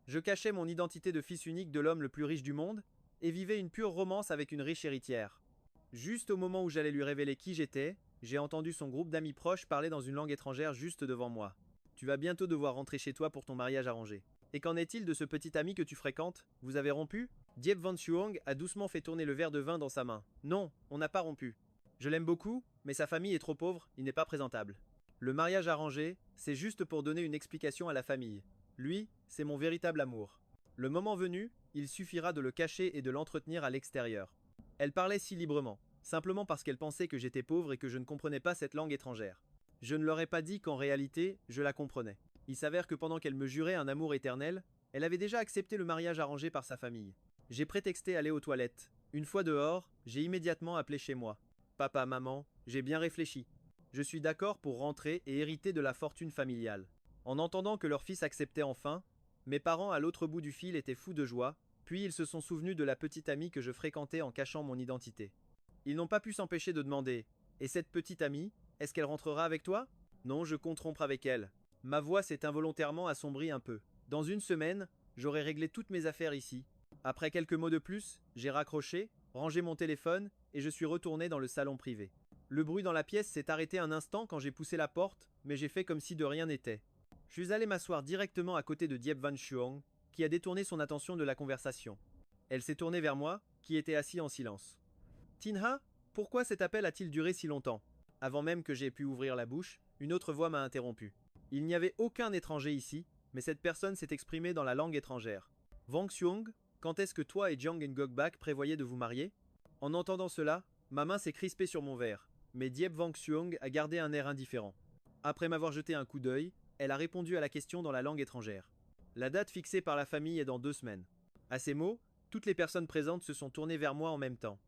Je cachais mon identité de fils unique de l'homme le plus riche du monde, et vivais une pure romance avec une riche héritière. Juste au moment où j'allais lui révéler qui j'étais, j'ai entendu son groupe d'amis proches parler dans une langue étrangère juste devant moi. Tu vas bientôt devoir rentrer chez toi pour ton mariage arrangé. Et qu'en est-il de ce petit ami que tu fréquentes? Vous avez rompu? Diep Van Xuong a doucement fait tourner le verre de vin dans sa main. Non, on n'a pas rompu. Je l'aime beaucoup, mais sa famille est trop pauvre, il n'est pas présentable. Le mariage arrangé, c'est juste pour donner une explication à la famille. Lui, c'est mon véritable amour. Le moment venu, il suffira de le cacher et de l'entretenir à l'extérieur. Elle parlait si librement, simplement parce qu'elle pensait que j'étais pauvre et que je ne comprenais pas cette langue étrangère. Je ne leur ai pas dit qu'en réalité, je la comprenais. Il s'avère que pendant qu'elle me jurait un amour éternel, elle avait déjà accepté le mariage arrangé par sa famille. J'ai prétexté aller aux toilettes. Une fois dehors, j'ai immédiatement appelé chez moi. Papa, maman, j'ai bien réfléchi. Je suis d'accord pour rentrer et hériter de la fortune familiale. En entendant que leur fils acceptait enfin, mes parents à l'autre bout du fil étaient fous de joie, puis ils se sont souvenus de la petite amie que je fréquentais en cachant mon identité. Ils n'ont pas pu s'empêcher de demander: Et cette petite amie, est-ce qu'elle rentrera avec toi? Non, je compte rompre avec elle. Ma voix s'est involontairement assombrie un peu. Dans une semaine, j'aurai réglé toutes mes affaires ici. Après quelques mots de plus, j'ai raccroché, rangé mon téléphone et je suis retourné dans le salon privé. Le bruit dans la pièce s'est arrêté un instant quand j'ai poussé la porte, mais j'ai fait comme si de rien n'était. Je suis allé m'asseoir directement à côté de Diep Van Xuong, qui a détourné son attention de la conversation. Elle s'est tournée vers moi, qui était assis en silence. Tinha, pourquoi cet appel a-t-il duré si longtemps? Avant même que j'aie pu ouvrir la bouche, une autre voix m'a interrompu. Il n'y avait aucun étranger ici, mais cette personne s'est exprimée dans la langue étrangère. Wang Xuong, quand est-ce que toi et Jiang Ngogbak prévoyez de vous marier? En entendant cela, ma main s'est crispée sur mon verre, mais Diep Wang Xuong a gardé un air indifférent. Après m'avoir jeté un coup d'œil, elle a répondu à la question dans la langue étrangère. La date fixée par la famille est dans 2 semaines. À ces mots, toutes les personnes présentes se sont tournées vers moi en même temps.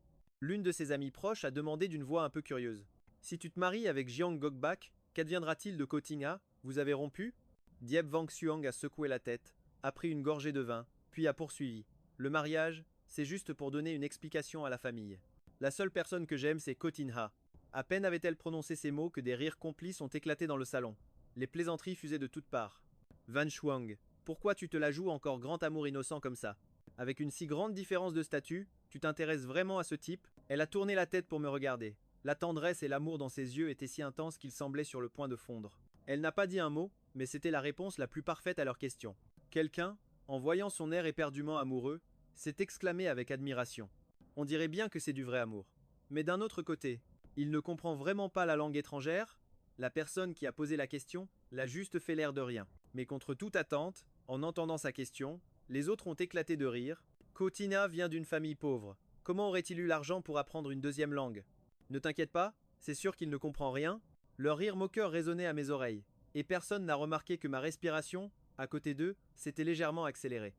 L'une de ses amies proches a demandé d'une voix un peu curieuse: Si tu te maries avec Jiang Gogbak, qu'adviendra-t-il de Kotinga? Vous avez rompu? Diep Wang Xuang a secoué la tête, a pris une gorgée de vin, puis a poursuivi. Le mariage, c'est juste pour donner une explication à la famille. La seule personne que j'aime, c'est Kotinha. À peine avait-elle prononcé ces mots que des rires complices ont éclaté dans le salon. Les plaisanteries fusaient de toutes parts. Van Xuang, pourquoi tu te la joues encore grand amour innocent comme ça? Avec une si grande différence de statut, tu t'intéresses vraiment à ce type? Elle a tourné la tête pour me regarder. La tendresse et l'amour dans ses yeux étaient si intenses qu'ils semblaient sur le point de fondre. Elle n'a pas dit un mot, mais c'était la réponse la plus parfaite à leur question. Quelqu'un, en voyant son air éperdument amoureux, s'est exclamé avec admiration. On dirait bien que c'est du vrai amour. Mais d'un autre côté, il ne comprend vraiment pas la langue étrangère? La personne qui a posé la question l'a juste fait l'air de rien. Mais contre toute attente, en entendant sa question, les autres ont éclaté de rire. Kotina vient d'une famille pauvre. Comment aurait-il eu l'argent pour apprendre une deuxième langue? Ne t'inquiète pas, c'est sûr qu'il ne comprend rien. Leur rire moqueur résonnait à mes oreilles, et personne n'a remarqué que ma respiration, à côté d'eux, s'était légèrement accélérée.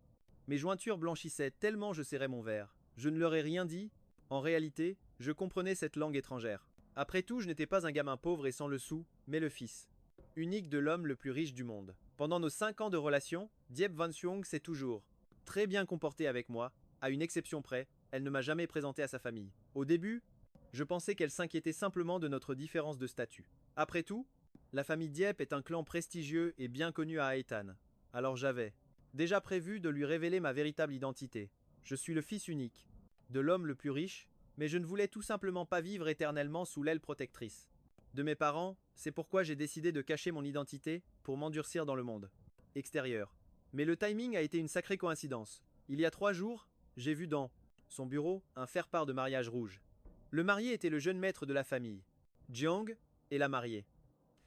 Mes jointures blanchissaient tellement je serrais mon verre. Je ne leur ai rien dit. En réalité, je comprenais cette langue étrangère. Après tout, je n'étais pas un gamin pauvre et sans le sou, mais le fils unique de l'homme le plus riche du monde. Pendant nos 5 ans de relation, Diep Van Xuong s'est toujours très bien comportée avec moi, à une exception près, elle ne m'a jamais présenté à sa famille. Au début, je pensais qu'elle s'inquiétait simplement de notre différence de statut. Après tout, la famille Diep est un clan prestigieux et bien connu à Haetan. Alors j'avais déjà prévu de lui révéler ma véritable identité. Je suis le fils unique de l'homme le plus riche, mais je ne voulais tout simplement pas vivre éternellement sous l'aile protectrice de mes parents. C'est pourquoi j'ai décidé de cacher mon identité pour m'endurcir dans le monde extérieur. Mais le timing a été une sacrée coïncidence. Il y a 3 jours, j'ai vu dans son bureau un faire-part de mariage rouge. Le marié était le jeune maître de la famille, Jiang, et la mariée.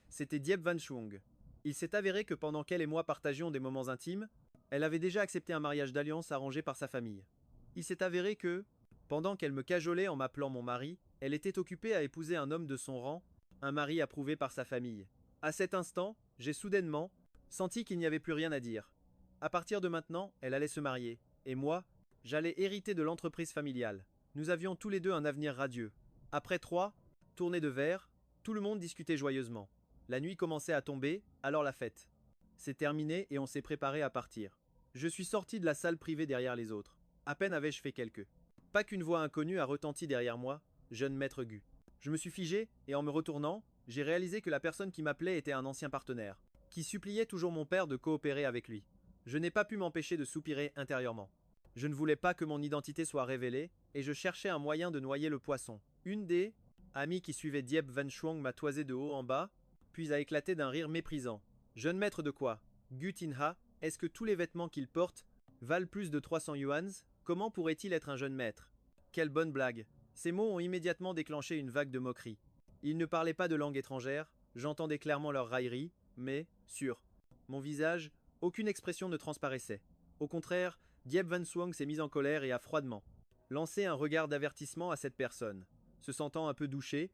C'était Diep Van Xuong. Il s'est avéré que pendant qu'elle et moi partagions des moments intimes, elle avait déjà accepté un mariage d'alliance arrangé par sa famille. Il s'est avéré que, pendant qu'elle me cajolait en m'appelant mon mari, elle était occupée à épouser un homme de son rang, un mari approuvé par sa famille. À cet instant, j'ai soudainement senti qu'il n'y avait plus rien à dire. À partir de maintenant, elle allait se marier, et moi, j'allais hériter de l'entreprise familiale. Nous avions tous les deux un avenir radieux. Après 3 tournées de verre, tout le monde discutait joyeusement. La nuit commençait à tomber, alors la fête s'est terminée et on s'est préparé à partir. Je suis sorti de la salle privée derrière les autres. À peine avais-je fait quelques pas qu'une voix inconnue a retenti derrière moi: Jeune maître Gu. Je me suis figé, et en me retournant, j'ai réalisé que la personne qui m'appelait était un ancien partenaire, qui suppliait toujours mon père de coopérer avec lui. Je n'ai pas pu m'empêcher de soupirer intérieurement. Je ne voulais pas que mon identité soit révélée, et je cherchais un moyen de noyer le poisson. Une des amies qui suivait Diep Van Shuang m'a toisé de haut en bas, puis a éclaté d'un rire méprisant. Jeune maître de quoi? Gu Tinha, est-ce que tous les vêtements qu'il porte valent plus de 300 yuans? Comment pourrait-il être un jeune maître? Quelle bonne blague. Ces mots ont immédiatement déclenché une vague de moquerie. Ils ne parlaient pas de langue étrangère, j'entendais clairement leur raillerie, mais, sur mon visage, aucune expression ne transparaissait. Au contraire, Diep Van Shuang s'est mis en colère et a froidement lancé un regard d'avertissement à cette personne. Se sentant un peu douchée,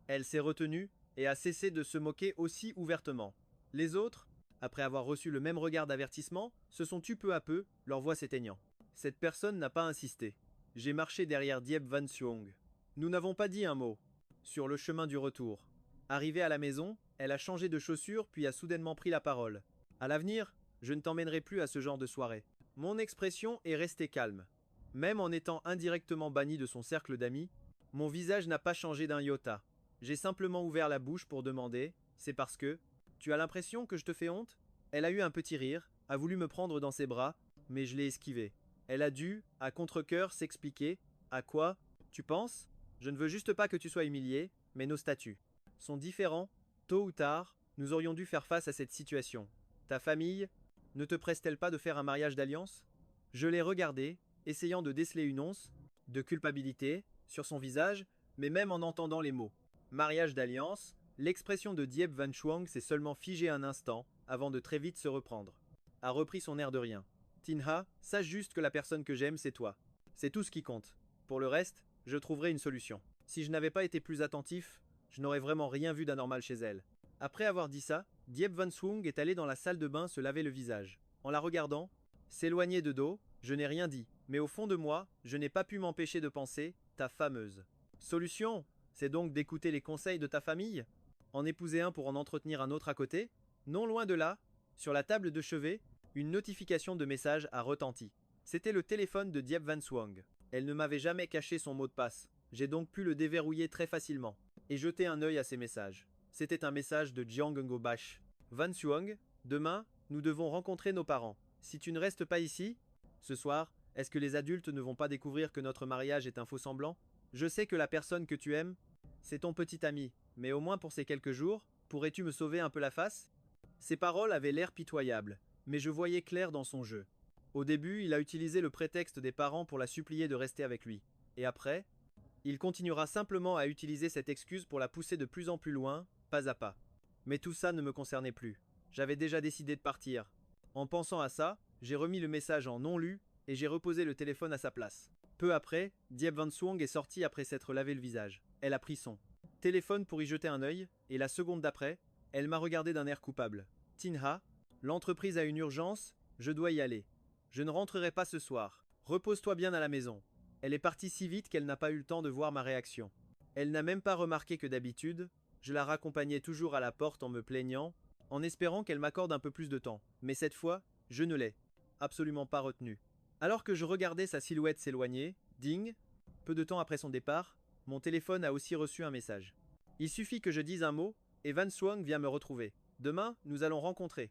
elle s'est retenue et a cessé de se moquer aussi ouvertement. Les autres, après avoir reçu le même regard d'avertissement, se sont tus peu à peu, leur voix s'éteignant. Cette personne n'a pas insisté. J'ai marché derrière Diep Van Shuang. Nous n'avons pas dit un mot. Sur le chemin du retour. Arrivée à la maison, elle a changé de chaussures puis a soudainement pris la parole. À l'avenir, je ne t'emmènerai plus à ce genre de soirée. Mon expression est restée calme. Même en étant indirectement banni de son cercle d'amis, mon visage n'a pas changé d'un iota. J'ai simplement ouvert la bouche pour demander, c'est parce que, tu as l'impression que je te fais honte? Elle a eu un petit rire, a voulu me prendre dans ses bras, mais je l'ai esquivé. Elle a dû, à contre-cœur, s'expliquer. À quoi? Tu penses? Je ne veux juste pas que tu sois humilié, mais nos statuts sont différents. Tôt ou tard, nous aurions dû faire face à cette situation. Ta famille ne te presse-t-elle pas de faire un mariage d'alliance? Je l'ai regardé, essayant de déceler une once de culpabilité sur son visage, mais même en entendant les mots mariage d'alliance, l'expression de Diep Van Shuang s'est seulement figée un instant avant de très vite se reprendre. A repris son air de rien. Tinha, sache juste que la personne que j'aime, c'est toi. C'est tout ce qui compte. Pour le reste, je trouverai une solution. Si je n'avais pas été plus attentif, je n'aurais vraiment rien vu d'anormal chez elle. Après avoir dit ça, Diep Van Shuang est allé dans la salle de bain se laver le visage. En la regardant, s'éloigner de dos, je n'ai rien dit, mais au fond de moi, je n'ai pas pu m'empêcher de penser, ta fameuse solution, c'est donc d'écouter les conseils de ta famille? En épouser un pour en entretenir un autre à côté? Non loin de là, sur la table de chevet, une notification de message a retenti. C'était le téléphone de Diep Van Shuang. Elle ne m'avait jamais caché son mot de passe. J'ai donc pu le déverrouiller très facilement et jeter un œil à ses messages. C'était un message de Jiang Ngobash. Van Shuang, demain, nous devons rencontrer nos parents. Si tu ne restes pas ici, ce soir, est-ce que les adultes ne vont pas découvrir que notre mariage est un faux semblant? Je sais que la personne que tu aimes, c'est ton petit ami, mais au moins pour ces quelques jours, pourrais-tu me sauver un peu la face? Ses paroles avaient l'air pitoyables, mais je voyais clair dans son jeu. Au début, il a utilisé le prétexte des parents pour la supplier de rester avec lui. Et après, il continuera simplement à utiliser cette excuse pour la pousser de plus en plus loin, pas à pas. Mais tout ça ne me concernait plus. J'avais déjà décidé de partir. En pensant à ça, j'ai remis le message en non lu et j'ai reposé le téléphone à sa place. Peu après, Diep Van Shuang est sortie après s'être lavé le visage. Elle a pris son téléphone pour y jeter un œil, et la seconde d'après, elle m'a regardé d'un air coupable. Tinha, l'entreprise a une urgence, je dois y aller. Je ne rentrerai pas ce soir. Repose-toi bien à la maison. Elle est partie si vite qu'elle n'a pas eu le temps de voir ma réaction. Elle n'a même pas remarqué que d'habitude, je la raccompagnais toujours à la porte en me plaignant, en espérant qu'elle m'accorde un peu plus de temps. Mais cette fois, je ne l'ai absolument pas retenue. Alors que je regardais sa silhouette s'éloigner, ding, peu de temps après son départ, mon téléphone a aussi reçu un message. Il suffit que je dise un mot, et Van Shuang vient me retrouver. Demain, nous allons rencontrer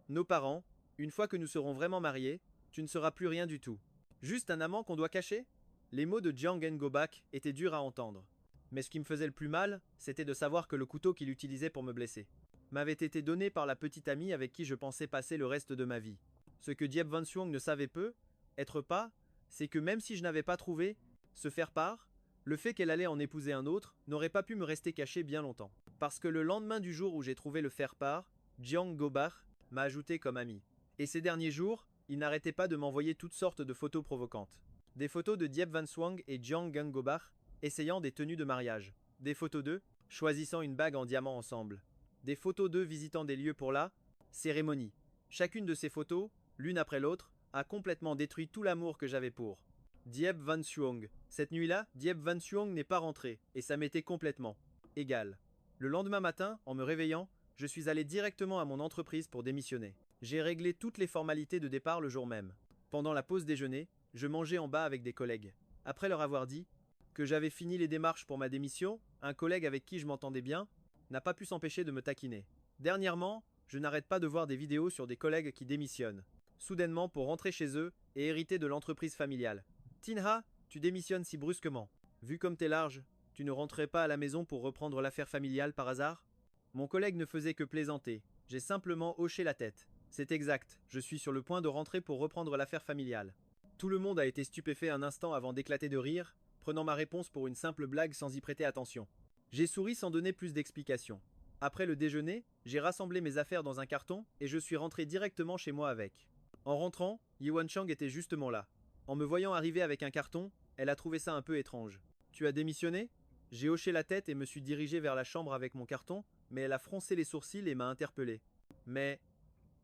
nos parents. Une fois que nous serons vraiment mariés, tu ne seras plus rien du tout. Juste un amant qu'on doit cacher? Les mots de Jiang Ngobak étaient durs à entendre. Mais ce qui me faisait le plus mal, c'était de savoir que le couteau qu'il utilisait pour me blesser m'avait été donné par la petite amie avec qui je pensais passer le reste de ma vie. Ce que Diep Van Shuang ne savait peu, être pas, c'est que même si je n'avais pas trouvé se faire part, le fait qu'elle allait en épouser un autre n'aurait pas pu me rester caché bien longtemps. Parce que le lendemain du jour où j'ai trouvé le faire part, Jiang Gobar m'a ajouté comme ami. Et ces derniers jours, il n'arrêtait pas de m'envoyer toutes sortes de photos provocantes. Des photos de Diep Van Shuang et Jiang Gobar essayant des tenues de mariage. Des photos d'eux choisissant une bague en diamant ensemble. Des photos d'eux visitant des lieux pour la cérémonie. Chacune de ces photos, l'une après l'autre, a complètement détruit tout l'amour que j'avais pour Diep Van Shuang. Cette nuit-là, Diep Van Shuang n'est pas rentré, et ça m'était complètement égal. Le lendemain matin, en me réveillant, je suis allé directement à mon entreprise pour démissionner. J'ai réglé toutes les formalités de départ le jour même. Pendant la pause déjeuner, je mangeais en bas avec des collègues. Après leur avoir dit que j'avais fini les démarches pour ma démission, un collègue avec qui je m'entendais bien n'a pas pu s'empêcher de me taquiner. Dernièrement, je n'arrête pas de voir des vidéos sur des collègues qui démissionnent. soudainement pour rentrer chez eux et hériter de l'entreprise familiale. Tinha, tu démissionnes si brusquement. Vu comme t'es large, tu ne rentrais pas à la maison pour reprendre l'affaire familiale par hasard? Mon collègue ne faisait que plaisanter. J'ai simplement hoché la tête. C'est exact, je suis sur le point de rentrer pour reprendre l'affaire familiale. Tout le monde a été stupéfait un instant avant d'éclater de rire, prenant ma réponse pour une simple blague sans y prêter attention. J'ai souri sans donner plus d'explications. Après le déjeuner, j'ai rassemblé mes affaires dans un carton et je suis rentré directement chez moi avec. En rentrant, Yewan Chang était justement là. En me voyant arriver avec un carton, elle a trouvé ça un peu étrange. Tu as démissionné? J'ai hoché la tête et me suis dirigé vers la chambre avec mon carton, mais elle a froncé les sourcils et m'a interpellé. Mais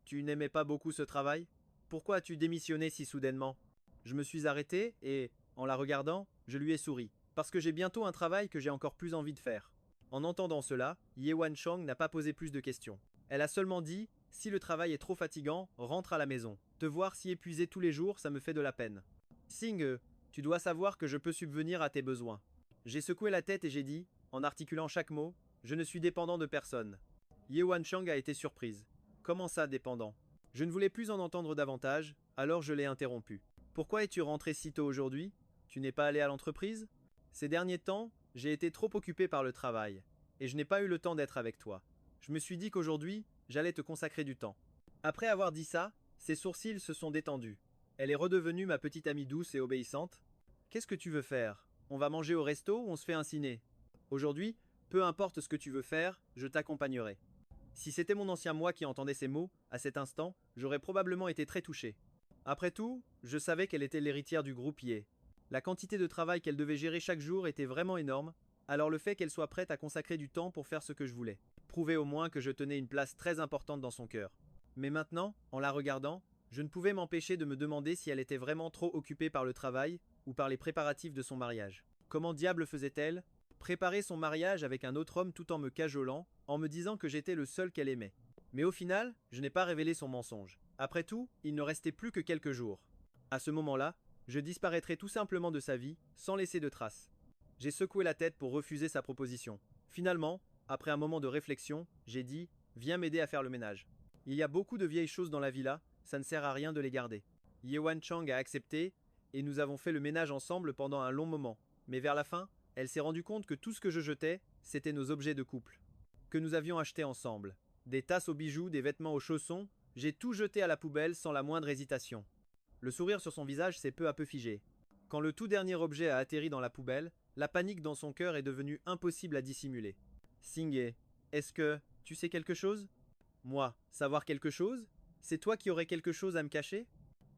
tu n'aimais pas beaucoup ce travail? Pourquoi as-tu démissionné si soudainement? Je me suis arrêté et, en la regardant, je lui ai souri. Parce que j'ai bientôt un travail que j'ai encore plus envie de faire. En entendant cela, Yewan Chang n'a pas posé plus de questions. Elle a seulement dit: si le travail est trop fatigant, rentre à la maison. Te voir si épuisé tous les jours, ça me fait de la peine. Singh, tu dois savoir que je peux subvenir à tes besoins. J'ai secoué la tête et j'ai dit, en articulant chaque mot, je ne suis dépendant de personne. Yewan Chang a été surprise. Comment ça, dépendant? Je ne voulais plus en entendre davantage, alors je l'ai interrompu. Pourquoi es-tu rentré si tôt aujourd'hui? Tu n'es pas allé à l'entreprise? Ces derniers temps, j'ai été trop occupé par le travail, et je n'ai pas eu le temps d'être avec toi. Je me suis dit qu'aujourd'hui, j'allais te consacrer du temps. Après avoir dit ça, ses sourcils se sont détendus. Elle est redevenue ma petite amie douce et obéissante. Qu'est-ce que tu veux faire? On va manger au resto ou on se fait un ciné? Aujourd'hui, peu importe ce que tu veux faire, je t'accompagnerai. Si c'était mon ancien moi qui entendait ces mots, à cet instant, j'aurais probablement été très touché. Après tout, je savais qu'elle était l'héritière du groupe Ye. La quantité de travail qu'elle devait gérer chaque jour était vraiment énorme, alors le fait qu'elle soit prête à consacrer du temps pour faire ce que je voulais, prouvait au moins que je tenais une place très importante dans son cœur. Mais maintenant, en la regardant, je ne pouvais m'empêcher de me demander si elle était vraiment trop occupée par le travail ou par les préparatifs de son mariage. Comment diable faisait-elle? Préparer son mariage avec un autre homme tout en me cajolant, en me disant que j'étais le seul qu'elle aimait. Mais au final, je n'ai pas révélé son mensonge. Après tout, il ne restait plus que quelques jours. À ce moment-là, je disparaîtrais tout simplement de sa vie, sans laisser de traces. J'ai secoué la tête pour refuser sa proposition. Finalement, après un moment de réflexion, j'ai dit: viens m'aider à faire le ménage. Il y a beaucoup de vieilles choses dans la villa, ça ne sert à rien de les garder. Yewan Chang a accepté, et nous avons fait le ménage ensemble pendant un long moment. Mais vers la fin, elle s'est rendue compte que tout ce que je jetais, c'était nos objets de couple. Que nous avions achetés ensemble. Des tasses aux bijoux, des vêtements aux chaussons, j'ai tout jeté à la poubelle sans la moindre hésitation. Le sourire sur son visage s'est peu à peu figé. Quand le tout dernier objet a atterri dans la poubelle, la panique dans son cœur est devenue impossible à dissimuler. Singh, est-ce que tu sais quelque chose? Moi, savoir quelque chose? C'est toi qui aurais quelque chose à me cacher?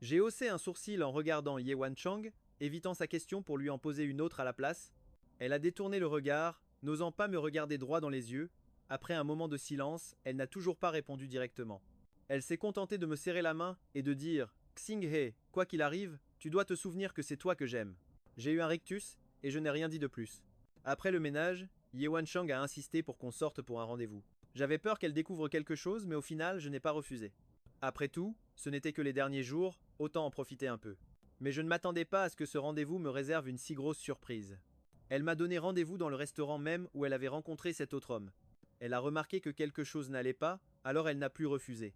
J'ai haussé un sourcil en regardant Yewan Chang, évitant sa question pour lui en poser une autre à la place. Elle a détourné le regard, n'osant pas me regarder droit dans les yeux. Après un moment de silence, elle n'a toujours pas répondu directement. Elle s'est contentée de me serrer la main et de dire: Xinghe, quoi qu'il arrive, tu dois te souvenir que c'est toi que j'aime. J'ai eu un rictus et je n'ai rien dit de plus. Après le ménage, Yewan Chang a insisté pour qu'on sorte pour un rendez-vous. J'avais peur qu'elle découvre quelque chose, mais au final, je n'ai pas refusé. Après tout, ce n'était que les derniers jours, autant en profiter un peu. Mais je ne m'attendais pas à ce que ce rendez-vous me réserve une si grosse surprise. Elle m'a donné rendez-vous dans le restaurant même où elle avait rencontré cet autre homme. Elle a remarqué que quelque chose n'allait pas, alors elle n'a plus refusé.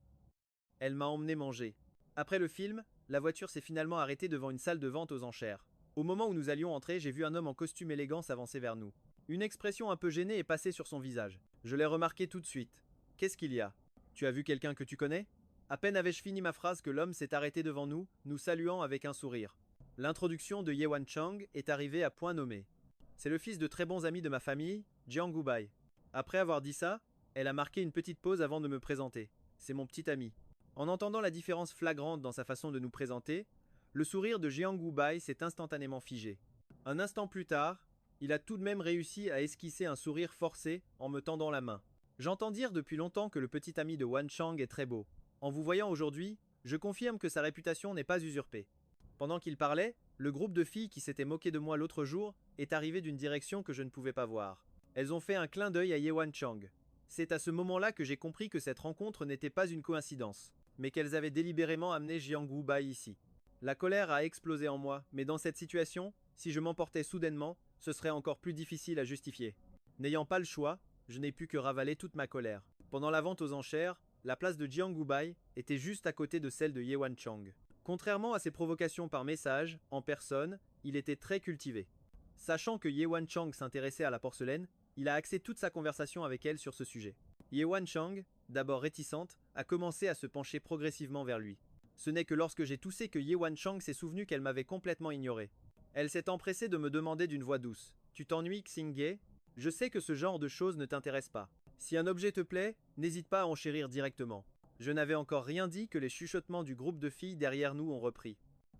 Elle m'a emmené manger. Après le film, la voiture s'est finalement arrêtée devant une salle de vente aux enchères. Au moment où nous allions entrer, j'ai vu un homme en costume élégant s'avancer vers nous. Une expression un peu gênée est passée sur son visage. Je l'ai remarqué tout de suite. Qu'est-ce qu'il y a? Tu as vu quelqu'un que tu connais? À peine avais-je fini ma phrase que l'homme s'est arrêté devant nous, nous saluant avec un sourire. L'introduction de Yewan Chang est arrivée à point nommé. C'est le fils de très bons amis de ma famille, Jiang Gubai. Après avoir dit ça, elle a marqué une petite pause avant de me présenter. C'est mon petit ami. En entendant la différence flagrante dans sa façon de nous présenter, le sourire de Jiang Gubai s'est instantanément figé. Un instant plus tard, il a tout de même réussi à esquisser un sourire forcé en me tendant la main. J'entends dire depuis longtemps que le petit ami de Wan Chang est très beau. En vous voyant aujourd'hui, je confirme que sa réputation n'est pas usurpée. Pendant qu'il parlait, le groupe de filles qui s'était moqué de moi l'autre jour est arrivé d'une direction que je ne pouvais pas voir. Elles ont fait un clin d'œil à Yewan Chang. C'est à ce moment-là que j'ai compris que cette rencontre n'était pas une coïncidence, mais qu'elles avaient délibérément amené Jiang Gubai ici. La colère a explosé en moi, mais dans cette situation, si je m'emportais soudainement, ce serait encore plus difficile à justifier. N'ayant pas le choix, je n'ai pu que ravaler toute ma colère. Pendant la vente aux enchères, La place de Jiang Gubai était juste à côté de celle de Ye Wanchang. Contrairement à ses provocations par message, en personne, il était très cultivé. Sachant que Ye Wanchang s'intéressait à la porcelaine, il a axé toute sa conversation avec elle sur ce sujet. Ye Wanchang, d'abord réticente, a commencé à se pencher progressivement vers lui. Ce n'est que lorsque j'ai toussé que Ye Wanchang s'est souvenu qu'elle m'avait complètement ignoré. Elle s'est empressée de me demander d'une voix douce. « Tu t'ennuies, Xingye ? Je sais que ce genre de choses ne t'intéresse pas. Si un objet te plaît, n'hésite pas à enchérir directement. » Je n'avais encore rien dit que les chuchotements du groupe de filles derrière nous ont repris.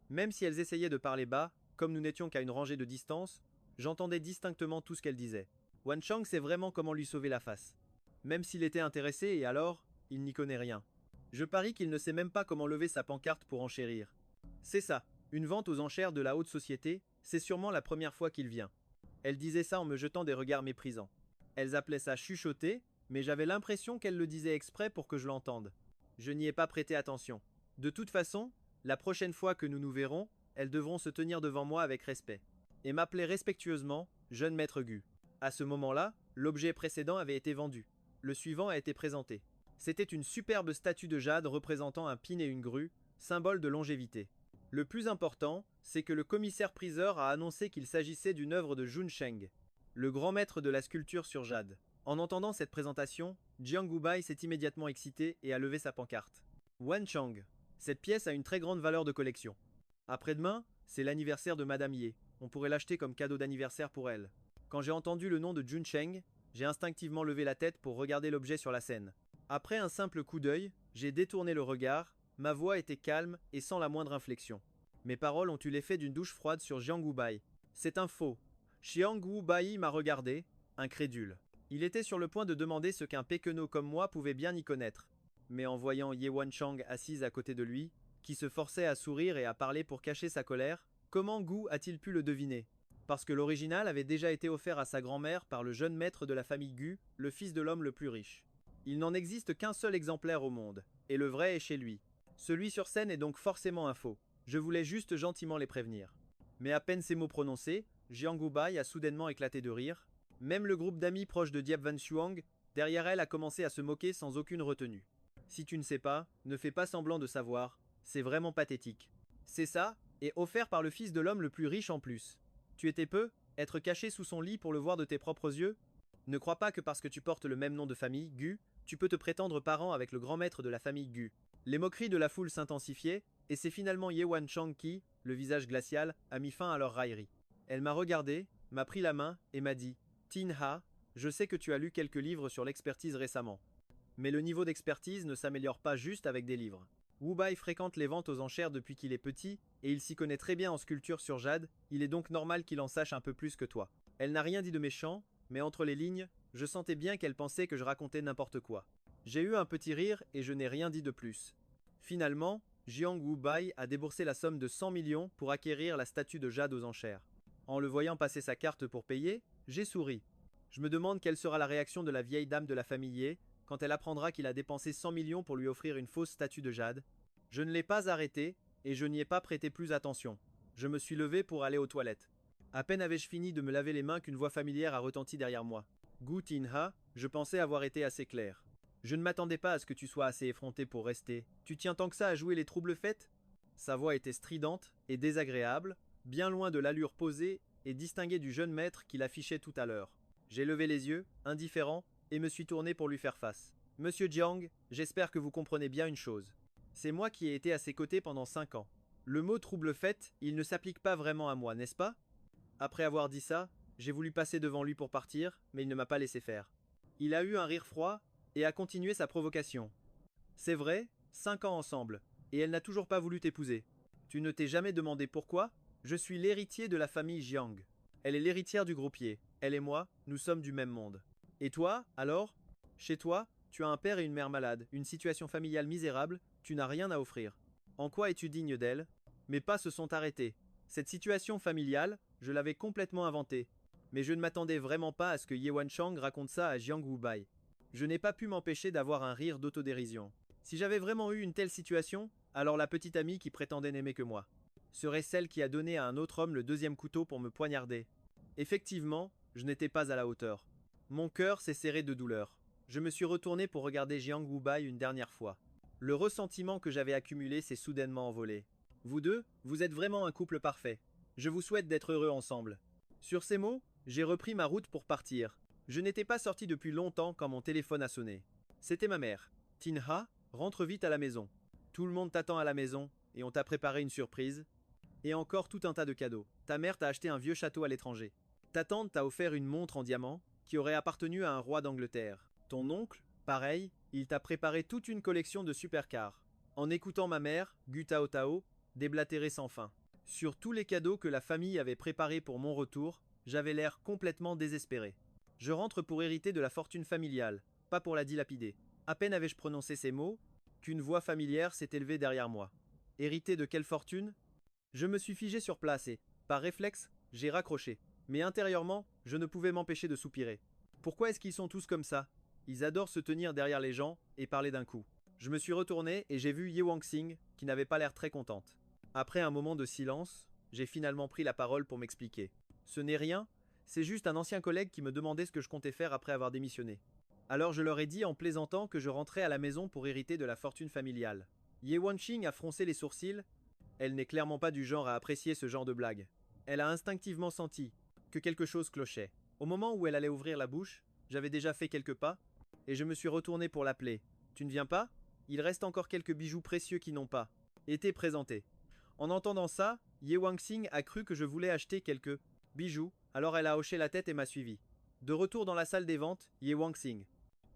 Même si elles essayaient de parler bas, comme nous n'étions qu'à une rangée de distance, j'entendais distinctement tout ce qu'elles disaient. Wanchang sait vraiment comment lui sauver la face. Même s'il était intéressé, et alors, il n'y connaît rien. Je parie qu'il ne sait même pas comment lever sa pancarte pour enchérir. C'est ça, une vente aux enchères de la haute société, c'est sûrement la première fois qu'il vient. Elle disait ça en me jetant des regards méprisants. Elles appelaient ça chuchoter, mais j'avais l'impression qu'elle le disait exprès pour que je l'entende. Je n'y ai pas prêté attention. De toute façon, la prochaine fois que nous nous verrons, elles devront se tenir devant moi avec respect. Et m'appeler respectueusement « jeune maître Gu ». À ce moment-là, l'objet précédent avait été vendu. Le suivant a été présenté. C'était une superbe statue de jade représentant un pin et une grue, symbole de longévité. Le plus important, c'est que le commissaire-priseur a annoncé qu'il s'agissait d'une œuvre de Jun Sheng, le grand maître de la sculpture sur jade. En entendant cette présentation, Jiang Gubai s'est immédiatement excité et a levé sa pancarte. Wanchang, cette pièce a une très grande valeur de collection. Après-demain, c'est l'anniversaire de Madame Ye. On pourrait l'acheter comme cadeau d'anniversaire pour elle. Quand j'ai entendu le nom de Jun Sheng, j'ai instinctivement levé la tête pour regarder l'objet sur la scène. Après un simple coup d'œil, j'ai détourné le regard, ma voix était calme et sans la moindre inflexion. Mes paroles ont eu l'effet d'une douche froide sur Jiang Gubai. C'est un faux. Jiang Gubai m'a regardé, incrédule. Il était sur le point de demander ce qu'un péquenot comme moi pouvait bien y connaître. Mais en voyant Ye Wanchang assise à côté de lui, qui se forçait à sourire et à parler pour cacher sa colère, comment Gu a-t-il pu le deviner? Parce que l'original avait déjà été offert à sa grand-mère par le jeune maître de la famille Gu, le fils de l'homme le plus riche. Il n'en existe qu'un seul exemplaire au monde, et le vrai est chez lui. Celui sur scène est donc forcément un faux. Je voulais juste gentiment les prévenir. Mais à peine ces mots prononcés, Jiang Gubai a soudainement éclaté de rire. Même le groupe d'amis proches de Diap Van Xuang, derrière elle, a commencé à se moquer sans aucune retenue. Si tu ne sais pas, ne fais pas semblant de savoir, c'est vraiment pathétique. C'est ça, et offert par le fils de l'homme le plus riche en plus. Tu étais peu, être caché sous son lit pour le voir de tes propres yeux? Ne crois pas que parce que tu portes le même nom de famille, Gu, tu peux te prétendre parent avec le grand maître de la famille Gu. Les moqueries de la foule s'intensifiaient, et c'est finalement Ye Wanchang qui, le visage glacial, a mis fin à leur raillerie. Elle m'a regardé, m'a pris la main et m'a dit « Tin Ha, je sais que tu as lu quelques livres sur l'expertise récemment. Mais le niveau d'expertise ne s'améliore pas juste avec des livres. Wu Bai fréquente les ventes aux enchères depuis qu'il est petit, et il s'y connaît très bien en sculpture sur jade, il est donc normal qu'il en sache un peu plus que toi. » Elle n'a rien dit de méchant, mais entre les lignes, je sentais bien qu'elle pensait que je racontais n'importe quoi. J'ai eu un petit rire et je n'ai rien dit de plus. Finalement, Jiang Gubai a déboursé la somme de 100 millions pour acquérir la statue de jade aux enchères. En le voyant passer sa carte pour payer, j'ai souri. Je me demande quelle sera la réaction de la vieille dame de la famille Ye quand elle apprendra qu'il a dépensé 100 millions pour lui offrir une fausse statue de jade. Je ne l'ai pas arrêté et je n'y ai pas prêté plus attention. Je me suis levé pour aller aux toilettes. À peine avais-je fini de me laver les mains qu'une voix familière a retenti derrière moi. Gu Tin-ha, je pensais avoir été assez clair. Je ne m'attendais pas à ce que tu sois assez effronté pour rester. Tu tiens tant que ça à jouer les troubles-fêtes? Sa voix était stridente et désagréable, bien loin de l'allure posée et distinguée du jeune maître qui l'affichait tout à l'heure. J'ai levé les yeux, indifférent, et me suis tourné pour lui faire face. Monsieur Jiang, j'espère que vous comprenez bien une chose. C'est moi qui ai été à ses côtés pendant 5 ans. Le mot trouble-fête, il ne s'applique pas vraiment à moi, n'est-ce pas? Après avoir dit ça, j'ai voulu passer devant lui pour partir, mais il ne m'a pas laissé faire. Il a eu un rire froid et a continué sa provocation. C'est vrai, 5 ans ensemble, et elle n'a toujours pas voulu t'épouser. Tu ne t'es jamais demandé pourquoi? Je suis l'héritier de la famille Jiang. Elle est l'héritière du groupier. Elle et moi, nous sommes du même monde. Et toi, alors? Chez toi, tu as un père et une mère malades, une situation familiale misérable, tu n'as rien à offrir. En quoi es-tu digne d'elle? Mes pas se sont arrêtés. Cette situation familiale, je l'avais complètement inventée. Mais je ne m'attendais vraiment pas à ce que Ye Wanchang raconte ça à Jiang Gubai. Je n'ai pas pu m'empêcher d'avoir un rire d'autodérision. Si j'avais vraiment eu une telle situation, alors la petite amie qui prétendait n'aimer que moi serait celle qui a donné à un autre homme le deuxième couteau pour me poignarder. Effectivement, je n'étais pas à la hauteur. Mon cœur s'est serré de douleur. Je me suis retourné pour regarder Jiang Wubai une dernière fois. Le ressentiment que j'avais accumulé s'est soudainement envolé. Vous deux, vous êtes vraiment un couple parfait. Je vous souhaite d'être heureux ensemble. Sur ces mots, j'ai repris ma route pour partir. Je n'étais pas sorti depuis longtemps quand mon téléphone a sonné. C'était ma mère. Tinha, rentre vite à la maison. Tout le monde t'attend à la maison, et on t'a préparé une surprise. Et encore tout un tas de cadeaux. Ta mère t'a acheté un vieux château à l'étranger. Ta tante t'a offert une montre en diamant qui aurait appartenu à un roi d'Angleterre. Ton oncle, pareil, il t'a préparé toute une collection de supercars. En écoutant ma mère, Gu Tao Tao, déblatérer sans fin. Sur tous les cadeaux que la famille avait préparés pour mon retour, j'avais l'air complètement désespéré. Je rentre pour hériter de la fortune familiale, pas pour la dilapider. À peine avais-je prononcé ces mots, qu'une voix familière s'est élevée derrière moi. Hériter de quelle fortune? Je me suis figé sur place et, par réflexe, j'ai raccroché. Mais intérieurement, je ne pouvais m'empêcher de soupirer. Pourquoi est-ce qu'ils sont tous comme ça? Ils adorent se tenir derrière les gens et parler d'un coup. Je me suis retourné et j'ai vu Ye Wangxing, qui n'avait pas l'air très contente. Après un moment de silence, j'ai finalement pris la parole pour m'expliquer. Ce n'est rien, c'est juste un ancien collègue qui me demandait ce que je comptais faire après avoir démissionné. Alors je leur ai dit en plaisantant que je rentrais à la maison pour hériter de la fortune familiale. Ye Wangxing a froncé les sourcils. Elle n'est clairement pas du genre à apprécier ce genre de blague. Elle a instinctivement senti que quelque chose clochait. Au moment où elle allait ouvrir la bouche, j'avais déjà fait quelques pas, et je me suis retourné pour l'appeler. Tu ne viens pas? Il reste encore quelques bijoux précieux qui n'ont pas été présentés. En entendant ça, Ye Wangxing a cru que je voulais acheter quelques bijoux, alors elle a hoché la tête et m'a suivi. De retour dans la salle des ventes, Ye Wangxing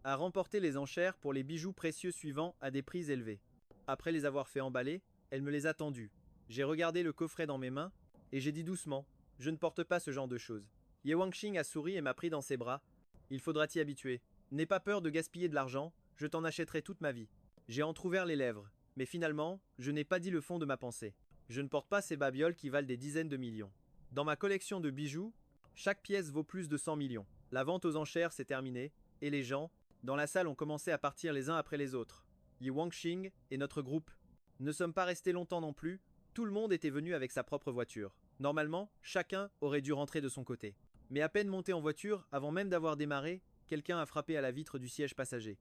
a remporté les enchères pour les bijoux précieux suivants à des prix élevés. Après les avoir fait emballer, elle me les a tendus. J'ai regardé le coffret dans mes mains, et j'ai dit doucement, je ne porte pas ce genre de choses. Ye Wangxing a souri et m'a pris dans ses bras. Il faudra t'y habituer. N'aie pas peur de gaspiller de l'argent, je t'en achèterai toute ma vie. J'ai entrouvert les lèvres, mais finalement, je n'ai pas dit le fond de ma pensée. Je ne porte pas ces babioles qui valent des dizaines de millions. Dans ma collection de bijoux, chaque pièce vaut plus de 100 millions. La vente aux enchères s'est terminée, et les gens, dans la salle, ont commencé à partir les uns après les autres. Ye Wangxing et notre groupe ne sommes pas restés longtemps non plus, tout le monde était venu avec sa propre voiture. Normalement, chacun aurait dû rentrer de son côté. Mais à peine monté en voiture, avant même d'avoir démarré, quelqu'un a frappé à la vitre du siège passager.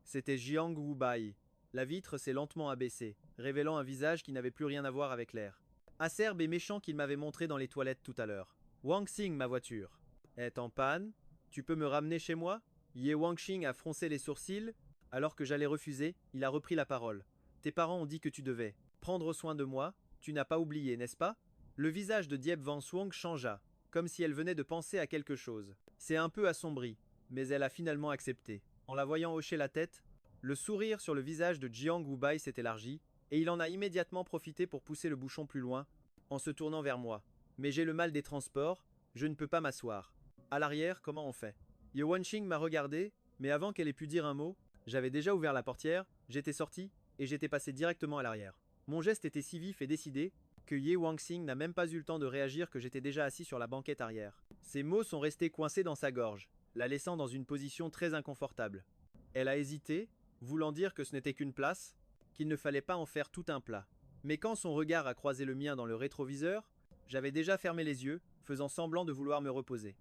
C'était Jiang Wubai. La vitre s'est lentement abaissée, révélant un visage qui n'avait plus rien à voir avec l'air acerbe et méchant qu'il m'avait montré dans les toilettes tout à l'heure. Wangxing, ma voiture est en panne? Tu peux me ramener chez moi? Ye Wangxing a froncé les sourcils. Alors que j'allais refuser, il a repris la parole. Tes parents ont dit que tu devais prendre soin de moi, tu n'as pas oublié, n'est-ce pas? Le visage de Diep Van Swang changea, comme si elle venait de penser à quelque chose. C'est un peu assombri, mais elle a finalement accepté. En la voyant hocher la tête, le sourire sur le visage de Jiang Wubai s'est élargi, et il en a immédiatement profité pour pousser le bouchon plus loin, en se tournant vers moi. Mais j'ai le mal des transports, je ne peux pas m'asseoir. À l'arrière, comment on fait? Ye Wangxing m'a regardé, mais avant qu'elle ait pu dire un mot, j'avais déjà ouvert la portière, j'étais sorti, et j'étais passé directement à l'arrière. Mon geste était si vif et décidé, que Ye Wangxing n'a même pas eu le temps de réagir que j'étais déjà assis sur la banquette arrière. Ses mots sont restés coincés dans sa gorge, la laissant dans une position très inconfortable. Elle a hésité, voulant dire que ce n'était qu'une place, qu'il ne fallait pas en faire tout un plat. Mais quand son regard a croisé le mien dans le rétroviseur, j'avais déjà fermé les yeux, faisant semblant de vouloir me reposer.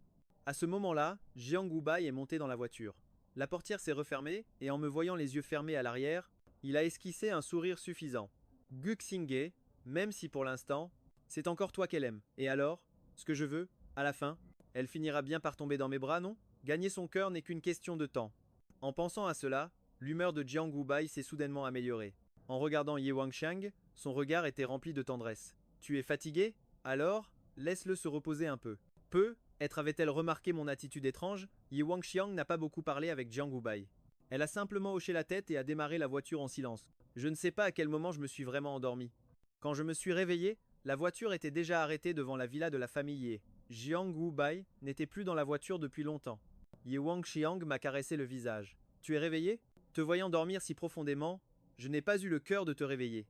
À ce moment-là, Jiang Wubai est monté dans la voiture. La portière s'est refermée, et en me voyant les yeux fermés à l'arrière, il a esquissé un sourire suffisant. Guxingé, même si pour l'instant, c'est encore toi qu'elle aime. Et alors, ce que je veux, à la fin, elle finira bien par tomber dans mes bras, non? Gagner son cœur n'est qu'une question de temps. En pensant à cela, l'humeur de Jiang Wubai s'est soudainement améliorée. En regardant Ye Wangxiang, son regard était rempli de tendresse. Tu es fatigué? Alors, laisse-le se reposer un peu. Peut-être avait-elle remarqué mon attitude étrange, Ye Wangxiang n'a pas beaucoup parlé avec Jiang Wubai. Elle a simplement hoché la tête et a démarré la voiture en silence. Je ne sais pas à quel moment je me suis vraiment endormi. Quand je me suis réveillé, la voiture était déjà arrêtée devant la villa de la famille Ye. Jiang Wubai n'était plus dans la voiture depuis longtemps. Ye Wangxiang m'a caressé le visage. Tu es réveillé? Te voyant dormir si profondément, je n'ai pas eu le cœur de te réveiller.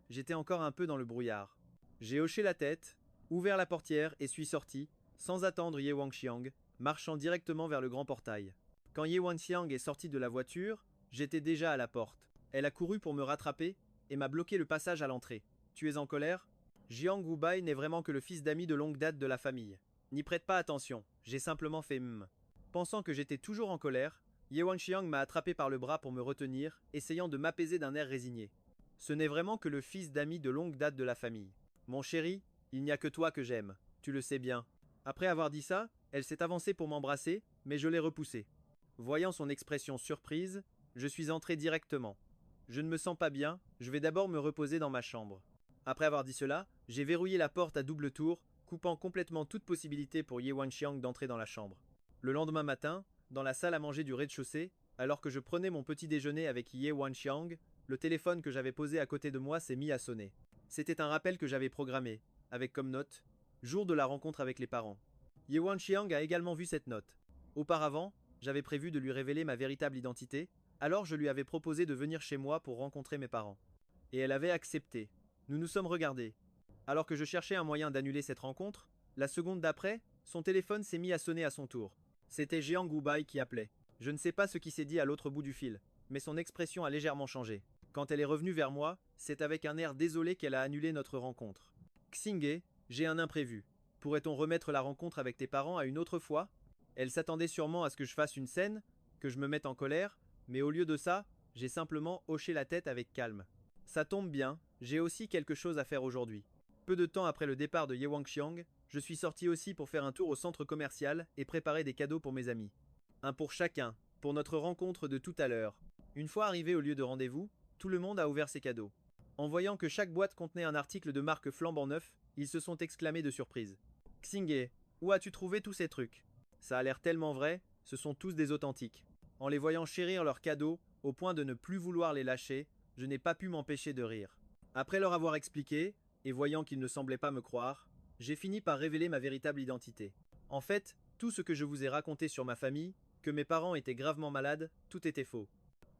J'étais encore un peu dans le brouillard. J'ai hoché la tête, ouvert la portière et suis sorti, sans attendre Ye Wangxiang, marchant directement vers le grand portail. Quand Ye Wangxiang est sorti de la voiture, j'étais déjà à la porte. Elle a couru pour me rattraper et m'a bloqué le passage à l'entrée. Tu es en colère? Jiang Wubai n'est vraiment que le fils d'amis de longue date de la famille. N'y prête pas attention, j'ai simplement fait Pensant que j'étais toujours en colère, Ye Wanxiang m'a attrapé par le bras pour me retenir, essayant de m'apaiser d'un air résigné. Ce n'est vraiment que le fils d'amis de longue date de la famille. Mon chéri, il n'y a que toi que j'aime, tu le sais bien. Après avoir dit ça, elle s'est avancée pour m'embrasser, mais je l'ai repoussée. Voyant son expression surprise, je suis entré directement. Je ne me sens pas bien, je vais d'abord me reposer dans ma chambre. Après avoir dit cela, j'ai verrouillé la porte à double tour, coupant complètement toute possibilité pour Ye Wanxiang d'entrer dans la chambre. Le lendemain matin, dans la salle à manger du rez-de-chaussée, alors que je prenais mon petit déjeuner avec Ye Wanxiang, le téléphone que j'avais posé à côté de moi s'est mis à sonner. C'était un rappel que j'avais programmé, avec comme note « Jour de la rencontre avec les parents ». Ye Wanxiang a également vu cette note. Auparavant, j'avais prévu de lui révéler ma véritable identité, alors je lui avais proposé de venir chez moi pour rencontrer mes parents. Et elle avait accepté. Nous nous sommes regardés. Alors que je cherchais un moyen d'annuler cette rencontre, la seconde d'après, son téléphone s'est mis à sonner à son tour. C'était Jiang Gubai qui appelait. Je ne sais pas ce qui s'est dit à l'autre bout du fil, mais son expression a légèrement changé. Quand elle est revenue vers moi, c'est avec un air désolé qu'elle a annulé notre rencontre. Xinghe, j'ai un imprévu. Pourrait-on remettre la rencontre avec tes parents à une autre fois? Elle s'attendait sûrement à ce que je fasse une scène, que je me mette en colère, mais au lieu de ça, j'ai simplement hoché la tête avec calme. Ça tombe bien, j'ai aussi quelque chose à faire aujourd'hui. Peu de temps après le départ de Ye Wanxiang, je suis sorti aussi pour faire un tour au centre commercial et préparer des cadeaux pour mes amis. Un pour chacun, pour notre rencontre de tout à l'heure. Une fois arrivé au lieu de rendez-vous, tout le monde a ouvert ses cadeaux. En voyant que chaque boîte contenait un article de marque flambant neuf, ils se sont exclamés de surprise. Xinghe, où as-tu trouvé tous ces trucs? Ça a l'air tellement vrai, ce sont tous des authentiques. En les voyant chérir leurs cadeaux, au point de ne plus vouloir les lâcher, je n'ai pas pu m'empêcher de rire. Après leur avoir expliqué, et voyant qu'ils ne semblaient pas me croire, j'ai fini par révéler ma véritable identité. En fait, tout ce que je vous ai raconté sur ma famille, que mes parents étaient gravement malades, tout était faux.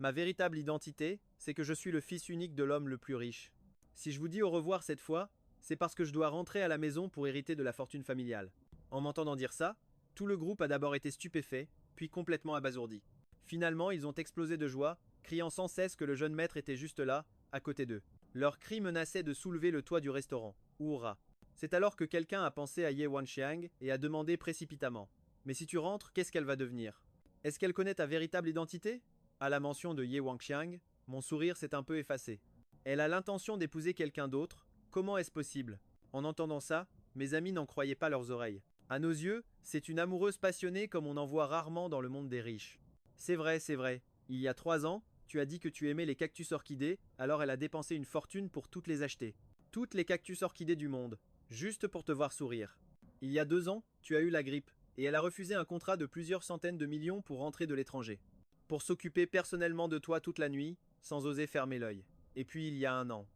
Ma véritable identité, c'est que je suis le fils unique de l'homme le plus riche. Si je vous dis au revoir cette fois, c'est parce que je dois rentrer à la maison pour hériter de la fortune familiale. En m'entendant dire ça, tout le groupe a d'abord été stupéfait, puis complètement abasourdi. Finalement, ils ont explosé de joie, criant sans cesse que le jeune maître était juste là, à côté d'eux. Leurs cris menaçaient de soulever le toit du restaurant. Hurrah! C'est alors que quelqu'un a pensé à Ye Wanxiang et a demandé précipitamment. Mais si tu rentres, qu'est-ce qu'elle va devenir? Est-ce qu'elle connaît ta véritable identité? À la mention de Ye Wanxiang, mon sourire s'est un peu effacé. Elle a l'intention d'épouser quelqu'un d'autre, comment est-ce possible? En entendant ça, mes amis n'en croyaient pas leurs oreilles. À nos yeux, c'est une amoureuse passionnée comme on en voit rarement dans le monde des riches. C'est vrai, c'est vrai. Il y a 3 ans, tu as dit que tu aimais les cactus orchidées, alors elle a dépensé une fortune pour toutes les acheter. Toutes les cactus orchidées du monde, juste pour te voir sourire. Il y a 2 ans, tu as eu la grippe, et elle a refusé un contrat de plusieurs centaines de millions pour rentrer de l'étranger. Pour s'occuper personnellement de toi toute la nuit, sans oser fermer l'œil. Et puis il y a 1 an.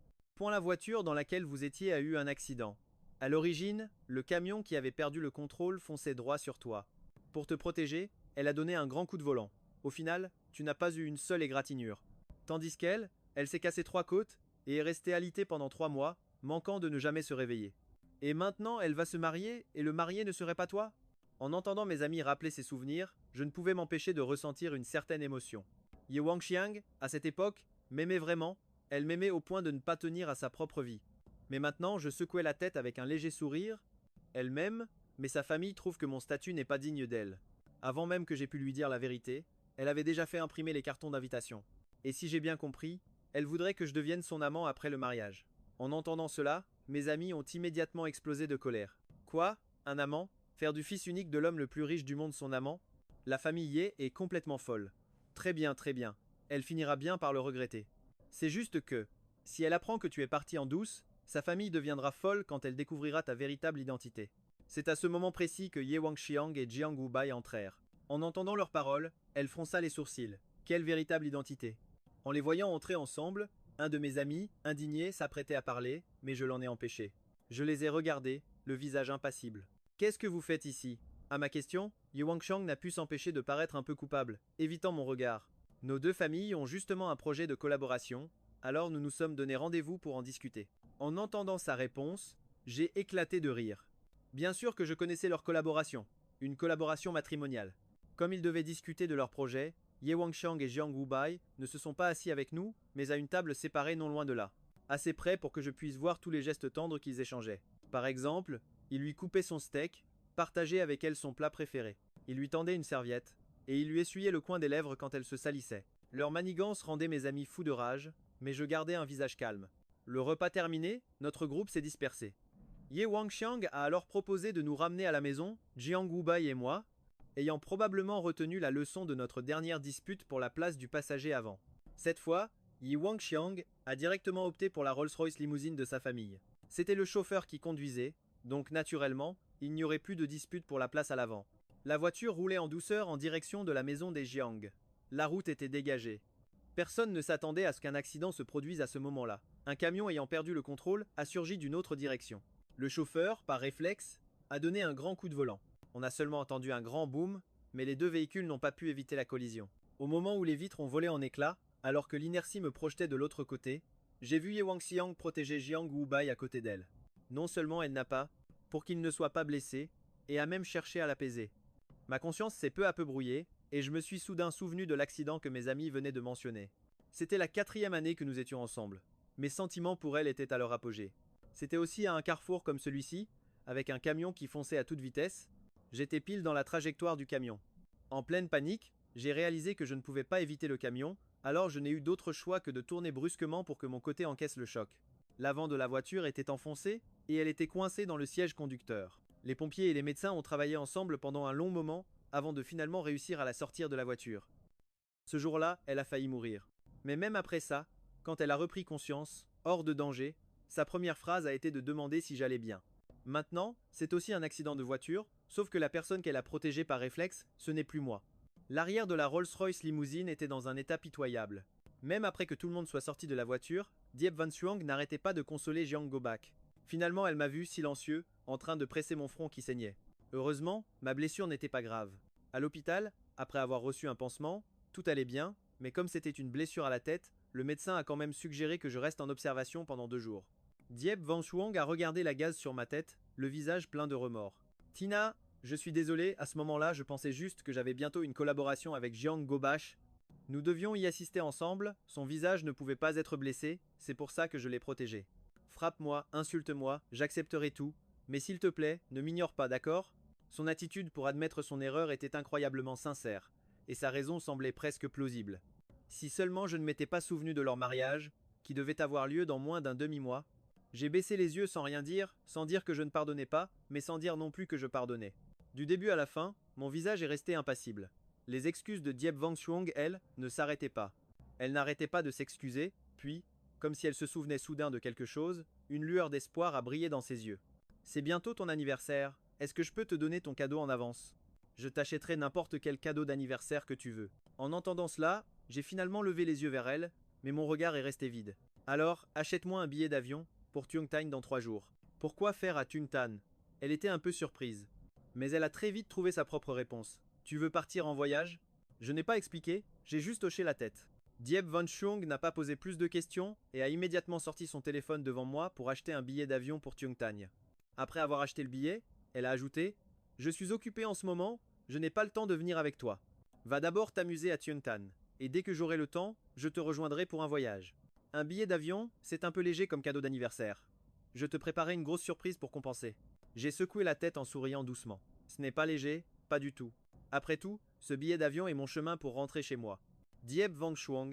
La voiture dans laquelle vous étiez a eu un accident. À l'origine, le camion qui avait perdu le contrôle fonçait droit sur toi. Pour te protéger, elle a donné un grand coup de volant. Au final, tu n'as pas eu une seule égratignure. Tandis qu'elle, elle s'est cassée 3 côtes et est restée alitée pendant 3 mois, manquant de ne jamais se réveiller. Et maintenant, elle va se marier et le marié ne serait pas toi? En entendant mes amis rappeler ces souvenirs, je ne pouvais m'empêcher de ressentir une certaine émotion. Ye Wanxiang, à cette époque, m'aimait vraiment, elle m'aimait au point de ne pas tenir à sa propre vie. Mais maintenant, je secouais la tête avec un léger sourire. Elle m'aime, mais sa famille trouve que mon statut n'est pas digne d'elle. Avant même que j'aie pu lui dire la vérité, elle avait déjà fait imprimer les cartons d'invitation. Et si j'ai bien compris, elle voudrait que je devienne son amant après le mariage. En entendant cela, mes amis ont immédiatement explosé de colère. Quoi? Un amant? Faire du fils unique de l'homme le plus riche du monde son amant? La famille Ye est complètement folle. Très bien, très bien. Elle finira bien par le regretter. C'est juste que, si elle apprend que tu es parti en douce, sa famille deviendra folle quand elle découvrira ta véritable identité. C'est à ce moment précis que Ye Wanxiang et Jiang Gubai entrèrent. En entendant leurs paroles, elle fronça les sourcils. Quelle véritable identité? En les voyant entrer ensemble, un de mes amis, indigné, s'apprêtait à parler, mais je l'en ai empêché. Je les ai regardés, le visage impassible. Qu'est-ce que vous faites ici? À ma question, Ye Wanxiang n'a pu s'empêcher de paraître un peu coupable, évitant mon regard. Nos 2 familles ont justement un projet de collaboration, alors nous nous sommes donné rendez-vous pour en discuter. En entendant sa réponse, j'ai éclaté de rire. Bien sûr que je connaissais leur collaboration, une collaboration matrimoniale. Comme ils devaient discuter de leur projet, Ye Wanxiang et Jiang Gubai ne se sont pas assis avec nous, mais à une table séparée non loin de là, assez près pour que je puisse voir tous les gestes tendres qu'ils échangeaient. Par exemple, il lui coupait son steak, partageait avec elle son plat préféré. Il lui tendait une serviette. et il lui essuyait le coin des lèvres quand elle se salissait. Leur manigance rendait mes amis fous de rage, mais je gardais un visage calme. Le repas terminé, notre groupe s'est dispersé. Ye Wangxiang a alors proposé de nous ramener à la maison, Jiang Wubai et moi, ayant probablement retenu la leçon de notre dernière dispute pour la place du passager avant. Cette fois, Ye Wangxiang a directement opté pour la Rolls-Royce limousine de sa famille. C'était le chauffeur qui conduisait, donc naturellement, il n'y aurait plus de dispute pour la place à l'avant. La voiture roulait en douceur en direction de la maison des Jiang. La route était dégagée. Personne ne s'attendait à ce qu'un accident se produise à ce moment-là. Un camion ayant perdu le contrôle a surgi d'une autre direction. Le chauffeur, par réflexe, a donné un grand coup de volant. On a seulement entendu un grand boom, mais les deux véhicules n'ont pas pu éviter la collision. Au moment où les vitres ont volé en éclats, alors que l'inertie me projetait de l'autre côté, j'ai vu Ye Wangxiang protéger Jiang Wubai à côté d'elle. Non seulement elle n'a pas, pour qu'il ne soit pas blessé, et a même cherché à l'apaiser. Ma conscience s'est peu à peu brouillée, et je me suis soudain souvenu de l'accident que mes amis venaient de mentionner. C'était la 4e année que nous étions ensemble. Mes sentiments pour elle étaient à leur apogée. C'était aussi à un carrefour comme celui-ci, avec un camion qui fonçait à toute vitesse. J'étais pile dans la trajectoire du camion. En pleine panique, j'ai réalisé que je ne pouvais pas éviter le camion, alors je n'ai eu d'autre choix que de tourner brusquement pour que mon côté encaisse le choc. L'avant de la voiture était enfoncé, et elle était coincée dans le siège conducteur. Les pompiers et les médecins ont travaillé ensemble pendant un long moment, avant de finalement réussir à la sortir de la voiture. Ce jour-là, elle a failli mourir. Mais même après ça, quand elle a repris conscience, hors de danger, sa première phrase a été de demander si j'allais bien. Maintenant, c'est aussi un accident de voiture, sauf que la personne qu'elle a protégée par réflexe, ce n'est plus moi. L'arrière de la Rolls-Royce limousine était dans un état pitoyable. Même après que tout le monde soit sorti de la voiture, Diep Wangxiang n'arrêtait pas de consoler Jiang Gobak. Finalement, elle m'a vu, silencieux, en train de presser mon front qui saignait. Heureusement, ma blessure n'était pas grave. À l'hôpital, après avoir reçu un pansement, tout allait bien, mais comme c'était une blessure à la tête, le médecin a quand même suggéré que je reste en observation pendant 2 jours. Diep Wangxiang a regardé la gaze sur ma tête, le visage plein de remords. Tina, je suis désolé, à ce moment-là, je pensais juste que j'avais bientôt une collaboration avec Jiang Gobak. Nous devions y assister ensemble, son visage ne pouvait pas être blessé, c'est pour ça que je l'ai protégé. Frappe-moi, insulte-moi, j'accepterai tout, mais s'il te plaît, ne m'ignore pas, d'accord ? Son attitude pour admettre son erreur était incroyablement sincère, et sa raison semblait presque plausible. Si seulement je ne m'étais pas souvenu de leur mariage, qui devait avoir lieu dans moins d'un demi-mois, j'ai baissé les yeux sans rien dire, sans dire que je ne pardonnais pas, mais sans dire non plus que je pardonnais. Du début à la fin, mon visage est resté impassible. Les excuses de Diep Wangxiang, elles, ne s'arrêtaient pas. Elle n'arrêtait pas de s'excuser, puis, comme si elle se souvenait soudain de quelque chose, une lueur d'espoir a brillé dans ses yeux. C'est bientôt ton anniversaire, est-ce que je peux te donner ton cadeau en avance ? Je t'achèterai n'importe quel cadeau d'anniversaire que tu veux. En entendant cela, j'ai finalement levé les yeux vers elle, mais mon regard est resté vide. Alors, achète-moi un billet d'avion pour Tungtan dans 3 jours. Pourquoi faire à Tungtan ? Elle était un peu surprise. Mais elle a très vite trouvé sa propre réponse. Tu veux partir en voyage ? Je n'ai pas expliqué, j'ai juste hoché la tête. Diep Wangxiang n'a pas posé plus de questions et a immédiatement sorti son téléphone devant moi pour acheter un billet d'avion pour Tungtan. Après avoir acheté le billet, elle a ajouté « Je suis occupée en ce moment, je n'ai pas le temps de venir avec toi. Va d'abord t'amuser à Tungtan, et dès que j'aurai le temps, je te rejoindrai pour un voyage. Un billet d'avion, c'est un peu léger comme cadeau d'anniversaire. Je te préparais une grosse surprise pour compenser. » J'ai secoué la tête en souriant doucement. Ce n'est pas léger, pas du tout. Après tout, ce billet d'avion est mon chemin pour rentrer chez moi. Diep Wangxiang,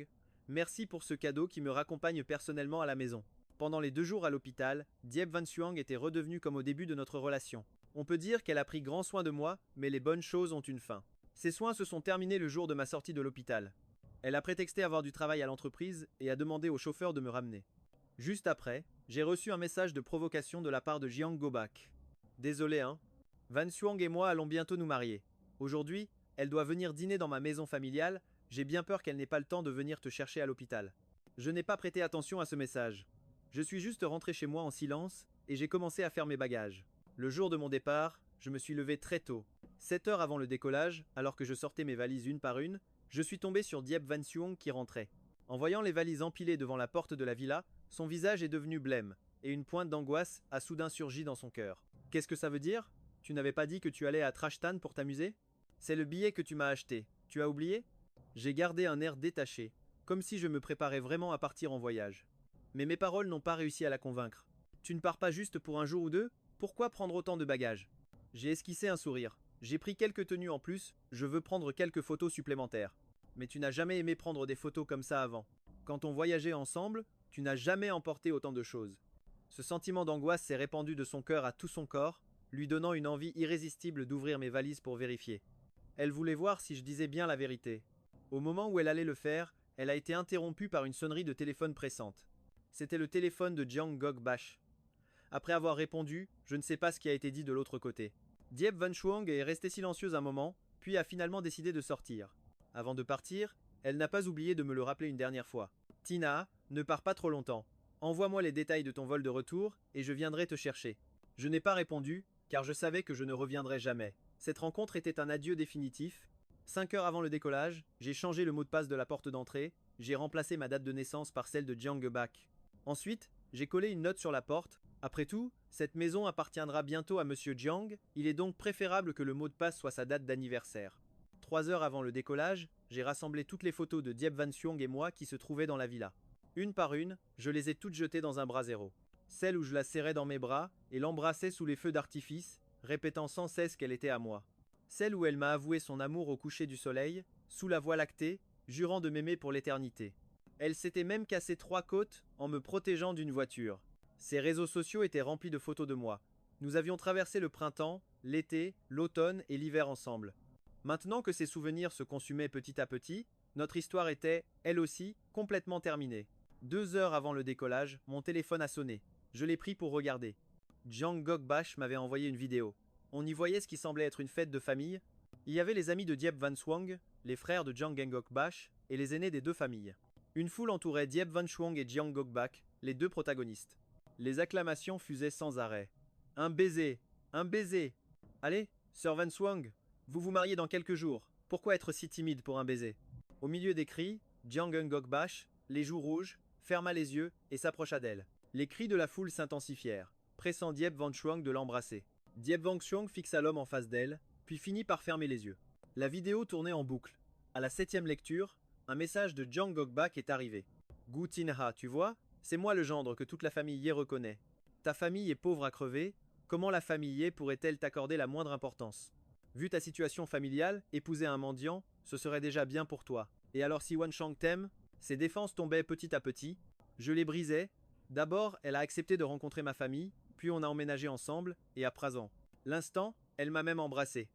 merci pour ce cadeau qui me raccompagne personnellement à la maison. Pendant les 2 jours à l'hôpital, Diep Wangxiang était redevenue comme au début de notre relation. On peut dire qu'elle a pris grand soin de moi, mais les bonnes choses ont une fin. Ces soins se sont terminés le jour de ma sortie de l'hôpital. Elle a prétexté avoir du travail à l'entreprise et a demandé au chauffeur de me ramener. Juste après, j'ai reçu un message de provocation de la part de Jiang Gobak. Désolé hein. Wangxiang et moi allons bientôt nous marier. Aujourd'hui, elle doit venir dîner dans ma maison familiale, j'ai bien peur qu'elle n'ait pas le temps de venir te chercher à l'hôpital. Je n'ai pas prêté attention à ce message. Je suis juste rentré chez moi en silence et j'ai commencé à faire mes bagages. Le jour de mon départ, je me suis levé très tôt. 7 heures avant le décollage, alors que je sortais mes valises une par une, je suis tombé sur Diep Wangxiang qui rentrait. En voyant les valises empilées devant la porte de la villa, son visage est devenu blême, et une pointe d'angoisse a soudain surgi dans son cœur. Qu'est-ce que ça veut dire ? Tu n'avais pas dit que tu allais à Trashtan pour t'amuser ? C'est le billet que tu m'as acheté. Tu as oublié ? J'ai gardé un air détaché, comme si je me préparais vraiment à partir en voyage. Mais mes paroles n'ont pas réussi à la convaincre. Tu ne pars pas juste pour un jour ou deux ? Pourquoi prendre autant de bagages ? J'ai esquissé un sourire. J'ai pris quelques tenues en plus, je veux prendre quelques photos supplémentaires. Mais tu n'as jamais aimé prendre des photos comme ça avant. Quand on voyageait ensemble, tu n'as jamais emporté autant de choses. Ce sentiment d'angoisse s'est répandu de son cœur à tout son corps, lui donnant une envie irrésistible d'ouvrir mes valises pour vérifier. Elle voulait voir si je disais bien la vérité. Au moment où elle allait le faire, elle a été interrompue par une sonnerie de téléphone pressante. C'était le téléphone de Jiang Gokbash. Après avoir répondu, je ne sais pas ce qui a été dit de l'autre côté. Diep Van Shuang est restée silencieuse un moment, puis a finalement décidé de sortir. Avant de partir, elle n'a pas oublié de me le rappeler une dernière fois. Tina, ne pars pas trop longtemps. Envoie-moi les détails de ton vol de retour et je viendrai te chercher. Je n'ai pas répondu, car je savais que je ne reviendrais jamais. Cette rencontre était un adieu définitif. 5 heures avant le décollage, j'ai changé le mot de passe de la porte d'entrée, j'ai remplacé ma date de naissance par celle de Jiang Gebak. Ensuite, j'ai collé une note sur la porte. Après tout, cette maison appartiendra bientôt à Monsieur Jiang, il est donc préférable que le mot de passe soit sa date d'anniversaire. 3 heures avant le décollage, j'ai rassemblé toutes les photos de Diep Van Shuang et moi qui se trouvaient dans la villa. Une par une, je les ai toutes jetées dans un brasero. Celle où je la serrais dans mes bras et l'embrassais sous les feux d'artifice, répétant sans cesse qu'elle était à moi. Celle où elle m'a avoué son amour au coucher du soleil, sous la voie lactée, jurant de m'aimer pour l'éternité. Elle s'était même cassé 3 côtes en me protégeant d'une voiture. Ses réseaux sociaux étaient remplis de photos de moi. Nous avions traversé le printemps, l'été, l'automne et l'hiver ensemble. Maintenant que ces souvenirs se consumaient petit à petit, notre histoire était, elle aussi, complètement terminée. 2 heures avant le décollage, mon téléphone a sonné. Je l'ai pris pour regarder. Jiang Gokbash m'avait envoyé une vidéo. On y voyait ce qui semblait être une fête de famille. Il y avait les amis de Diep Van Shuang, les frères de Jiang Gokbash et les aînés des deux familles. Une foule entourait Diep Van Shuang et Jiang Gokbak, les deux protagonistes. Les acclamations fusaient sans arrêt. Un baiser, un baiser. Allez, Sir Van Shuang, vous vous mariez dans quelques jours. Pourquoi être si timide pour un baiser? Au milieu des cris, Jiang Gokbash, les joues rouges, ferma les yeux et s'approcha d'elle. Les cris de la foule s'intensifièrent, pressant Diep Van Shuang de l'embrasser. Diep Van Shuang fixa l'homme en face d'elle, puis finit par fermer les yeux. La vidéo tournait en boucle. À la 7e lecture, un message de Jiang Gokbak est arrivé. Gu Tinha, tu vois, c'est moi le gendre que toute la famille Ye reconnaît. Ta famille est pauvre à crever, comment la famille Ye pourrait-elle t'accorder la moindre importance? Vu ta situation familiale, épouser un mendiant, ce serait déjà bien pour toi. Et alors si Wan Shang t'aime, ses défenses tombaient petit à petit, je les brisais. D'abord, elle a accepté de rencontrer ma famille, puis on a emménagé ensemble, et à présent. L'instant, elle m'a même embrassé.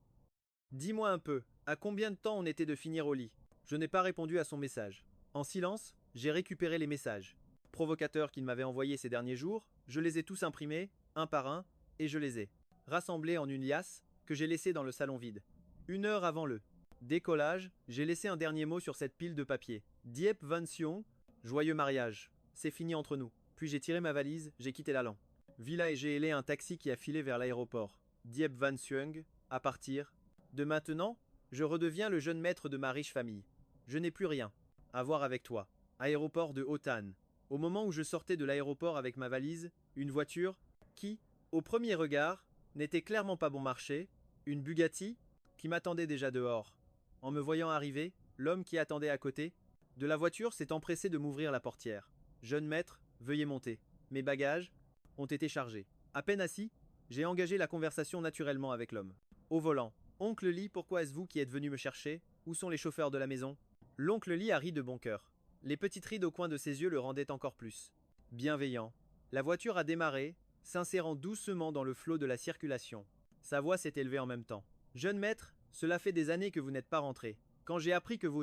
Dis-moi un peu, à combien de temps on était de finir au lit? Je n'ai pas répondu à son message. En silence, j'ai récupéré les messages. Provocateurs qu'il m'avait envoyés ces derniers jours, je les ai tous imprimés, un par un, et je les ai rassemblés en une liasse que j'ai laissée dans le salon vide. 1 heure avant le décollage, j'ai laissé un dernier mot sur cette pile de papier. Diep Van Shuang, joyeux mariage. C'est fini entre nous. Puis j'ai tiré ma valise, j'ai quitté l'allant. Villa et j'ai hélé un taxi qui a filé vers l'aéroport. Diep Van Shuang, à partir. De maintenant, je redeviens le jeune maître de ma riche famille. Je n'ai plus rien à voir avec toi. Aéroport de Hotan. Au moment où je sortais de l'aéroport avec ma valise, une voiture qui, au premier regard, n'était clairement pas bon marché, une Bugatti, qui m'attendait déjà dehors. En me voyant arriver, l'homme qui attendait à côté de la voiture s'est empressé de m'ouvrir la portière. Jeune maître, veuillez monter. Mes bagages ont été chargés. À peine assis, j'ai engagé la conversation naturellement avec l'homme. Au volant. Oncle Lee, pourquoi est-ce vous qui êtes venu me chercher? Où sont les chauffeurs de la maison? L'oncle Lee a ri de bon cœur. Les petites rides au coin de ses yeux le rendaient encore plus bienveillant. La voiture a démarré, s'insérant doucement dans le flot de la circulation. Sa voix s'est élevée en même temps. Jeune maître, cela fait des années que vous n'êtes pas rentré. Quand j'ai appris que vous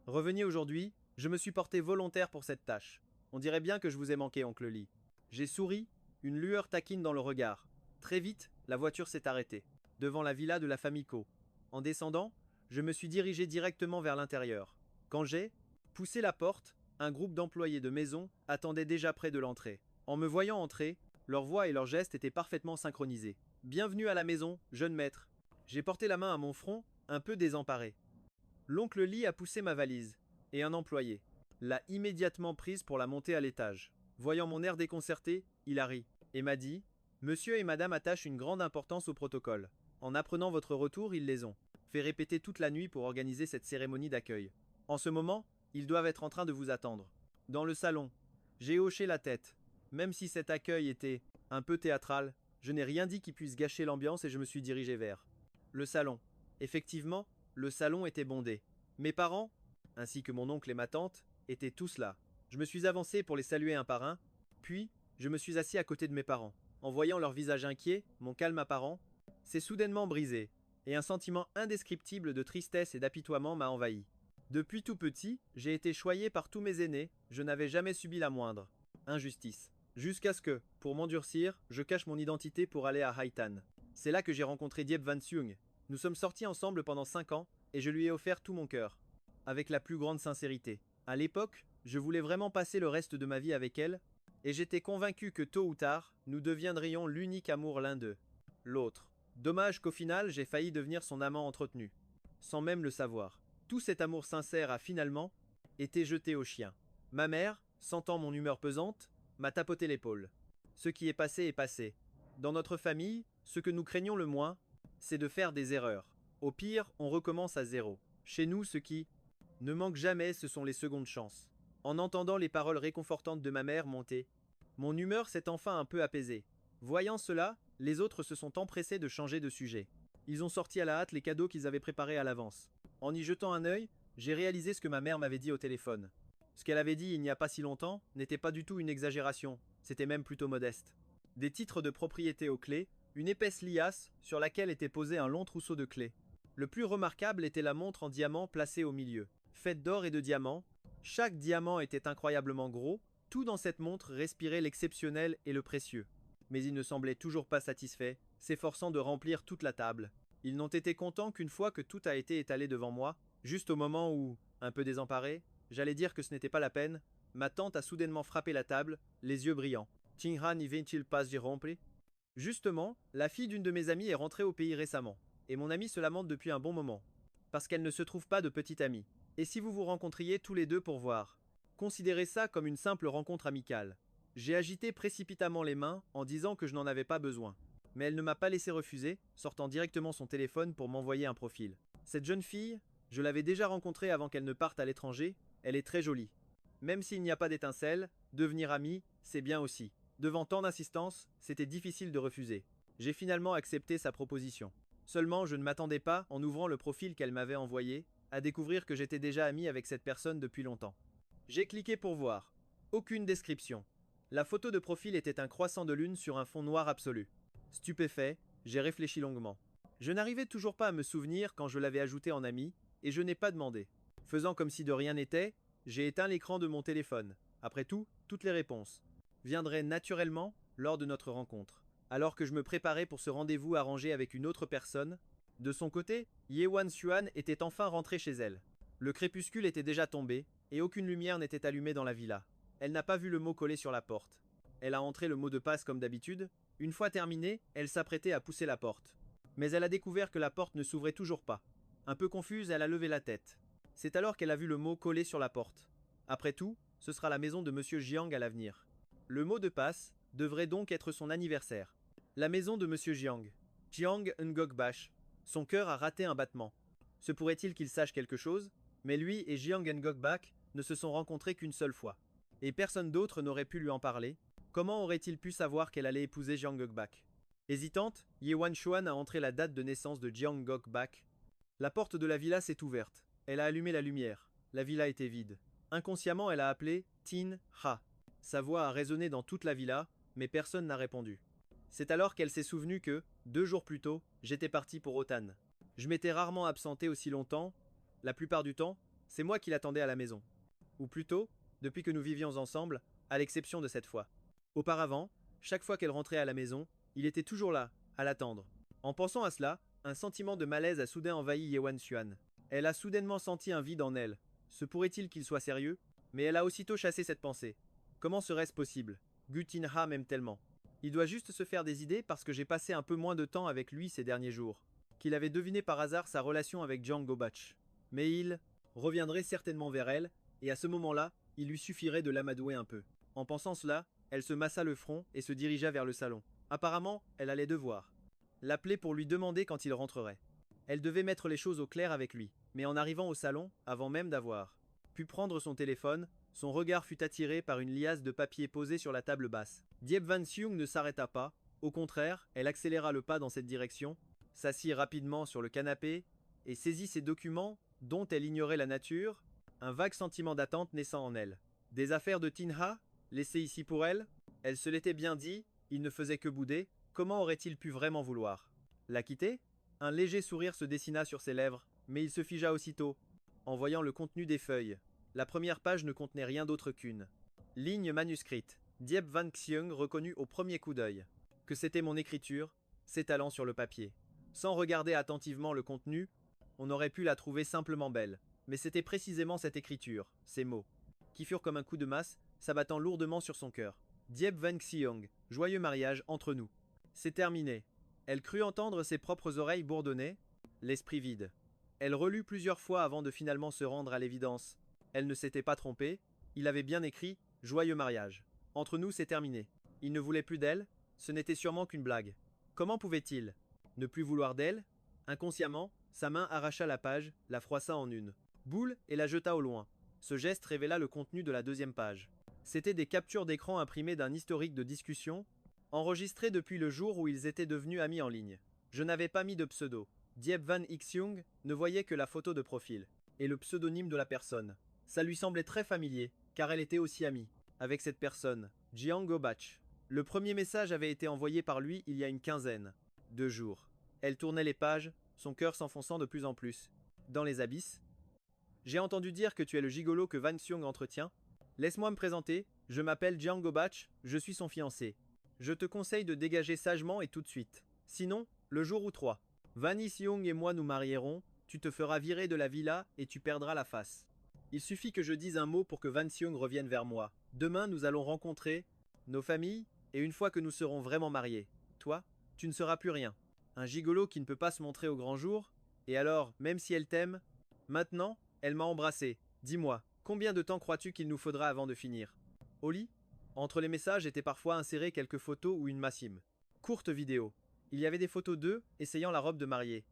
reveniez aujourd'hui, je me suis porté volontaire pour cette tâche. On dirait bien que je vous ai manqué, oncle Lee. J'ai souri, une lueur taquine dans le regard. Très vite, la voiture s'est arrêtée, devant la villa de la famille Ko. En descendant, je me suis dirigé directement vers l'intérieur. Quand j'ai poussé la porte, un groupe d'employés de maison attendait déjà près de l'entrée. En me voyant entrer, leurs voix et leurs gestes étaient parfaitement synchronisés. Bienvenue à la maison, jeune maître. J'ai porté la main à mon front, un peu désemparé. L'oncle Lee a poussé ma valise, et un employé l'a immédiatement prise pour la monter à l'étage. Voyant mon air déconcerté, il a ri, et m'a dit « Monsieur et madame attachent une grande importance au protocole. En apprenant votre retour, ils les ont fait répéter toute la nuit pour organiser cette cérémonie d'accueil. En ce moment, ils doivent être en train de vous attendre. » Dans le salon, j'ai hoché la tête. Même si cet accueil était un peu théâtral, je n'ai rien dit qui puisse gâcher l'ambiance et je me suis dirigé vers Le salon. Effectivement, le salon était bondé. Mes parents, ainsi que mon oncle et ma tante, étaient tous là. Je me suis avancé pour les saluer un par un, puis je me suis assis à côté de mes parents. En voyant leur visage inquiet, mon calme apparent s'est soudainement brisé, et un sentiment indescriptible de tristesse et d'apitoiement m'a envahi. Depuis tout petit, j'ai été choyé par tous mes aînés, je n'avais jamais subi la moindre injustice. Jusqu'à ce que, pour m'endurcir, je cache mon identité pour aller à Haitan. C'est là que j'ai rencontré Diep Van Seung. Nous sommes sortis ensemble pendant 5 ans, et je lui ai offert tout mon cœur. Avec la plus grande sincérité. À l'époque, je voulais vraiment passer le reste de ma vie avec elle, et j'étais convaincu que tôt ou tard, nous deviendrions l'unique amour l'un d'eux. L'autre. Dommage qu'au final, j'ai failli devenir son amant entretenu. Sans même le savoir. Tout cet amour sincère a finalement été jeté au chien. Ma mère, sentant mon humeur pesante, m'a tapoté l'épaule. Ce qui est passé est passé. Dans notre famille, ce que nous craignons le moins, c'est de faire des erreurs. Au pire, on recommence à zéro. Chez nous, ce qui ne manque jamais, ce sont les secondes chances. En entendant les paroles réconfortantes de ma mère monter, mon humeur s'est enfin un peu apaisée. Voyant cela, les autres se sont empressés de changer de sujet. Ils ont sorti à la hâte les cadeaux qu'ils avaient préparés à l'avance. En y jetant un œil, j'ai réalisé ce que ma mère m'avait dit au téléphone. Ce qu'elle avait dit il n'y a pas si longtemps n'était pas du tout une exagération, c'était même plutôt modeste. Des titres de propriété aux clés, une épaisse liasse sur laquelle était posé un long trousseau de clés. Le plus remarquable était la montre en diamant placée au milieu. Faite d'or et de diamants, chaque diamant était incroyablement gros, tout dans cette montre respirait l'exceptionnel et le précieux. Mais ils ne semblaient toujours pas satisfaits, s'efforçant de remplir toute la table. Ils n'ont été contents qu'une fois que tout a été étalé devant moi, juste au moment où, un peu désemparé, j'allais dire que ce n'était pas la peine, ma tante a soudainement frappé la table, les yeux brillants. Tingha n'y vient-il pas d'y rompre? Justement, la fille d'une de mes amies est rentrée au pays récemment, et mon amie se lamente depuis un bon moment, parce qu'elle ne se trouve pas de petite amie. Et si vous vous rencontriez tous les deux pour voir? Considérez ça comme une simple rencontre amicale. J'ai agité précipitamment les mains en disant que je n'en avais pas besoin. Mais elle ne m'a pas laissé refuser, sortant directement son téléphone pour m'envoyer un profil. Cette jeune fille, je l'avais déjà rencontrée avant qu'elle ne parte à l'étranger, elle est très jolie. Même s'il n'y a pas d'étincelle, devenir amie, c'est bien aussi. Devant tant d'insistance, c'était difficile de refuser. J'ai finalement accepté sa proposition. Seulement, je ne m'attendais pas, en ouvrant le profil qu'elle m'avait envoyé, à découvrir que j'étais déjà ami avec cette personne depuis longtemps. J'ai cliqué pour voir. Aucune description. La photo de profil était un croissant de lune sur un fond noir absolu. Stupéfait, j'ai réfléchi longuement. Je n'arrivais toujours pas à me souvenir quand je l'avais ajouté en ami, et je n'ai pas demandé. Faisant comme si de rien n'était, j'ai éteint l'écran de mon téléphone. Après tout, toutes les réponses viendraient naturellement lors de notre rencontre. Alors que je me préparais pour ce rendez-vous arrangé avec une autre personne, de son côté, Yewan Xuan était enfin rentrée chez elle. Le crépuscule était déjà tombé, et aucune lumière n'était allumée dans la villa. Elle n'a pas vu le mot collé sur la porte. Elle a entré le mot de passe comme d'habitude. Une fois terminée, elle s'apprêtait à pousser la porte. Mais elle a découvert que la porte ne s'ouvrait toujours pas. Un peu confuse, elle a levé la tête. C'est alors qu'elle a vu le mot collé sur la porte. Après tout, ce sera la maison de Monsieur Jiang à l'avenir. Le mot de passe devrait donc être son anniversaire. La maison de Monsieur Jiang. Jiang Ngok-Bash. Son cœur a raté un battement. Se pourrait-il qu'il sache quelque chose? Mais lui et Jiang Ngok-Bak ne se sont rencontrés qu'une seule fois. Et personne d'autre n'aurait pu lui en parler. Comment aurait-il pu savoir qu'elle allait épouser Jiang Ngok-Bak? Hésitante, Yewan Xuan a entré la date de naissance de Jiang Ngok-Bak. La porte de la villa s'est ouverte. Elle a allumé la lumière. La villa était vide. Inconsciemment, elle a appelé Tin Ha. Sa voix a résonné dans toute la villa, mais personne n'a répondu. C'est alors qu'elle s'est souvenue que, 2 jours plus tôt, j'étais parti pour Otan. Je m'étais rarement absenté aussi longtemps. La plupart du temps, c'est moi qui l'attendais à la maison. Ou plutôt, depuis que nous vivions ensemble, à l'exception de cette fois. Auparavant, chaque fois qu'elle rentrait à la maison, il était toujours là, à l'attendre. En pensant à cela, un sentiment de malaise a soudain envahi Yewan Xuan. Elle a soudainement senti un vide en elle. Se pourrait-il qu'il soit sérieux? Mais elle a aussitôt chassé cette pensée. Comment serait-ce possible? Gu Tinha m'aime tellement. Il doit juste se faire des idées parce que j'ai passé un peu moins de temps avec lui ces derniers jours. Qu'il avait deviné par hasard sa relation avec Jiang Ngok-Bak. Mais il reviendrait certainement vers elle, et à ce moment-là, il lui suffirait de l'amadouer un peu. En pensant cela, elle se massa le front et se dirigea vers le salon. Apparemment, elle allait devoir l'appeler pour lui demander quand il rentrerait. Elle devait mettre les choses au clair avec lui, mais en arrivant au salon, avant même d'avoir pu prendre son téléphone, son regard fut attiré par une liasse de papier posée sur la table basse. Diep Van Seung ne s'arrêta pas, au contraire, elle accéléra le pas dans cette direction. s'assit rapidement sur le canapé et saisit ses documents dont elle ignorait la nature, un vague sentiment d'attente naissant en elle. Des affaires de Tinha, laissées ici pour elle? Elle se l'était bien dit, il ne faisait que bouder, comment aurait-il pu vraiment vouloir la quitter? Un léger sourire se dessina sur ses lèvres, mais il se figea aussitôt, en voyant le contenu des feuilles. La première page ne contenait rien d'autre qu'une ligne manuscrite. Diep Van Xiong reconnut au premier coup d'œil que c'était mon écriture, s'étalant sur le papier. Sans regarder attentivement le contenu, on aurait pu la trouver simplement belle. Mais c'était précisément cette écriture, ces mots, qui furent comme un coup de masse, s'abattant lourdement sur son cœur. Diep Van Xiong, joyeux mariage entre nous. C'est terminé. Elle crut entendre ses propres oreilles bourdonner, l'esprit vide. Elle relut plusieurs fois avant de finalement se rendre à l'évidence. Elle ne s'était pas trompée, il avait bien écrit « Joyeux mariage ». Entre nous, c'est terminé. Il ne voulait plus d'elle, ce n'était sûrement qu'une blague. Comment pouvait-il ne plus vouloir d'elle? Inconsciemment, sa main arracha la page, la froissa en une boule et la jeta au loin. Ce geste révéla le contenu de la deuxième page. C'étaient des captures d'écran imprimées d'un historique de discussion, enregistré depuis le jour où ils étaient devenus amis en ligne. Je n'avais pas mis de pseudo. Diep Van Xiong ne voyait que la photo de profil, et le pseudonyme de la personne. Ça lui semblait très familier, car elle était aussi amie avec cette personne, Jiang Gobach. Le premier message avait été envoyé par lui il y a une quinzaine de jours. Elle tournait les pages, son cœur s'enfonçant de plus en plus dans les abysses. J'ai entendu dire que tu es le gigolo que Van Xiong entretient. Laisse-moi me présenter, je m'appelle Jiang Gobach, je suis son fiancé. Je te conseille de dégager sagement et tout de suite. Sinon, le jour où 3. Van Xiong et moi nous marierons, tu te feras virer de la villa et tu perdras la face. Il suffit que je dise un mot pour que Van Xiong revienne vers moi. Demain, nous allons rencontrer nos familles, et une fois que nous serons vraiment mariés, toi, tu ne seras plus rien. Un gigolo qui ne peut pas se montrer au grand jour, et alors, même si elle t'aime, maintenant, elle m'a embrassé. Dis-moi, combien de temps crois-tu qu'il nous faudra avant de finir? Au lit? Entre les messages étaient parfois insérées quelques photos ou une massime. Courte vidéo. Il y avait des photos d'eux essayant la robe de mariée.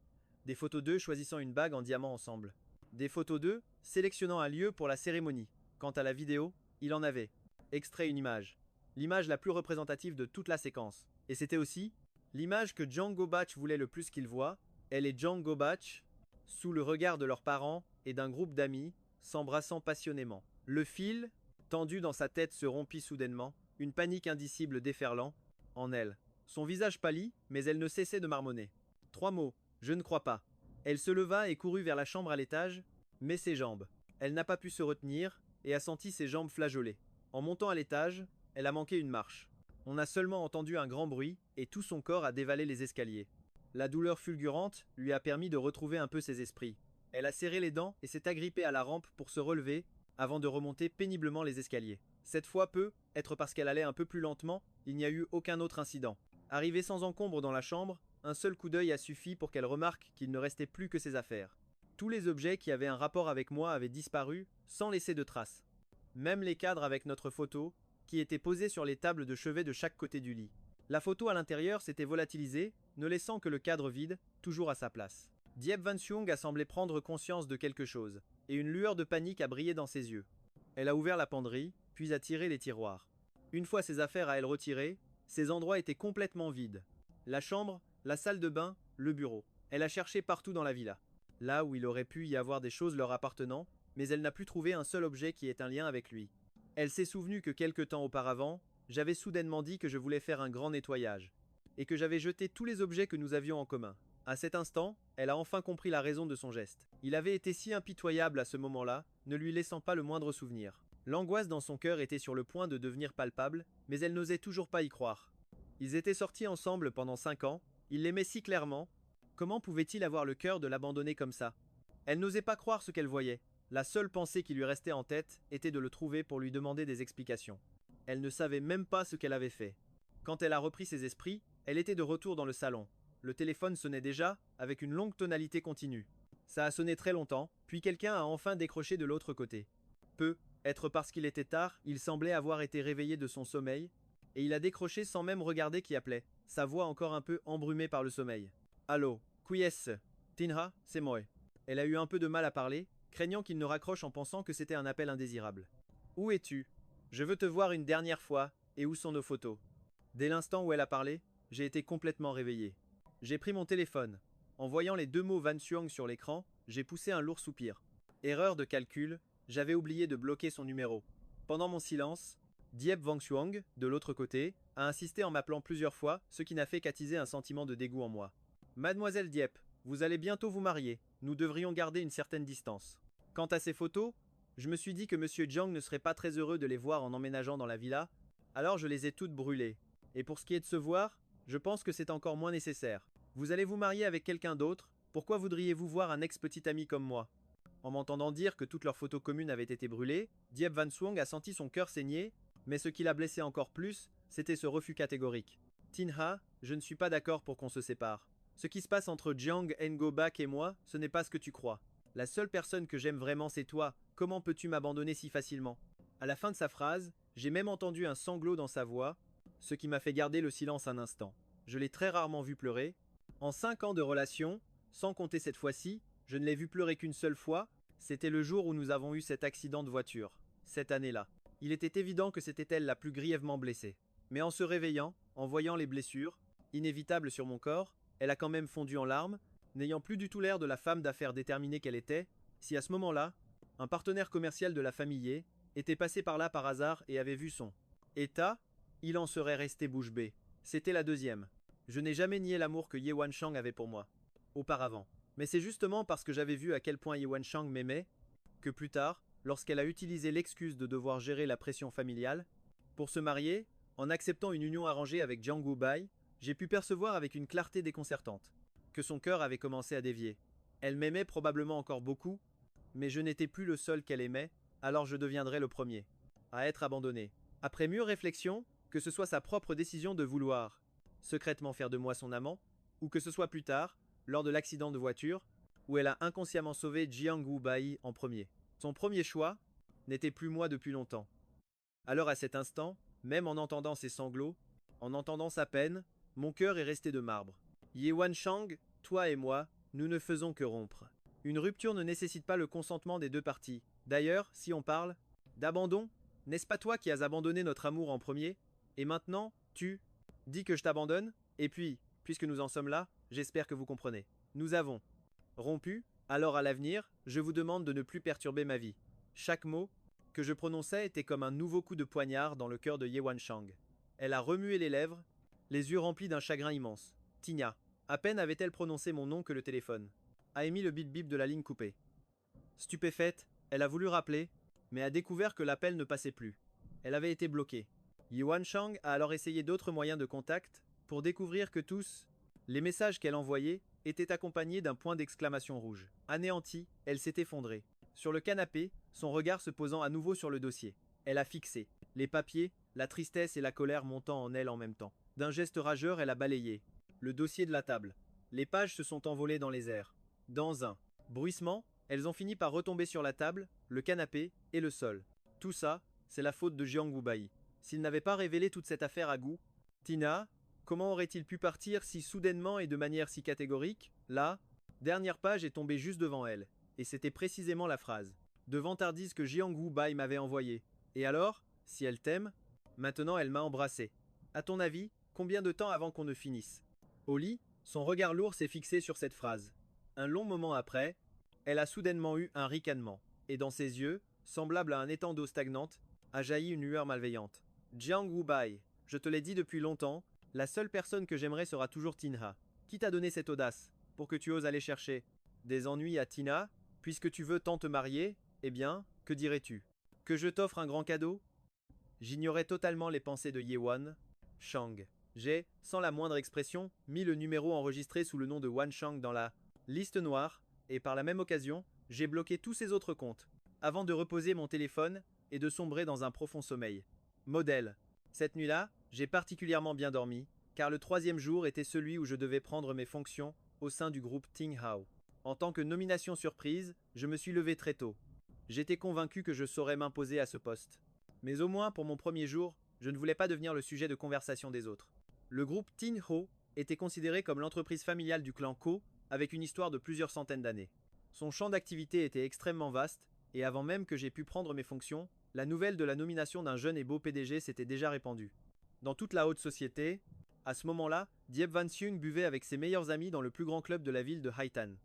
Des photos d'eux choisissant une bague en diamant ensemble. Des photos d'eux sélectionnant un lieu pour la cérémonie. Quant à la vidéo, il en avait. Extrait une image. L'image la plus représentative de toute la séquence. Et c'était aussi l'image que Jiang Gobach voulait le plus qu'il voie. Elle et Jiang Gobach, sous le regard de leurs parents et d'un groupe d'amis, s'embrassant passionnément. Le fil, tendu dans sa tête, se rompit soudainement, une panique indicible déferlant en elle. Son visage pâlit, mais elle ne cessait de marmonner. 3 mots. Je ne crois pas. Elle se leva et courut vers la chambre à l'étage, mais ses jambes. Elle n'a pas pu se retenir et a senti ses jambes flageoler. En montant à l'étage, elle a manqué une marche. On a seulement entendu un grand bruit et tout son corps a dévalé les escaliers. La douleur fulgurante lui a permis de retrouver un peu ses esprits. Elle a serré les dents et s'est agrippée à la rampe pour se relever avant de remonter péniblement les escaliers. Cette fois peut être parce qu'elle allait un peu plus lentement, il n'y a eu aucun autre incident. Arrivée sans encombre dans la chambre, un seul coup d'œil a suffi pour qu'elle remarque qu'il ne restait plus que ses affaires. Tous les objets qui avaient un rapport avec moi avaient disparu sans laisser de traces. Même les cadres avec notre photo, qui étaient posés sur les tables de chevet de chaque côté du lit. La photo à l'intérieur s'était volatilisée, ne laissant que le cadre vide, toujours à sa place. Diep Van Xiong a semblé prendre conscience de quelque chose, et une lueur de panique a brillé dans ses yeux. Elle a ouvert la penderie, puis a tiré les tiroirs. Une fois ses affaires à elle retirées, ces endroits étaient complètement vides. La chambre, la salle de bain, le bureau. Elle a cherché partout dans la villa. Là où il aurait pu y avoir des choses leur appartenant, mais elle n'a pu trouver un seul objet qui ait un lien avec lui. Elle s'est souvenue que quelque temps auparavant, j'avais soudainement dit que je voulais faire un grand nettoyage, et que j'avais jeté tous les objets que nous avions en commun. À cet instant, elle a enfin compris la raison de son geste. Il avait été si impitoyable à ce moment-là, ne lui laissant pas le moindre souvenir. L'angoisse dans son cœur était sur le point de devenir palpable, mais elle n'osait toujours pas y croire. Ils étaient sortis ensemble pendant 5 ans, il l'aimait si clairement. Comment pouvait-il avoir le cœur de l'abandonner comme ça? Elle n'osait pas croire ce qu'elle voyait. La seule pensée qui lui restait en tête était de le trouver pour lui demander des explications. Elle ne savait même pas ce qu'elle avait fait. Quand elle a repris ses esprits, elle était de retour dans le salon. Le téléphone sonnait déjà, avec une longue tonalité continue. Ça a sonné très longtemps, puis quelqu'un a enfin décroché de l'autre côté. Peut-être parce qu'il était tard, il semblait avoir été réveillé de son sommeil, et il a décroché sans même regarder qui appelait, sa voix encore un peu embrumée par le sommeil. Allô, qui est-ce? Tinha, c'est moi. Elle a eu un peu de mal à parler, craignant qu'il ne raccroche en pensant que c'était un appel indésirable. Où es-tu? Je veux te voir une dernière fois, et où sont nos photos? Dès l'instant où elle a parlé, j'ai été complètement réveillé. J'ai pris mon téléphone. En voyant les deux mots Van Xuang sur l'écran, j'ai poussé un lourd soupir. Erreur de calcul, j'avais oublié de bloquer son numéro. Pendant mon silence, Diep Van Xuang, de l'autre côté, a insisté en m'appelant plusieurs fois, ce qui n'a fait qu'attiser un sentiment de dégoût en moi. Mademoiselle Diep, vous allez bientôt vous marier, nous devrions garder une certaine distance. Quant à ces photos, je me suis dit que Monsieur Jiang ne serait pas très heureux de les voir en emménageant dans la villa, alors je les ai toutes brûlées. Et pour ce qui est de se voir, je pense que c'est encore moins nécessaire. Vous allez vous marier avec quelqu'un d'autre, pourquoi voudriez-vous voir un ex-petit ami comme moi? En m'entendant dire que toutes leurs photos communes avaient été brûlées, Diep Van Xuang a senti son cœur saigner, mais ce qui l'a blessé encore plus, c'était ce refus catégorique. Tinha, je ne suis pas d'accord pour qu'on se sépare. Ce qui se passe entre Jiang Ngobak et moi, ce n'est pas ce que tu crois. La seule personne que j'aime vraiment c'est toi, comment peux-tu m'abandonner si facilement? À la fin de sa phrase, j'ai même entendu un sanglot dans sa voix, ce qui m'a fait garder le silence un instant. Je l'ai très rarement vu pleurer. En 5 ans de relation, sans compter cette fois-ci, je ne l'ai vu pleurer qu'une seule fois, c'était le jour où nous avons eu cet accident de voiture, cette année-là. Il était évident que c'était elle la plus grièvement blessée. Mais en se réveillant, en voyant les blessures, inévitables sur mon corps, elle a quand même fondu en larmes, n'ayant plus du tout l'air de la femme d'affaires déterminée qu'elle était, si à ce moment-là, un partenaire commercial de la famille était passé par là par hasard et avait vu son état, il en serait resté bouche bée. C'était la deuxième. Je n'ai jamais nié l'amour que Ye Wanshang avait pour moi, auparavant. Mais c'est justement parce que j'avais vu à quel point Ye Wanshang m'aimait, que plus tard, lorsqu'elle a utilisé l'excuse de devoir gérer la pression familiale, pour se marier, en acceptant une union arrangée avec Jiang Gubai, j'ai pu percevoir avec une clarté déconcertante que son cœur avait commencé à dévier. Elle m'aimait probablement encore beaucoup, mais je n'étais plus le seul qu'elle aimait, alors je deviendrais le premier à être abandonné. Après mûre réflexion, que ce soit sa propre décision de vouloir secrètement faire de moi son amant, ou que ce soit plus tard, lors de l'accident de voiture, où elle a inconsciemment sauvé Jiang Gubai en premier. Son premier choix n'était plus moi depuis longtemps. Alors à cet instant, même en entendant ses sanglots, en entendant sa peine, mon cœur est resté de marbre. Ye Wanshang, toi et moi, nous ne faisons que rompre. Une rupture ne nécessite pas le consentement des deux parties. D'ailleurs, si on parle d'abandon, n'est-ce pas toi qui as abandonné notre amour en premier? Et maintenant, tu dis que je t'abandonne? Et puis, puisque nous en sommes là, j'espère que vous comprenez. Nous avons rompu, alors à l'avenir, je vous demande de ne plus perturber ma vie. Chaque mot que je prononçais était comme un nouveau coup de poignard dans le cœur de Ye Wanshang. Elle a remué les lèvres, les yeux remplis d'un chagrin immense. Tigna. À peine avait-elle prononcé mon nom que le téléphone a émis le bip-bip de la ligne coupée. Stupéfaite, elle a voulu rappeler, mais a découvert que l'appel ne passait plus. Elle avait été bloquée. Ye Wanshang a alors essayé d'autres moyens de contact pour découvrir que tous les messages qu'elle envoyait étaient accompagnés d'un point d'exclamation rouge. Anéantie, elle s'est effondrée. Sur le canapé, son regard se posant à nouveau sur le dossier. Elle a fixé les papiers, la tristesse et la colère montant en elle en même temps. D'un geste rageur, elle a balayé le dossier de la table. Les pages se sont envolées dans les airs. Dans un bruissement, elles ont fini par retomber sur la table, le canapé et le sol. Tout ça, c'est la faute de Jiang Gubai. S'il n'avait pas révélé toute cette affaire à Gu, Tina, comment aurait-il pu partir si soudainement et de manière si catégorique? La dernière page est tombée juste devant elle, et c'était précisément la phrase de vantardise que Jiang Gubai m'avait envoyée. Et alors, si elle t'aime, maintenant elle m'a embrassé. À ton avis, combien de temps avant qu'on ne finisse? Au lit, son regard lourd s'est fixé sur cette phrase. Un long moment après, elle a soudainement eu un ricanement, et dans ses yeux, semblable à un étang d'eau stagnante, a jailli une lueur malveillante. Jiang Gubai, je te l'ai dit depuis longtemps, la seule personne que j'aimerais sera toujours Tinha. Qui t'a donné cette audace, pour que tu oses aller chercher des ennuis à Tina, puisque tu veux tant te marier? Eh bien, que dirais-tu? Que je t'offre un grand cadeau? J'ignorais totalement les pensées de Ye Wanshang. J'ai, sans la moindre expression, mis le numéro enregistré sous le nom de Wanshang dans la liste noire, et par la même occasion, j'ai bloqué tous ses autres comptes, avant de reposer mon téléphone et de sombrer dans un profond sommeil. Modèle. Cette nuit-là, j'ai particulièrement bien dormi, car le troisième jour était celui où je devais prendre mes fonctions au sein du groupe Ting Hao. En tant que nomination surprise, je me suis levé très tôt. J'étais convaincu que je saurais m'imposer à ce poste. Mais au moins pour mon premier jour, je ne voulais pas devenir le sujet de conversation des autres. Le groupe Tin Ho était considéré comme l'entreprise familiale du clan Ko, avec une histoire de plusieurs centaines d'années. Son champ d'activité était extrêmement vaste, et avant même que j'aie pu prendre mes fonctions, la nouvelle de la nomination d'un jeune et beau PDG s'était déjà répandue. Dans toute la haute société, À ce moment-là, Diep Van Seung buvait avec ses meilleurs amis dans le plus grand club de la ville de Haitan.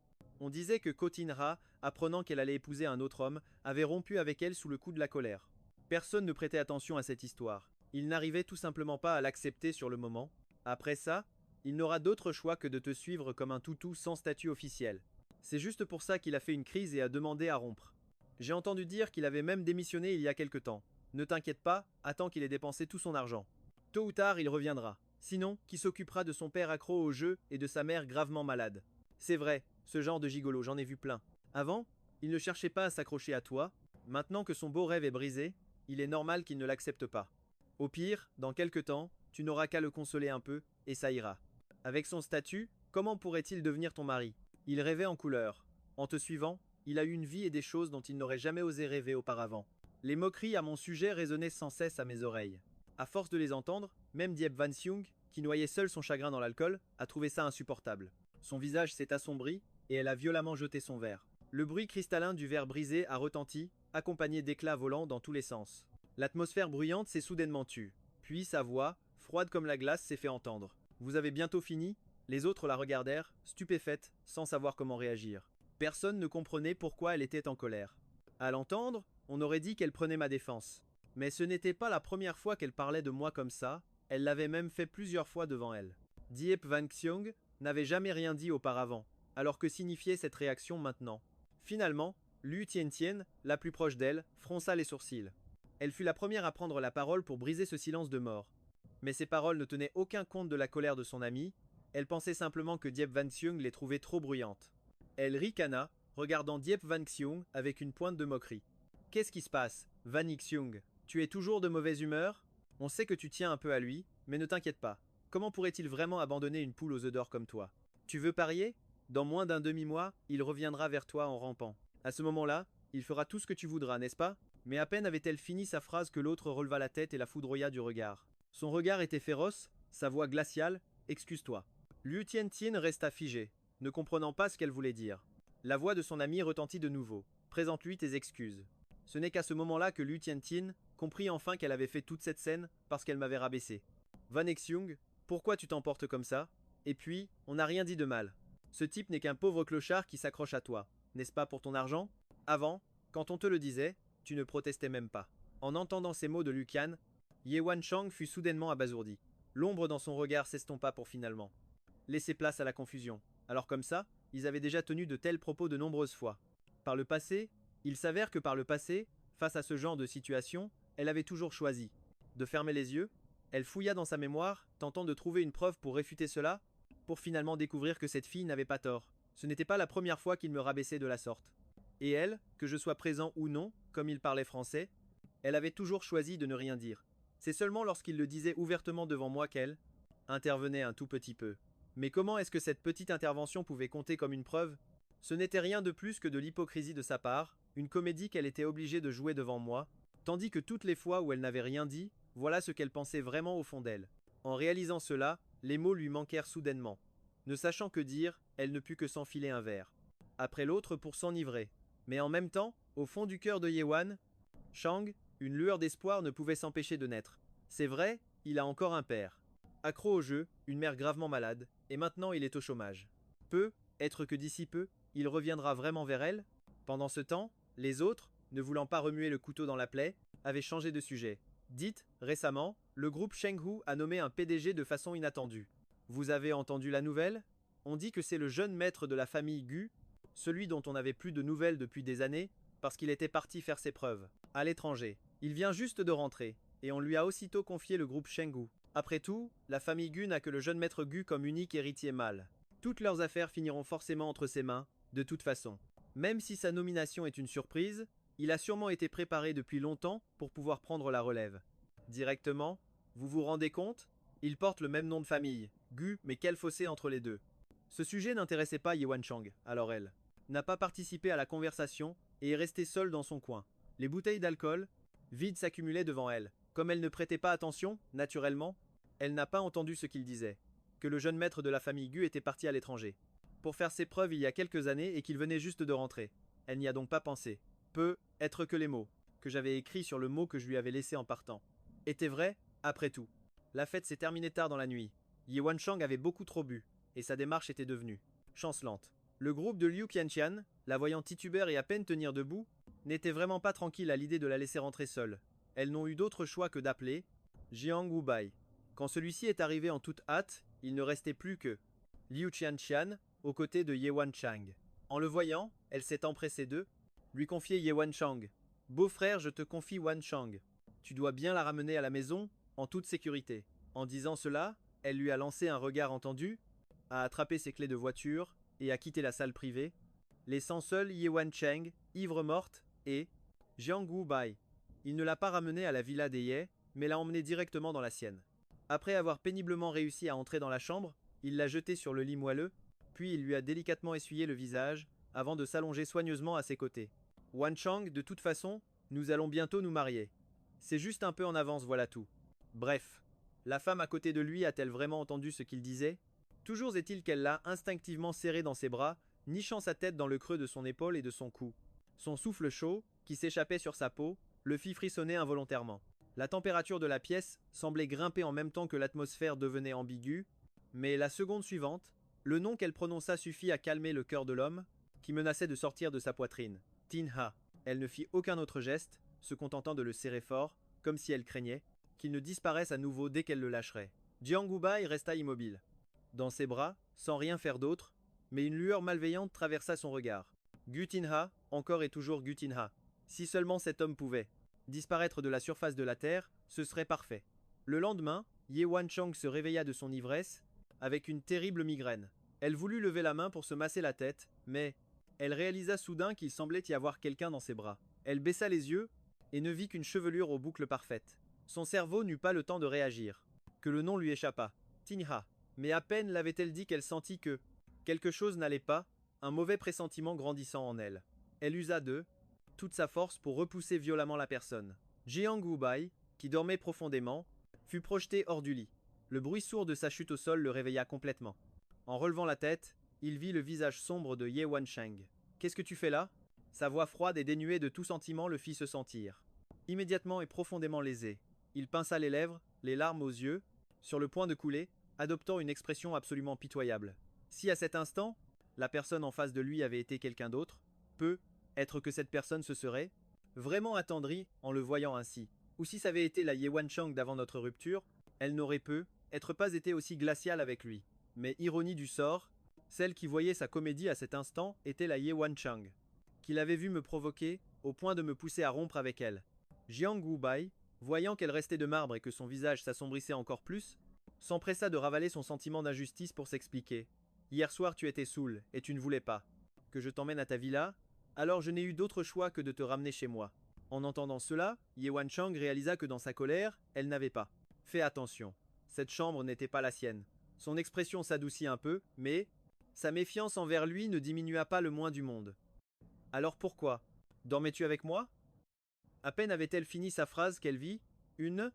On disait que Ko Tin Ra, apprenant qu'elle allait épouser un autre homme, avait rompu avec elle sous le coup de la colère. Personne ne prêtait attention à cette histoire. Il n'arrivait tout simplement pas à l'accepter sur le moment. Après ça, il n'aura d'autre choix que de te suivre comme un toutou sans statut officiel. C'est juste pour ça qu'il a fait une crise et a demandé à rompre. J'ai entendu dire qu'il avait même démissionné il y a quelque temps. Ne t'inquiète pas, attends qu'il ait dépensé tout son argent. Tôt ou tard, il reviendra. Sinon, qui s'occupera de son père accro au jeu et de sa mère gravement malade? C'est vrai, ce genre de gigolo, j'en ai vu plein. Avant, il ne cherchait pas à s'accrocher à toi. Maintenant que son beau rêve est brisé, il est normal qu'il ne l'accepte pas. Au pire, dans quelque temps, tu n'auras qu'à le consoler un peu, et ça ira. Avec son statut, comment pourrait-il devenir ton mari? Il rêvait en couleur. En te suivant, il a eu une vie et des choses dont il n'aurait jamais osé rêver auparavant. Les moqueries à mon sujet résonnaient sans cesse à mes oreilles. À force de les entendre, même Diep Van Seung, qui noyait seul son chagrin dans l'alcool, a trouvé ça insupportable. Son visage s'est assombri, et elle a violemment jeté son verre. Le bruit cristallin du verre brisé a retenti, accompagné d'éclats volants dans tous les sens. L'atmosphère bruyante s'est soudainement tue. Puis sa voix, froide comme la glace, s'est fait entendre. Vous avez bientôt fini? Les autres la regardèrent, stupéfaites, sans savoir comment réagir. Personne ne comprenait pourquoi elle était en colère. À l'entendre, on aurait dit qu'elle prenait ma défense. Mais ce n'était pas la première fois qu'elle parlait de moi comme ça, elle l'avait même fait plusieurs fois devant elle. Diep Van Seung n'avait jamais rien dit auparavant, alors que signifiait cette réaction maintenant? Finalement, Lu Tientien, la plus proche d'elle, fronça les sourcils. Elle fut la première à prendre la parole pour briser ce silence de mort. Mais ses paroles ne tenaient aucun compte de la colère de son amie, elle pensait simplement que Diep Van Seung les trouvait trop bruyantes. Elle ricana, regardant Diep Van Seung avec une pointe de moquerie. Qu'est-ce qui se passe, Van Seung? Tu es toujours de mauvaise humeur? On sait que tu tiens un peu à lui, mais ne t'inquiète pas. Comment pourrait-il vraiment abandonner une poule aux œufs d'or comme toi? Tu veux parier? Dans moins d'un demi-mois, il reviendra vers toi en rampant. À ce moment-là, il fera tout ce que tu voudras, n'est-ce pas? Mais à peine avait-elle fini sa phrase que l'autre releva la tête et la foudroya du regard. Son regard était féroce, sa voix glaciale. Excuse-toi. Liu Tientien resta figé, ne comprenant pas ce qu'elle voulait dire. La voix de son ami retentit de nouveau. Présente-lui tes excuses. Ce n'est qu'à ce moment-là que Liu Tientien comprit enfin qu'elle avait fait toute cette scène parce qu'elle m'avait rabaissé. Van Seung, pourquoi tu t'emportes comme ça? Et puis, on n'a rien dit de mal. Ce type n'est qu'un pauvre clochard qui s'accroche à toi, n'est-ce pas pour ton argent? Avant, quand on te le disait, tu ne protestais même pas. En entendant ces mots de Lucian, Ye Wanchang fut soudainement abasourdi. L'ombre dans son regard s'estompa pour finalement laisser place à la confusion. Alors comme ça, ils avaient déjà tenu de tels propos de nombreuses fois. Par le passé, il s'avère que par le passé, face à ce genre de situation, elle avait toujours choisi de fermer les yeux. Elle fouilla dans sa mémoire, tentant de trouver une preuve pour réfuter cela, pour finalement découvrir que cette fille n'avait pas tort. Ce n'était pas la première fois qu'il me rabaissait de la sorte. Et elle, que je sois présent ou non, comme il parlait français, elle avait toujours choisi de ne rien dire. C'est seulement lorsqu'il le disait ouvertement devant moi qu'elle intervenait un tout petit peu. Mais comment est-ce que cette petite intervention pouvait compter comme une preuve? Ce n'était rien de plus que de l'hypocrisie de sa part, une comédie qu'elle était obligée de jouer devant moi, tandis que toutes les fois où elle n'avait rien dit, voilà ce qu'elle pensait vraiment au fond d'elle. En réalisant cela, les mots lui manquèrent soudainement. Ne sachant que dire, elle ne put que s'enfiler un verre, après l'autre pour s'enivrer. Mais en même temps, au fond du cœur de Yewan Chang, une lueur d'espoir ne pouvait s'empêcher de naître. C'est vrai, il a encore un père. Accro au jeu, une mère gravement malade, et maintenant il est au chômage. Être que d'ici peu, il reviendra vraiment vers elle? Pendant ce temps, les autres, ne voulant pas remuer le couteau dans la plaie, avaient changé de sujet. Dites, récemment, le groupe Shenghu a nommé un PDG de façon inattendue. Vous avez entendu la nouvelle? On dit que c'est le jeune maître de la famille Gu, celui dont on n'avait plus de nouvelles depuis des années, parce qu'il était parti faire ses preuves, à l'étranger. Il vient juste de rentrer, et on lui a aussitôt confié le groupe Shenghu. Après tout, la famille Gu n'a que le jeune maître Gu comme unique héritier mâle. Toutes leurs affaires finiront forcément entre ses mains, de toute façon. Même si sa nomination est une surprise, il a sûrement été préparé depuis longtemps pour pouvoir prendre la relève. Directement, vous vous rendez compte? Ils portent le même nom de famille, Gu, mais quel fossé entre les deux. Ce sujet n'intéressait pas Ye Wanchang, alors elle n'a pas participé à la conversation et est restée seule dans son coin. Les bouteilles d'alcool, vides, s'accumulaient devant elle. Comme elle ne prêtait pas attention, naturellement, elle n'a pas entendu ce qu'il disait, que le jeune maître de la famille Gu était parti à l'étranger, pour faire ses preuves il y a quelques années et qu'il venait juste de rentrer. Elle n'y a donc pas pensé. Être que les mots, que j'avais écrits sur le mot que je lui avais laissé en partant, étaient vrais, après tout. La fête s'est terminée tard dans la nuit. Ye Wanchang avait beaucoup trop bu, et sa démarche était devenue chancelante. Le groupe de Liu Qianqian, la voyant titubaire et à peine tenir debout, n'était vraiment pas tranquille à l'idée de la laisser rentrer seule. Elles n'ont eu d'autre choix que d'appeler Jiang Wubai. Quand celui-ci est arrivé en toute hâte, il ne restait plus que Liu Qianqian aux côtés de Ye Wanchang. En le voyant, elle s'est empressée d'eux, lui confier Ye Wanchang. Beau-frère, je te confie Wanchang. Tu dois bien la ramener à la maison, en toute sécurité. En disant cela, elle lui a lancé un regard entendu, a attrapé ses clés de voiture et a quitté la salle privée, laissant seul Ye Wancheng, ivre morte, et Jiang Wubai. Il ne l'a pas ramenée à la villa des Ye, mais l'a emmenée directement dans la sienne. Après avoir péniblement réussi à entrer dans la chambre, il l'a jetée sur le lit moelleux, puis il lui a délicatement essuyé le visage, avant de s'allonger soigneusement à ses côtés. Wanchang, de toute façon, nous allons bientôt nous marier. C'est juste un peu en avance, voilà tout. Bref, la femme à côté de lui a-t-elle vraiment entendu ce qu'il disait? Toujours est-il qu'elle l'a instinctivement serré dans ses bras, nichant sa tête dans le creux de son épaule et de son cou. Son souffle chaud, qui s'échappait sur sa peau, le fit frissonner involontairement. La température de la pièce semblait grimper en même temps que l'atmosphère devenait ambiguë, mais la seconde suivante, le nom qu'elle prononça suffit à calmer le cœur de l'homme, qui menaçait de sortir de sa poitrine. Tinha. Elle ne fit aucun autre geste, se contentant de le serrer fort, comme si elle craignait qu'il ne disparaisse à nouveau dès qu'elle le lâcherait. Jiang Wubai resta immobile. Dans ses bras, sans rien faire d'autre, mais une lueur malveillante traversa son regard. Gu Tinha, encore et toujours Gu Tinha. Si seulement cet homme pouvait disparaître de la surface de la terre, ce serait parfait. Le lendemain, Ye Wanchang se réveilla de son ivresse, avec une terrible migraine. Elle voulut lever la main pour se masser la tête, mais elle réalisa soudain qu'il semblait y avoir quelqu'un dans ses bras. Elle baissa les yeux et ne vit qu'une chevelure aux boucles parfaites. Son cerveau n'eut pas le temps de réagir. Que le nom lui échappa. Tinha. Mais à peine l'avait-elle dit qu'elle sentit que quelque chose n'allait pas, un mauvais pressentiment grandissant en elle. Elle usa de toute sa force pour repousser violemment la personne. Jiang Wubai, qui dormait profondément, fut projeté hors du lit. Le bruit sourd de sa chute au sol le réveilla complètement. En relevant la tête, il vit le visage sombre de Ye Wancheng. « Qu'est-ce que tu fais là ?» Sa voix froide et dénuée de tout sentiment le fit se sentir immédiatement et profondément lésé. Il pinça les lèvres, les larmes aux yeux, sur le point de couler, adoptant une expression absolument pitoyable. Si à cet instant, la personne en face de lui avait été quelqu'un d'autre, peut-être que cette personne se serait vraiment attendrie en le voyant ainsi. Ou si ça avait été la Ye Wancheng d'avant notre rupture, elle n'aurait peut-être pas été aussi glaciale avec lui. Mais ironie du sort, celle qui voyait sa comédie à cet instant était la Ye Wancheng, qu'il avait vu me provoquer au point de me pousser à rompre avec elle. Jiang Wubai, voyant qu'elle restait de marbre et que son visage s'assombrissait encore plus, s'empressa de ravaler son sentiment d'injustice pour s'expliquer. Hier soir tu étais saoul, et tu ne voulais pas que je t'emmène à ta villa, alors je n'ai eu d'autre choix que de te ramener chez moi. En entendant cela, Ye Wancheng réalisa que dans sa colère, elle n'avait pas fait attention. Cette chambre n'était pas la sienne. Son expression s'adoucit un peu, mais sa méfiance envers lui ne diminua pas le moins du monde. Alors pourquoi? Dormais-tu avec moi? À peine avait-elle fini sa phrase qu'elle vit une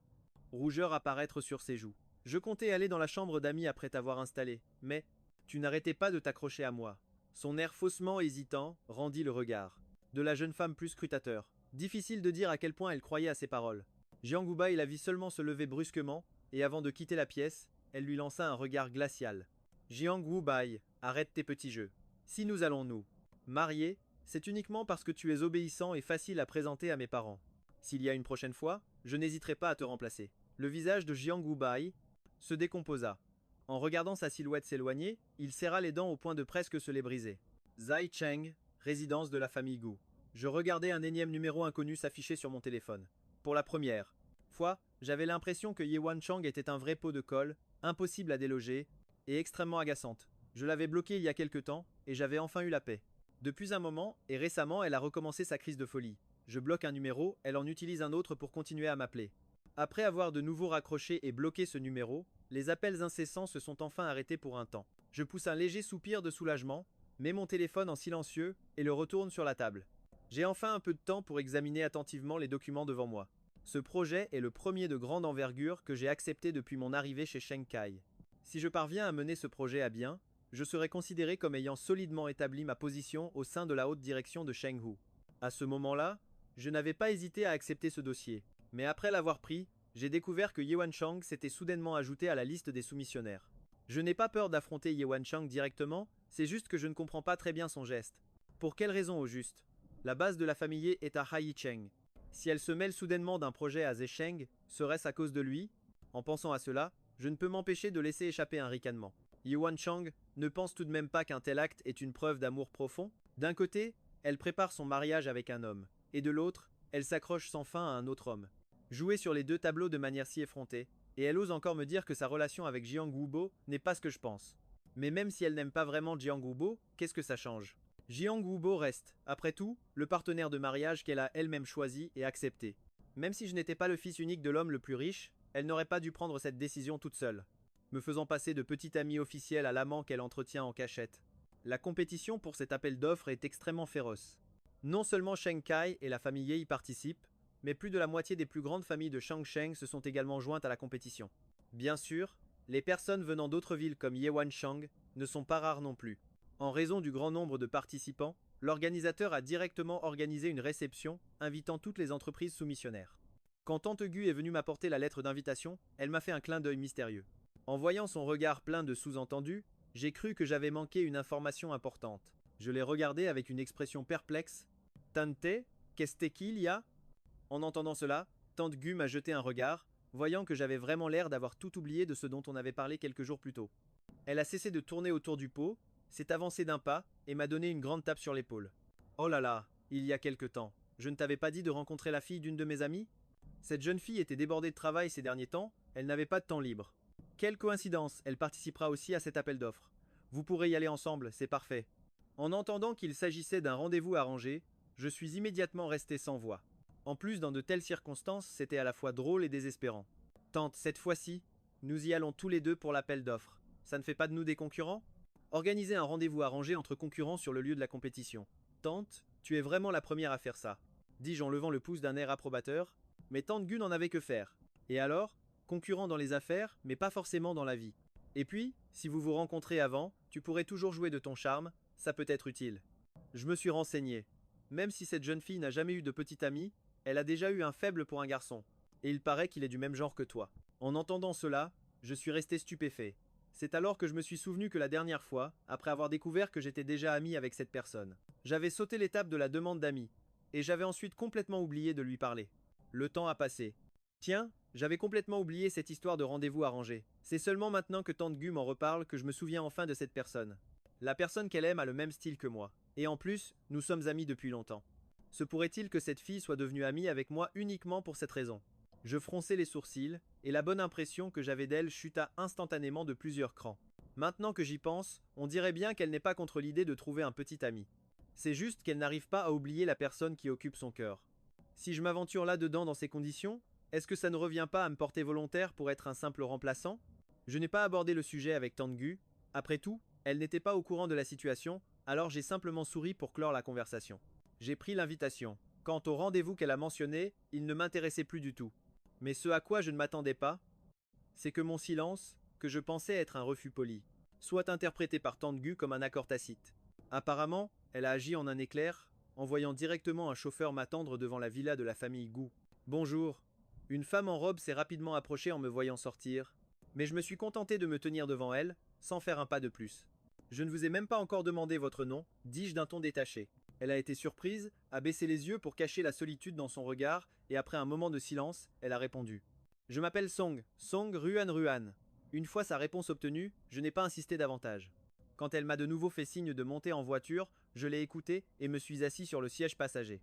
rougeur apparaître sur ses joues. Je comptais aller dans la chambre d'amis après t'avoir installé, mais tu n'arrêtais pas de t'accrocher à moi. Son air faussement hésitant rendit le regard de la jeune femme plus scrutateur. Difficile de dire à quel point elle croyait à ses paroles. Jiang Wubai la vit seulement se lever brusquement, et avant de quitter la pièce, elle lui lança un regard glacial. Jiang Wubai, arrête tes petits jeux. Si nous allons nous marier, c'est uniquement parce que tu es obéissant et facile à présenter à mes parents. S'il y a une prochaine fois, je n'hésiterai pas à te remplacer. Le visage de Jiang Wubai se décomposa. En regardant sa silhouette s'éloigner, il serra les dents au point de presque se les briser. Zai Cheng, résidence de la famille Gu. Je regardais un énième numéro inconnu s'afficher sur mon téléphone. Pour la première fois, j'avais l'impression que Ye Wancheng était un vrai pot de colle, impossible à déloger, et extrêmement agaçante. Je l'avais bloquée il y a quelque temps, et j'avais enfin eu la paix. Depuis un moment, et récemment, elle a recommencé sa crise de folie. Je bloque un numéro, elle en utilise un autre pour continuer à m'appeler. Après avoir de nouveau raccroché et bloqué ce numéro, les appels incessants se sont enfin arrêtés pour un temps. Je pousse un léger soupir de soulagement, mets mon téléphone en silencieux et le retourne sur la table. J'ai enfin un peu de temps pour examiner attentivement les documents devant moi. Ce projet est le premier de grande envergure que j'ai accepté depuis mon arrivée chez Sheng Kai. Si je parviens à mener ce projet à bien, je serai considéré comme ayant solidement établi ma position au sein de la haute direction de Shenghu. À ce moment-là, je n'avais pas hésité à accepter ce dossier. Mais après l'avoir pris, j'ai découvert que Ye Wancheng s'était soudainement ajouté à la liste des soumissionnaires. Je n'ai pas peur d'affronter Ye Wanchang directement, c'est juste que je ne comprends pas très bien son geste. Pour quelle raison au juste? La base de la famille Ye est à Haicheng. Si elle se mêle soudainement d'un projet à Zesheng, serait-ce à cause de lui? En pensant à cela, je ne peux m'empêcher de laisser échapper un ricanement. Ye Wanchang ne pense tout de même pas qu'un tel acte est une preuve d'amour profond? D'un côté, elle prépare son mariage avec un homme, et de l'autre, elle s'accroche sans fin à un autre homme. Jouer sur les deux tableaux de manière si effrontée, et elle ose encore me dire que sa relation avec Jiang Wubo n'est pas ce que je pense. Mais même si elle n'aime pas vraiment Jiang Wubo, qu'est-ce que ça change? Jiang Wubo reste, après tout, le partenaire de mariage qu'elle a elle-même choisi et accepté. Même si je n'étais pas le fils unique de l'homme le plus riche, elle n'aurait pas dû prendre cette décision toute seule, me faisant passer de petit ami officiel à l'amant qu'elle entretient en cachette. La compétition pour cet appel d'offres est extrêmement féroce. Non seulement Sheng Kai et la famille Ye y participent, mais plus de la moitié des plus grandes familles de Shangsheng se sont également jointes à la compétition. Bien sûr, les personnes venant d'autres villes comme Ye Wanchang ne sont pas rares non plus. En raison du grand nombre de participants, l'organisateur a directement organisé une réception invitant toutes les entreprises soumissionnaires. Quand Tante Gu est venue m'apporter la lettre d'invitation, elle m'a fait un clin d'œil mystérieux. En voyant son regard plein de sous-entendus, j'ai cru que j'avais manqué une information importante. Je l'ai regardé avec une expression perplexe. Tante, qu'est-ce qu'il y a? En entendant cela, Tante Gu m'a jeté un regard, voyant que j'avais vraiment l'air d'avoir tout oublié de ce dont on avait parlé quelques jours plus tôt. Elle a cessé de tourner autour du pot, s'est avancée d'un pas et m'a donné une grande tape sur l'épaule. Oh là là, il y a quelque temps, je ne t'avais pas dit de rencontrer la fille d'une de mes amies? Cette jeune fille était débordée de travail ces derniers temps, elle n'avait pas de temps libre. Quelle coïncidence, elle participera aussi à cet appel d'offres. Vous pourrez y aller ensemble, c'est parfait. En entendant qu'il s'agissait d'un rendez-vous arrangé, je suis immédiatement resté sans voix. En plus, dans de telles circonstances, c'était à la fois drôle et désespérant. Tante, cette fois-ci, nous y allons tous les deux pour l'appel d'offres. Ça ne fait pas de nous des concurrents? Organiser un rendez-vous arrangé entre concurrents sur le lieu de la compétition. Tante, tu es vraiment la première à faire ça, dis-je en levant le pouce d'un air approbateur, mais Tante Gu n'en avait que faire. Et alors? Concurrent dans les affaires, mais pas forcément dans la vie. Et puis, si vous vous rencontrez avant, tu pourrais toujours jouer de ton charme, ça peut être utile. Je me suis renseigné. Même si cette jeune fille n'a jamais eu de petite amie, elle a déjà eu un faible pour un garçon. Et il paraît qu'il est du même genre que toi. En entendant cela, je suis resté stupéfait. C'est alors que je me suis souvenu que la dernière fois, après avoir découvert que j'étais déjà ami avec cette personne, j'avais sauté l'étape de la demande d'amis, et j'avais ensuite complètement oublié de lui parler. Le temps a passé. Tiens, j'avais complètement oublié cette histoire de rendez-vous arrangé. C'est seulement maintenant que Tante Gu m'en reparle que je me souviens enfin de cette personne. La personne qu'elle aime a le même style que moi. Et en plus, nous sommes amis depuis longtemps. Se pourrait-il que cette fille soit devenue amie avec moi uniquement pour cette raison? Je fronçai les sourcils, et la bonne impression que j'avais d'elle chuta instantanément de plusieurs crans. Maintenant que j'y pense, on dirait bien qu'elle n'est pas contre l'idée de trouver un petit ami. C'est juste qu'elle n'arrive pas à oublier la personne qui occupe son cœur. Si je m'aventure là-dedans dans ces conditions, est-ce que ça ne revient pas à me porter volontaire pour être un simple remplaçant? Je n'ai pas abordé le sujet avec Tante Gu. Après tout, elle n'était pas au courant de la situation, alors j'ai simplement souri pour clore la conversation. J'ai pris l'invitation. Quant au rendez-vous qu'elle a mentionné, il ne m'intéressait plus du tout. Mais ce à quoi je ne m'attendais pas, c'est que mon silence, que je pensais être un refus poli, soit interprété par Tante Gu comme un accord tacite. Apparemment, elle a agi en un éclair, en voyant directement un chauffeur m'attendre devant la villa de la famille Gu. Bonjour. Une femme en robe s'est rapidement approchée en me voyant sortir, mais je me suis contenté de me tenir devant elle, sans faire un pas de plus. Je ne vous ai même pas encore demandé votre nom, dis-je d'un ton détaché. Elle a été surprise, a baissé les yeux pour cacher la solitude dans son regard, et après un moment de silence, elle a répondu. Je m'appelle Song, Song Ruan Ruan. Une fois sa réponse obtenue, je n'ai pas insisté davantage. Quand elle m'a de nouveau fait signe de monter en voiture, je l'ai écoutée et me suis assis sur le siège passager.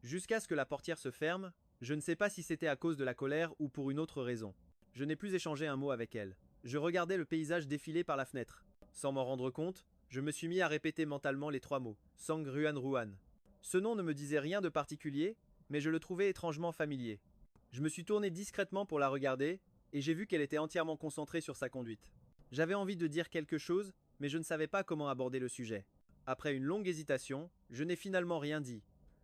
Jusqu'à ce que la portière se ferme, je ne sais pas si c'était à cause de la colère ou pour une autre raison. Je n'ai plus échangé un mot avec elle. Je regardais le paysage défiler par la fenêtre. Sans m'en rendre compte, je me suis mis à répéter mentalement les 3 mots, Sang Ruan Ruan. Ce nom ne me disait rien de particulier, mais je le trouvais étrangement familier. Je me suis tourné discrètement pour la regarder, et j'ai vu qu'elle était entièrement concentrée sur sa conduite. J'avais envie de dire quelque chose, mais je ne savais pas comment aborder le sujet. Après une longue hésitation, je n'ai finalement rien dit.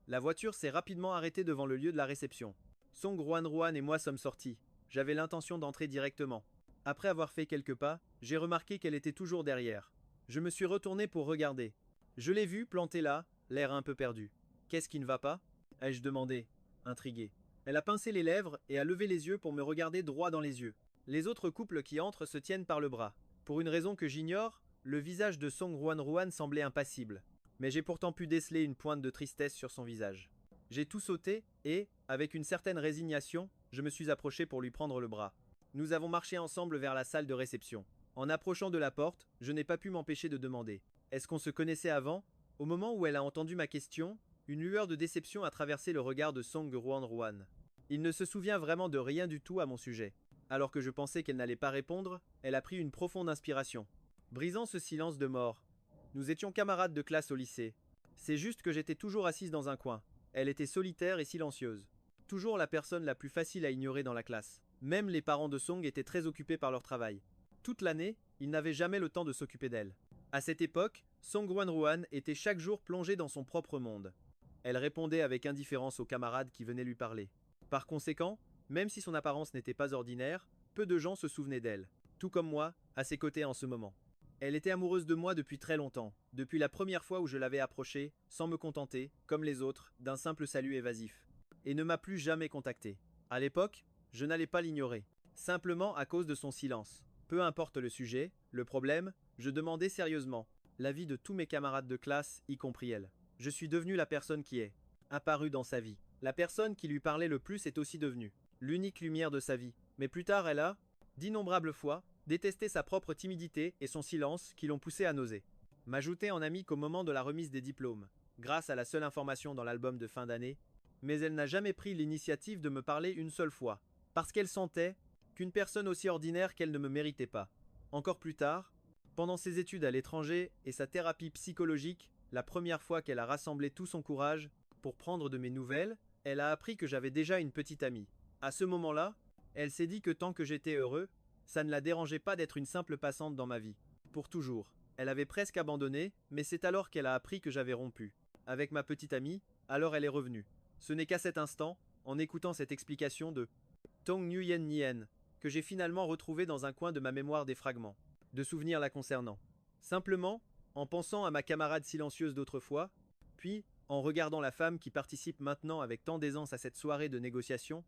La voiture s'est rapidement arrêtée devant le lieu de la réception. Song Ruan Ruan et moi sommes sortis. J'avais l'intention d'entrer directement. Après avoir fait quelques pas, j'ai remarqué qu'elle était toujours derrière. Je me suis retourné pour regarder. Je l'ai vue plantée là, l'air un peu perdu. Qu'est-ce qui ne va pas? Ai-je demandé, intrigué. Elle a pincé les lèvres et a levé les yeux pour me regarder droit dans les yeux. Les autres couples qui entrent se tiennent par le bras. Pour une raison que j'ignore, le visage de Song Ruan semblait impassible. Mais j'ai pourtant pu déceler une pointe de tristesse sur son visage. J'ai tout sauté et, avec une certaine résignation, je me suis approché pour lui prendre le bras. Nous avons marché ensemble vers la salle de réception. En approchant de la porte, je n'ai pas pu m'empêcher de demander: est-ce qu'on se connaissait avant? Au moment où elle a entendu ma question, une lueur de déception a traversé le regard de Song Ruan. Il ne se souvient vraiment de rien du tout à mon sujet. Alors que je pensais qu'elle n'allait pas répondre, elle a pris une profonde inspiration. Brisant ce silence de mort. Nous étions camarades de classe au lycée. C'est juste que j'étais toujours assise dans un coin. Elle était solitaire et silencieuse. Toujours la personne la plus facile à ignorer dans la classe. Même les parents de Song étaient très occupés par leur travail. Toute l'année, ils n'avaient jamais le temps de s'occuper d'elle. À cette époque, Song Ruan était chaque jour plongée dans son propre monde. Elle répondait avec indifférence aux camarades qui venaient lui parler. Par conséquent, même si son apparence n'était pas ordinaire, peu de gens se souvenaient d'elle. Tout comme moi, à ses côtés en ce moment. Elle était amoureuse de moi depuis très longtemps, depuis la première fois où je l'avais approchée, sans me contenter, comme les autres, d'un simple salut évasif. Et ne m'a plus jamais contacté. À l'époque, je n'allais pas l'ignorer, simplement à cause de son silence. Peu importe le sujet, le problème, je demandais sérieusement l'avis de tous mes camarades de classe, y compris elle. Je suis devenu la personne qui est apparue dans sa vie. La personne qui lui parlait le plus est aussi devenue l'unique lumière de sa vie. Mais plus tard, elle a, d'innombrables fois, détesté sa propre timidité et son silence qui l'ont poussé à nauser. M'ajouter en ami qu'au moment de la remise des diplômes, grâce à la seule information dans l'album de fin d'année, mais elle n'a jamais pris l'initiative de me parler une seule fois, parce qu'elle sentait qu'une personne aussi ordinaire qu'elle ne me méritait pas. Encore plus tard, pendant ses études à l'étranger et sa thérapie psychologique, la première fois qu'elle a rassemblé tout son courage pour prendre de mes nouvelles, elle a appris que j'avais déjà une petite amie. À ce moment-là, elle s'est dit que tant que j'étais heureux, ça ne la dérangeait pas d'être une simple passante dans ma vie. Pour toujours. Elle avait presque abandonné, mais c'est alors qu'elle a appris que j'avais rompu avec ma petite amie, alors elle est revenue. Ce n'est qu'à cet instant, en écoutant cette explication de Tong Nguyen Nien, que j'ai finalement retrouvé dans un coin de ma mémoire des fragments de souvenirs la concernant. Simplement, en pensant à ma camarade silencieuse d'autrefois, puis en regardant la femme qui participe maintenant avec tant d'aisance à cette soirée de négociation,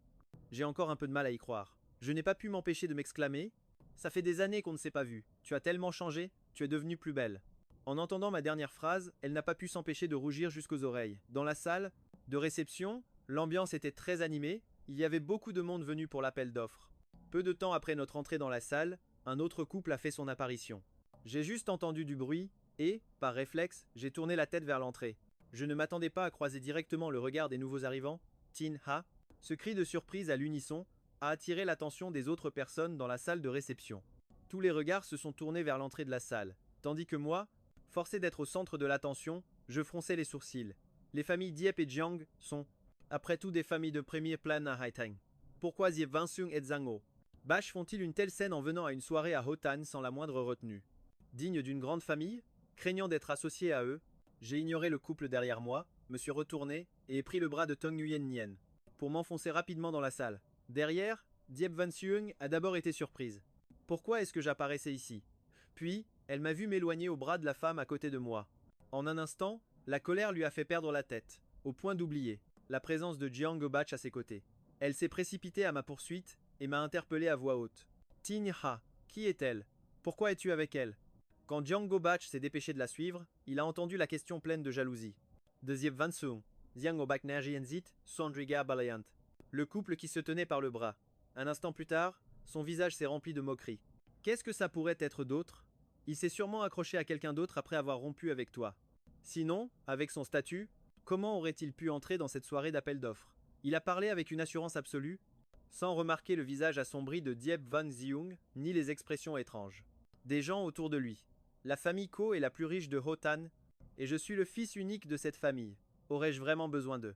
j'ai encore un peu de mal à y croire. Je n'ai pas pu m'empêcher de m'exclamer: ça fait des années qu'on ne s'est pas vu, tu as tellement changé, tu es devenue plus belle. En entendant ma dernière phrase, elle n'a pas pu s'empêcher de rougir jusqu'aux oreilles. Dans la salle de réception, l'ambiance était très animée, il y avait beaucoup de monde venu pour l'appel d'offres. Peu de temps après notre entrée dans la salle, un autre couple a fait son apparition. J'ai juste entendu du bruit et, par réflexe, j'ai tourné la tête vers l'entrée. Je ne m'attendais pas à croiser directement le regard des nouveaux arrivants. Tin Ha. Ce cri de surprise à l'unisson a attiré l'attention des autres personnes dans la salle de réception. Tous les regards se sont tournés vers l'entrée de la salle, tandis que moi, forcé d'être au centre de l'attention, je fronçais les sourcils. Les familles Diep et Jiang sont, après tout, des familles de premier plan à Haitang. Pourquoi Diep Vansung et Zhangho Bash font-ils une telle scène en venant à une soirée à Hotan sans la moindre retenue? Digne d'une grande famille, craignant d'être associé à eux, j'ai ignoré le couple derrière moi, me suis retourné et ai pris le bras de Tong Nguyen Nien pour m'enfoncer rapidement dans la salle. Derrière, Diep Van Sueng a d'abord été surprise. Pourquoi est-ce que j'apparaissais ici? Puis, elle m'a vu m'éloigner au bras de la femme à côté de moi. En un instant, la colère lui a fait perdre la tête, au point d'oublier la présence de Jiang Gobach à ses côtés. Elle s'est précipitée à ma poursuite et m'a interpellé à voix haute. Tin Ha, qui est-elle? Pourquoi es-tu avec elle? Quand Jiang Gobach s'est dépêché de la suivre, il a entendu la question pleine de jalousie. De Diep Van Sueng, Jiang Gobach Nerjienzit, Sondriga Balayant. Le couple qui se tenait par le bras. Un instant plus tard, son visage s'est rempli de moquerie. Qu'est-ce que ça pourrait être d'autre? Il s'est sûrement accroché à quelqu'un d'autre après avoir rompu avec toi. Sinon, avec son statut, comment aurait-il pu entrer dans cette soirée d'appel d'offres? Il a parlé avec une assurance absolue, sans remarquer le visage assombri de Diep Van Sueng, ni les expressions étranges des gens autour de lui. La famille Ko est la plus riche de Hotan, et je suis le fils unique de cette famille. Aurais-je vraiment besoin d'eux?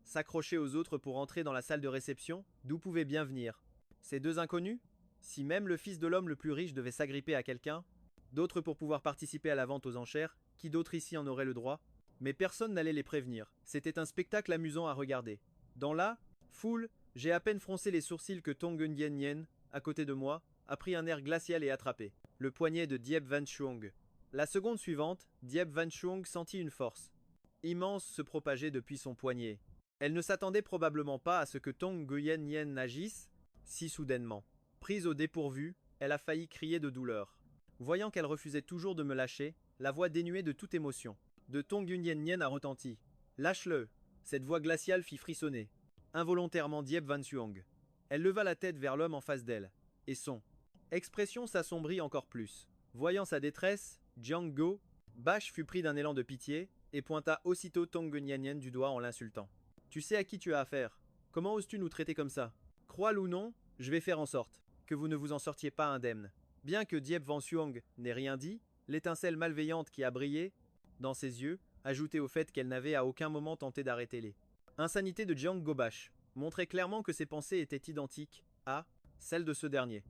S'accrocher aux autres pour entrer dans la salle de réception, d'où pouvaient bien venir ces deux inconnus? Si même le fils de l'homme le plus riche devait s'agripper à quelqu'un, d'autres pour pouvoir participer à la vente aux enchères, qui d'autre ici en aurait le droit? Mais personne n'allait les prévenir. C'était un spectacle amusant à regarder. Dans la foule, j'ai à peine froncé les sourcils que Tong Nguyen Nien, à côté de moi, a pris un air glacial et attrapé le poignet de Diep Van Sueng. La seconde suivante, Diep Van Sueng sentit une force immense se propager depuis son poignet. Elle ne s'attendait probablement pas à ce que Tong Nguyen Nien agisse si soudainement. Prise au dépourvu, elle a failli crier de douleur. Voyant qu'elle refusait toujours de me lâcher, la voix dénuée de toute émotion de Tong Yunyen a retenti. Lâche-le. Cette voix glaciale fit frissonner involontairement Diep Van Suong. Elle leva la tête vers l'homme en face d'elle, et son expression s'assombrit encore plus. Voyant sa détresse, Jiang Go Bash fut pris d'un élan de pitié et pointa aussitôt Tong Yunyen du doigt en l'insultant. Tu sais à qui tu as affaire. Comment oses-tu nous traiter comme ça? Crois-le ou non, je vais faire en sorte que vous ne vous en sortiez pas indemne. Bien que Diep Van Suong n'ait rien dit, l'étincelle malveillante qui a brillé dans ses yeux, ajoutée au fait qu'elle n'avait à aucun moment tenté d'arrêter les insanités de Jiang Gobash, montrait clairement que ses pensées étaient identiques à celles de ce dernier.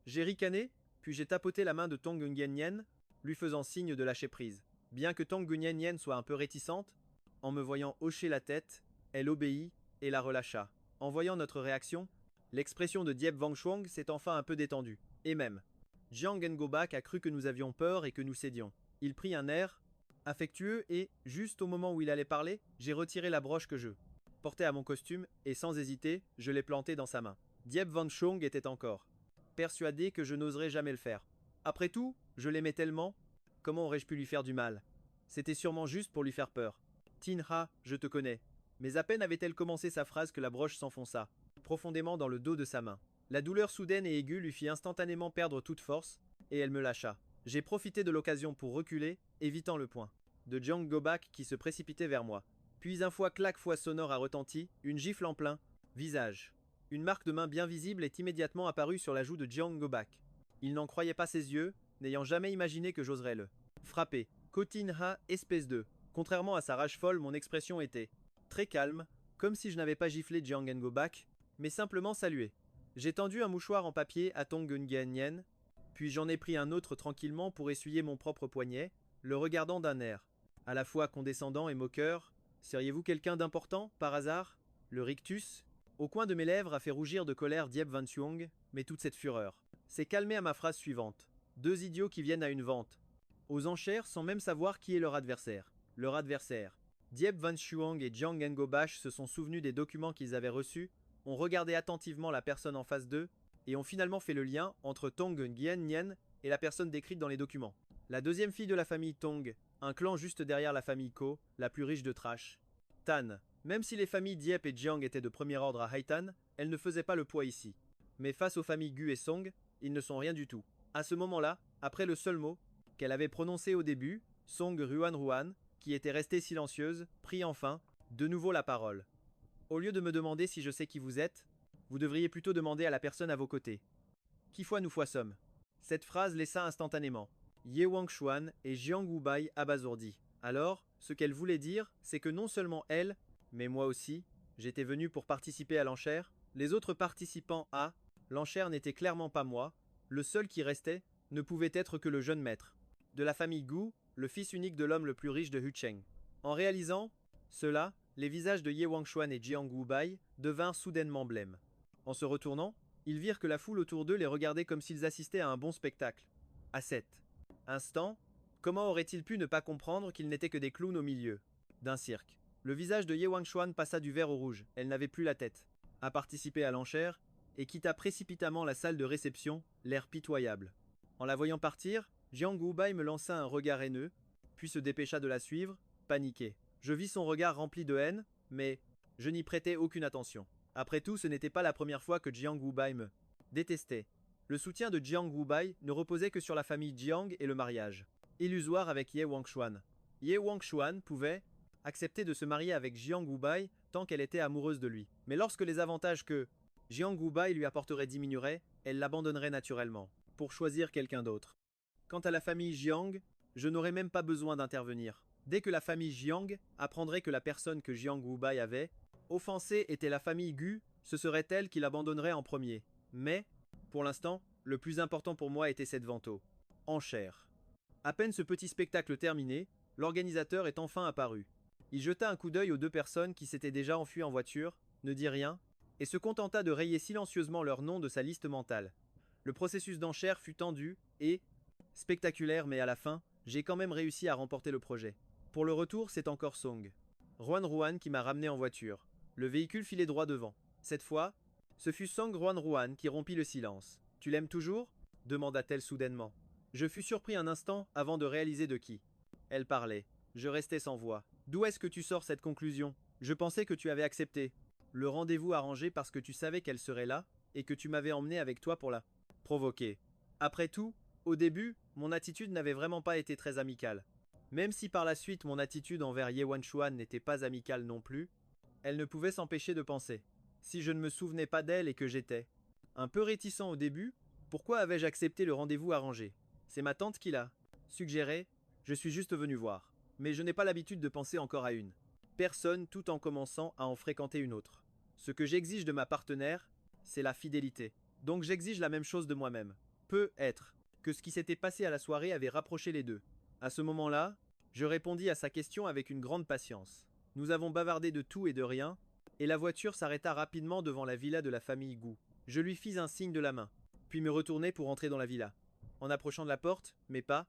J'ai ricané, puis j'ai tapoté la main de Tong Yunyen, lui faisant signe de lâcher prise. Bien que Tong Yunyen soit un peu réticente, en me voyant hocher la tête, elle obéit et la relâcha. En voyant notre réaction, l'expression de Diep Van Suong s'est enfin un peu détendue. Et même, Jiang Ngobak a cru que nous avions peur et que nous cédions. Il prit un air affectueux et, juste au moment où il allait parler, j'ai retiré la broche que je portais à mon costume et sans hésiter, je l'ai plantée dans sa main. Diep Van Suong était encore persuadé que je n'oserais jamais le faire. Après tout, je l'aimais tellement, comment aurais-je pu lui faire du mal? C'était sûrement juste pour lui faire peur. Tin Ha, je te connais. Mais à peine avait-elle commencé sa phrase que la broche s'enfonça profondément dans le dos de sa main. La douleur soudaine et aiguë lui fit instantanément perdre toute force, et elle me lâcha. J'ai profité de l'occasion pour reculer, évitant le poing de Jiang Gobak qui se précipitait vers moi. Puis un claque-fois sonore a retenti, une gifle en plein visage. Une marque de main bien visible est immédiatement apparue sur la joue de Jiang Gobak. Il n'en croyait pas ses yeux, n'ayant jamais imaginé que j'oserais le frapper. Kotin Ha, espèce de. Contrairement à sa rage folle, mon expression était très calme, comme si je n'avais pas giflé Jiang Gobak, mais simplement salué. J'ai tendu un mouchoir en papier à Tong Yunyen, puis j'en ai pris un autre tranquillement pour essuyer mon propre poignet, le regardant d'un air à la fois condescendant et moqueur. Seriez-vous quelqu'un d'important, par hasard? Le rictus, au coin de mes lèvres, a fait rougir de colère Diep Van Suong, mais toute cette fureur s'est calmée à ma phrase suivante. Deux idiots qui viennent à une vente aux enchères sans même savoir qui est leur adversaire. Leur adversaire. Diep Van Suong et Jiang Ngobash se sont souvenus des documents qu'ils avaient reçus, ont regardé attentivement la personne en face d'eux, et ont finalement fait le lien entre Tong Yunyen et la personne décrite dans les documents. La deuxième fille de la famille Tong, un clan juste derrière la famille Ko, la plus riche de Trash. Tan. Même si les familles Diep et Jiang étaient de premier ordre à Haitan, elles ne faisaient pas le poids ici. Mais face aux familles Gu et Song, ils ne sont rien du tout. À ce moment-là, après le seul mot qu'elle avait prononcé au début, Song Ruan, qui était restée silencieuse, prit enfin, de nouveau la parole. Au lieu de me demander si je sais qui vous êtes, vous devriez plutôt demander à la personne à vos côtés. Qui foi nous foi sommes. Cette phrase laissa instantanément Ye Wangshuan et Jiang Wubai abasourdis. Alors, ce qu'elle voulait dire, c'est que non seulement elle, mais moi aussi, j'étais venu pour participer à l'enchère. Les autres participants à l'enchère n'étaient clairement pas moi. Le seul qui restait ne pouvait être que le jeune maître de la famille Gu, le fils unique de l'homme le plus riche de Hucheng. En réalisant cela, les visages de Ye Wangshuan et Jiang Wubai devinrent soudainement blêmes. En se retournant, ils virent que la foule autour d'eux les regardait comme s'ils assistaient à un bon spectacle. À cet instant, comment auraient-ils pu ne pas comprendre qu'ils n'étaient que des clowns au milieu d'un cirque? Le visage de Ye Wangshuan passa du vert au rouge, elle n'avait plus la tête à participer à l'enchère et quitta précipitamment la salle de réception, l'air pitoyable. En la voyant partir, Jiang Wubai me lança un regard haineux, puis se dépêcha de la suivre, paniqué. Je vis son regard rempli de haine, mais je n'y prêtais aucune attention. Après tout, ce n'était pas la première fois que Jiang Wubai me détestait. Le soutien de Jiang Wubai ne reposait que sur la famille Jiang et le mariage illusoire avec Ye Wangshuan. Ye Wangshuan pouvait accepter de se marier avec Jiang Wubai tant qu'elle était amoureuse de lui. Mais lorsque les avantages que Jiang Wubai lui apporterait diminueraient, elle l'abandonnerait naturellement, pour choisir quelqu'un d'autre. Quant à la famille Jiang, je n'aurais même pas besoin d'intervenir. Dès que la famille Jiang apprendrait que la personne que Jiang Wubai avait offensée était la famille Gu, ce serait elle qui l'abandonnerait en premier. Mais, pour l'instant, le plus important pour moi était cette vente aux enchères. À peine ce petit spectacle terminé, l'organisateur est enfin apparu. Il jeta un coup d'œil aux deux personnes qui s'étaient déjà enfuies en voiture, ne dit rien, et se contenta de rayer silencieusement leur nom de sa liste mentale. Le processus d'enchère fut tendu et spectaculaire, mais à la fin, j'ai quand même réussi à remporter le projet. Pour le retour, c'est encore Song Ruan qui m'a ramené en voiture. Le véhicule filait droit devant. Cette fois, ce fut Song Ruan qui rompit le silence. Tu l'aimes toujours demanda-t-elle soudainement. Je fus surpris un instant avant de réaliser de qui elle parlait. Je restais sans voix. D'où est-ce que tu sors cette conclusion? Je pensais que tu avais accepté le rendez-vous arrangé parce que tu savais qu'elle serait là et que tu m'avais emmené avec toi pour la provoquer. Après tout, au début, mon attitude n'avait vraiment pas été très amicale. Même si par la suite mon attitude envers Ye Wanchuan n'était pas amicale non plus, elle ne pouvait s'empêcher de penser. Si je ne me souvenais pas d'elle et que j'étais un peu réticent au début, pourquoi avais-je accepté le rendez-vous arrangé? C'est ma tante qui l'a suggéré, je suis juste venu voir. Mais je n'ai pas l'habitude de penser encore à une personne tout en commençant à en fréquenter une autre. Ce que j'exige de ma partenaire, c'est la fidélité. Donc j'exige la même chose de moi-même. Peut être que ce qui s'était passé à la soirée avait rapproché les deux. À ce moment-là, je répondis à sa question avec une grande patience. Nous avons bavardé de tout et de rien, et la voiture s'arrêta rapidement devant la villa de la famille Gu. Je lui fis un signe de la main, puis me retournai pour entrer dans la villa. En approchant de la porte, mes pas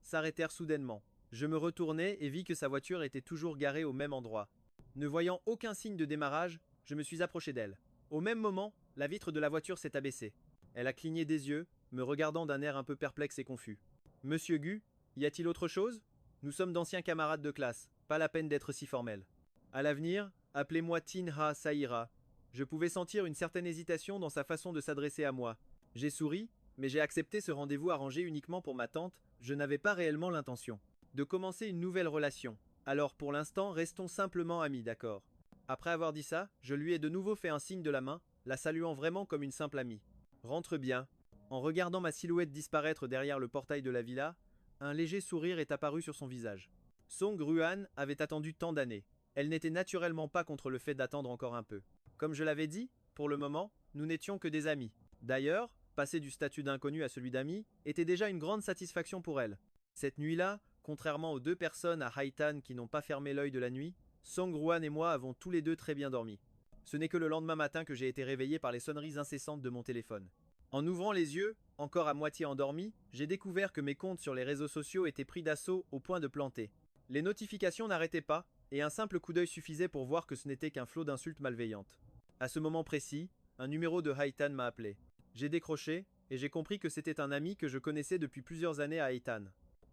s'arrêtèrent soudainement. Je me retournai et vis que sa voiture était toujours garée au même endroit. Ne voyant aucun signe de démarrage, je me suis approché d'elle. Au même moment, la vitre de la voiture s'est abaissée. Elle a cligné des yeux, me regardant d'un air un peu perplexe et confus. Monsieur Gu, y a-t-il autre chose? Nous sommes d'anciens camarades de classe, pas la peine d'être si formel. À l'avenir, appelez-moi Tin-Ha Saira. Je pouvais sentir une certaine hésitation dans sa façon de s'adresser à moi. J'ai souri, mais j'ai accepté ce rendez-vous arrangé uniquement pour ma tante, je n'avais pas réellement l'intention de commencer une nouvelle relation. Alors pour l'instant, restons simplement amis, d'accord? Après avoir dit ça, je lui ai de nouveau fait un signe de la main, la saluant vraiment comme une simple amie. Rentre bien. En regardant ma silhouette disparaître derrière le portail de la villa, un léger sourire est apparu sur son visage. Song Ruan avait attendu tant d'années. Elle n'était naturellement pas contre le fait d'attendre encore un peu. Comme je l'avais dit, pour le moment, nous n'étions que des amis. D'ailleurs, passer du statut d'inconnu à celui d'ami était déjà une grande satisfaction pour elle. Cette nuit-là, contrairement aux deux personnes à Haitan qui n'ont pas fermé l'œil de la nuit, Song Ruan et moi avons tous les deux très bien dormi. Ce n'est que le lendemain matin que j'ai été réveillé par les sonneries incessantes de mon téléphone. En ouvrant les yeux, encore à moitié endormi, j'ai découvert que mes comptes sur les réseaux sociaux étaient pris d'assaut au point de planter. Les notifications n'arrêtaient pas, et un simple coup d'œil suffisait pour voir que ce n'était qu'un flot d'insultes malveillantes. À ce moment précis, un numéro de Haitan m'a appelé. J'ai décroché, et j'ai compris que c'était un ami que je connaissais depuis plusieurs années à Haitan.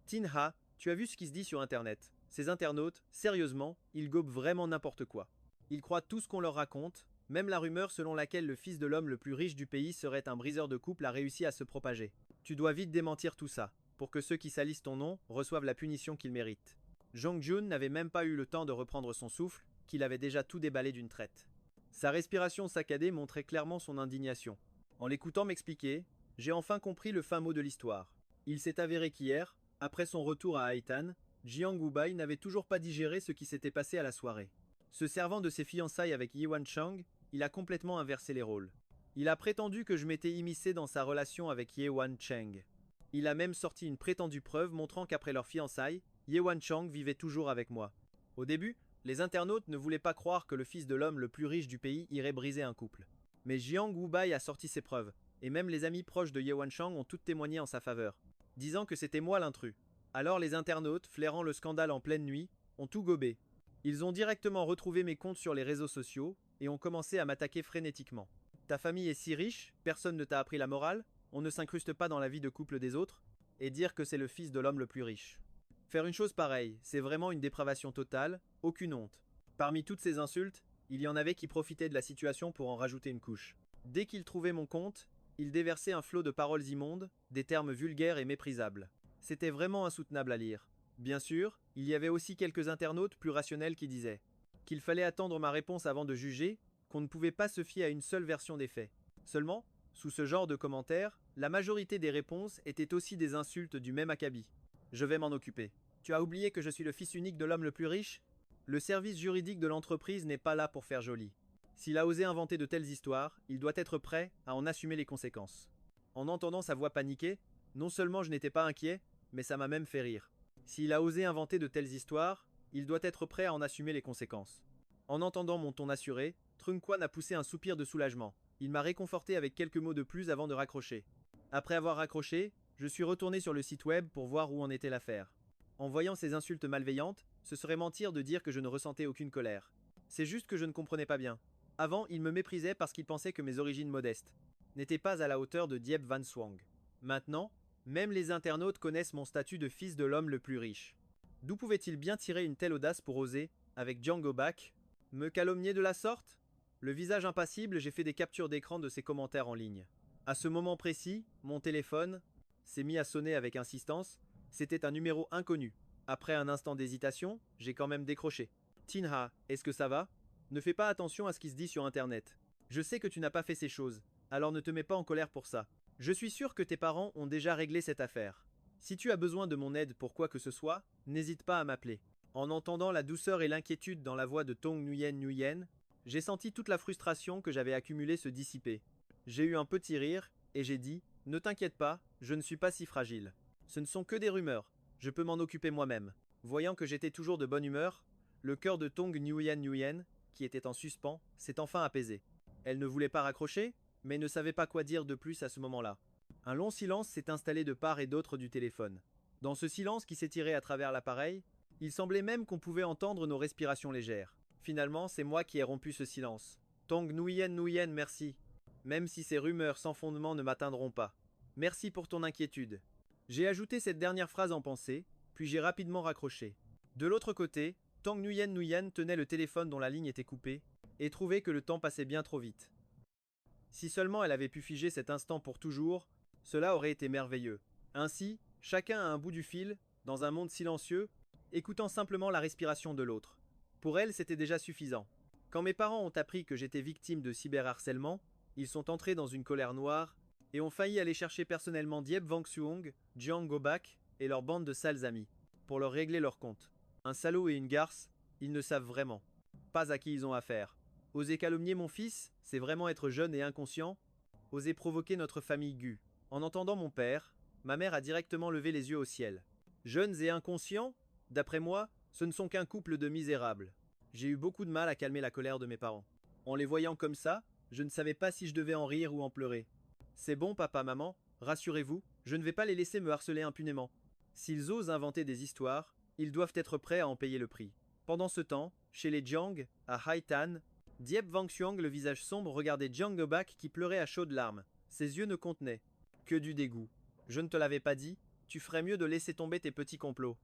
Tin-Ha, tu as vu ce qui se dit sur internet? Ces internautes, sérieusement, ils gobent vraiment n'importe quoi. Ils croient tout ce qu'on leur raconte, même la rumeur selon laquelle le fils de l'homme le plus riche du pays serait un briseur de couple a réussi à se propager. Tu dois vite démentir tout ça, pour que ceux qui salissent ton nom reçoivent la punition qu'ils méritent. Jong Jun n'avait même pas eu le temps de reprendre son souffle, qu'il avait déjà tout déballé d'une traite. Sa respiration saccadée montrait clairement son indignation. En l'écoutant m'expliquer, j'ai enfin compris le fin mot de l'histoire. Il s'est avéré qu'hier, après son retour à Haitan, Jiang Wubai n'avait toujours pas digéré ce qui s'était passé à la soirée. Se servant de ses fiançailles avec Ye Wanchang, il a complètement inversé les rôles. Il a prétendu que je m'étais immiscé dans sa relation avec Ye Wancheng. Il a même sorti une prétendue preuve montrant qu'après leur fiançailles, Ye Wanchang vivait toujours avec moi. Au début, les internautes ne voulaient pas croire que le fils de l'homme le plus riche du pays irait briser un couple. Mais Jiang Wubai a sorti ses preuves, et même les amis proches de Ye Wanchang ont toutes témoigné en sa faveur, disant que c'était moi l'intrus. Alors les internautes, flairant le scandale en pleine nuit, ont tout gobé. Ils ont directement retrouvé mes comptes sur les réseaux sociaux et ont commencé à m'attaquer frénétiquement. Ta famille est si riche, personne ne t'a appris la morale, on ne s'incruste pas dans la vie de couple des autres, et dire que c'est le fils de l'homme le plus riche. Faire une chose pareille, c'est vraiment une dépravation totale, aucune honte. Parmi toutes ces insultes, il y en avait qui profitaient de la situation pour en rajouter une couche. Dès qu'ils trouvaient mon compte, ils déversaient un flot de paroles immondes, des termes vulgaires et méprisables. C'était vraiment insoutenable à lire. Bien sûr, il y avait aussi quelques internautes plus rationnels qui disaient qu'il fallait attendre ma réponse avant de juger, qu'on ne pouvait pas se fier à une seule version des faits. Seulement, sous ce genre de commentaires, la majorité des réponses étaient aussi des insultes du même acabit. Je vais m'en occuper. Tu as oublié que je suis le fils unique de l'homme le plus riche? Le service juridique de l'entreprise n'est pas là pour faire joli. S'il a osé inventer de telles histoires, il doit être prêt à en assumer les conséquences. En entendant sa voix paniquée, non seulement je n'étais pas inquiet, mais ça m'a même fait rire. S'il a osé inventer de telles histoires, il doit être prêt à en assumer les conséquences. En entendant mon ton assuré, Trung Quan a poussé un soupir de soulagement. Il m'a réconforté avec quelques mots de plus avant de raccrocher. Après avoir raccroché, je suis retourné sur le site web pour voir où en était l'affaire. En voyant ces insultes malveillantes, ce serait mentir de dire que je ne ressentais aucune colère. C'est juste que je ne comprenais pas bien. Avant, il me méprisait parce qu'il pensait que mes origines modestes n'étaient pas à la hauteur de Diep Van Swang. Maintenant, Même les internautes connaissent mon statut de fils de l'homme le plus riche. D'où pouvait-il bien tirer une telle audace pour oser, avec Django Back, me calomnier de la sorte? Le visage impassible, j'ai fait des captures d'écran de ses commentaires en ligne. À ce moment précis, mon téléphone s'est mis à sonner avec insistance. C'était un numéro inconnu. Après un instant d'hésitation, j'ai quand même décroché. Tinha, est-ce que ça va? Ne fais pas attention à ce qui se dit sur internet. Je sais que tu n'as pas fait ces choses, alors ne te mets pas en colère pour ça. Je suis sûr que tes parents ont déjà réglé cette affaire. Si tu as besoin de mon aide pour quoi que ce soit, n'hésite pas à m'appeler. En entendant la douceur et l'inquiétude dans la voix de Tong Nguyen, j'ai senti toute la frustration que j'avais accumulée se dissiper. J'ai eu un petit rire, et j'ai dit, ne t'inquiète pas, je ne suis pas si fragile. Ce ne sont que des rumeurs, je peux m'en occuper moi-même. Voyant que j'étais toujours de bonne humeur, le cœur de Tong Nguyen, qui était en suspens, s'est enfin apaisé. Elle ne voulait pas raccrocher, mais ne savait pas quoi dire de plus à ce moment-là. Un long silence s'est installé de part et d'autre du téléphone. Dans ce silence qui s'étirait à travers l'appareil, il semblait même qu'on pouvait entendre nos respirations légères. Finalement, c'est moi qui ai rompu ce silence. Tong Nguyen, merci. Même si ces rumeurs sans fondement ne m'atteindront pas. Merci pour ton inquiétude. J'ai ajouté cette dernière phrase en pensée, puis j'ai rapidement raccroché. De l'autre côté, Tong Nguyen tenait le téléphone dont la ligne était coupée, et trouvait que le temps passait bien trop vite. Si seulement elle avait pu figer cet instant pour toujours, cela aurait été merveilleux. Ainsi, chacun à un bout du fil, dans un monde silencieux, écoutant simplement la respiration de l'autre. Pour elle, c'était déjà suffisant. Quand mes parents ont appris que j'étais victime de cyberharcèlement, ils sont entrés dans une colère noire et ont failli aller chercher personnellement Diep Vangsuong, Jiang Gobak et leur bande de sales amis, pour leur régler leur compte. Un salaud et une garce, ils ne savent vraiment pas à qui ils ont affaire. Oser calomnier mon fils, c'est vraiment être jeune et inconscient. Oser provoquer notre famille Gu. En entendant mon père, ma mère a directement levé les yeux au ciel. Jeunes et inconscients? D'après moi, ce ne sont qu'un couple de misérables. J'ai eu beaucoup de mal à calmer la colère de mes parents. En les voyant comme ça, je ne savais pas si je devais en rire ou en pleurer. C'est bon, papa, maman, rassurez-vous, je ne vais pas les laisser me harceler impunément. S'ils osent inventer des histoires, ils doivent être prêts à en payer le prix. Pendant ce temps, chez les Jiang, à Haitan, Diep Vangsuang, le visage sombre, regardait Jiang Gobak qui pleurait à chaudes larmes. Ses yeux ne contenaient que du dégoût. Je ne te l'avais pas dit, tu ferais mieux de laisser tomber tes petits complots.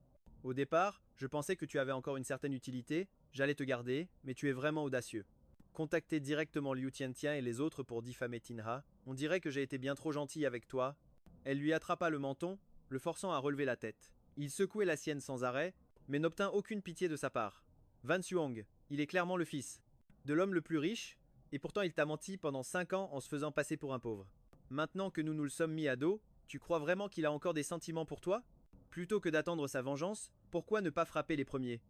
Au départ, je pensais que tu avais encore une certaine utilité, j'allais te garder, mais tu es vraiment audacieux. Contacter directement Liu Tiantian et les autres pour diffamer Tinha, on dirait que j'ai été bien trop gentil avec toi. Elle lui attrapa le menton, le forçant à relever la tête. Il secouait la sienne sans arrêt, mais n'obtint aucune pitié de sa part. Van Suong, il est clairement le fils de l'homme le plus riche, et pourtant il t'a menti pendant 5 ans en se faisant passer pour un pauvre. Maintenant que nous nous le sommes mis à dos, tu crois vraiment qu'il a encore des sentiments pour toi? Plutôt que d'attendre sa vengeance, pourquoi ne pas frapper les premiers?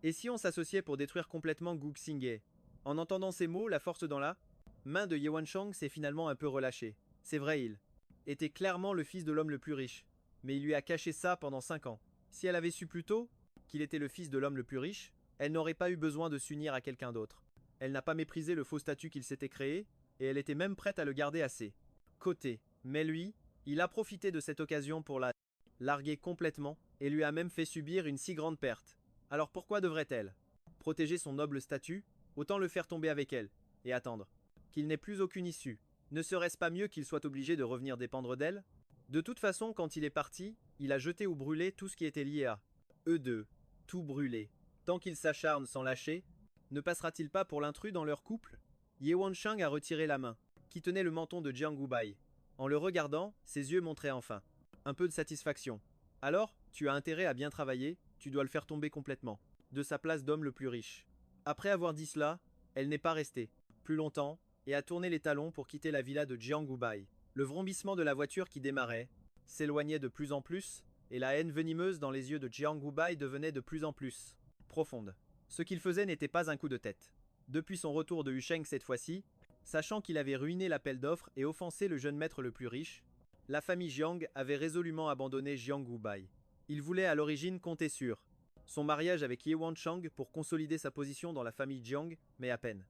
Et si on s'associait pour détruire complètement Gu Xingye? En entendant ces mots, la force dans la main de Ye Wanshang s'est finalement un peu relâchée. C'est vrai, il était clairement le fils de l'homme le plus riche, mais il lui a caché ça pendant 5 ans. Si elle avait su plus tôt qu'il était le fils de l'homme le plus riche, elle n'aurait pas eu besoin de s'unir à quelqu'un d'autre. Elle n'a pas méprisé le faux statut qu'il s'était créé, et elle était même prête à le garder à ses côtés. Mais lui, il a profité de cette occasion pour la larguer complètement, et lui a même fait subir une si grande perte. Alors pourquoi devrait-elle protéger son noble statut? Autant le faire tomber avec elle, et attendre qu'il n'ait plus aucune issue. Ne serait-ce pas mieux qu'il soit obligé de revenir dépendre d'elle? De toute façon, quand il est parti, il a jeté ou brûlé tout ce qui était lié à eux deux. Tout brûlé. Tant qu'il s'acharne sans lâcher, ne passera-t-il pas pour l'intrus dans leur couple? Ye Wanshang a retiré la main, qui tenait le menton de Jiang Gubai. En le regardant, ses yeux montraient enfin un peu de satisfaction. Alors, tu as intérêt à bien travailler, tu dois le faire tomber complètement, de sa place d'homme le plus riche. Après avoir dit cela, elle n'est pas restée plus longtemps et a tourné les talons pour quitter la villa de Jiang Gubai. Le vrombissement de la voiture qui démarrait s'éloignait de plus en plus, et la haine venimeuse dans les yeux de Jiang Gubai devenait de plus en plus profonde. Ce qu'il faisait n'était pas un coup de tête. Depuis son retour de Yusheng cette fois-ci, sachant qu'il avait ruiné l'appel d'offres et offensé le jeune maître le plus riche, la famille Jiang avait résolument abandonné Jiang Gubai. Il voulait à l'origine compter sur son mariage avec Ye Wanshang pour consolider sa position dans la famille Jiang, mais à peine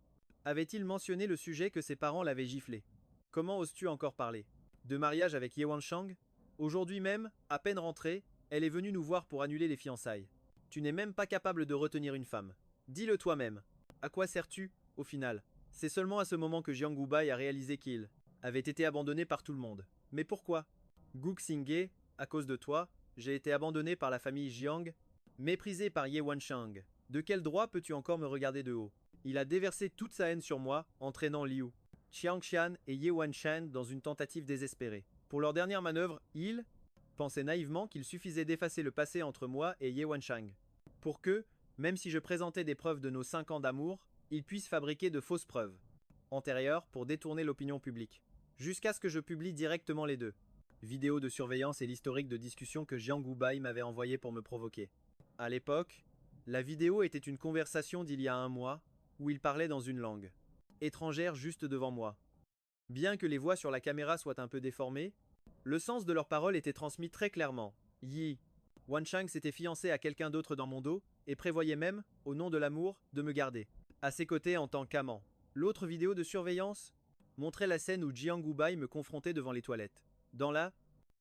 avait-il mentionné le sujet que ses parents l'avaient giflé. Comment oses-tu encore parler de mariage avec Ye Wanshang? Aujourd'hui même, à peine rentrée, elle est venue nous voir pour annuler les fiançailles. Tu n'es même pas capable de retenir une femme. Dis-le toi-même. À quoi sers-tu, au final? C'est seulement à ce moment que Jiang Gubai a réalisé qu'il avait été abandonné par tout le monde. Mais pourquoi? Gu Xingye, À cause de toi, j'ai été abandonné par la famille Jiang, méprisé par Ye Wanshang. De quel droit peux-tu encore me regarder de haut? Il a déversé toute sa haine sur moi, entraînant Liu, Xiangxian et Ye Wanshan dans une tentative désespérée. Pour leur dernière manœuvre, ils pensaient naïvement qu'il suffisait d'effacer le passé entre moi et Ye Wanshang, pour que, même si je présentais des preuves de nos 5 ans d'amour, ils puissent fabriquer de fausses preuves antérieures pour détourner l'opinion publique. Jusqu'à ce que je publie directement les deux vidéos de surveillance et l'historique de discussion que Jiang Gubai m'avait envoyé pour me provoquer. À l'époque, la vidéo était une conversation d'il y a un mois, où ils parlaient dans une langue étrangère juste devant moi. Bien que les voix sur la caméra soient un peu déformées, le sens de leurs paroles était transmis très clairement. Yi Wanshang s'était fiancé à quelqu'un d'autre dans mon dos, et prévoyait même, au nom de l'amour, de me garder à ses côtés en tant qu'amant. L'autre vidéo de surveillance montrait la scène où Jiang Gubai me confrontait devant les toilettes. Dans la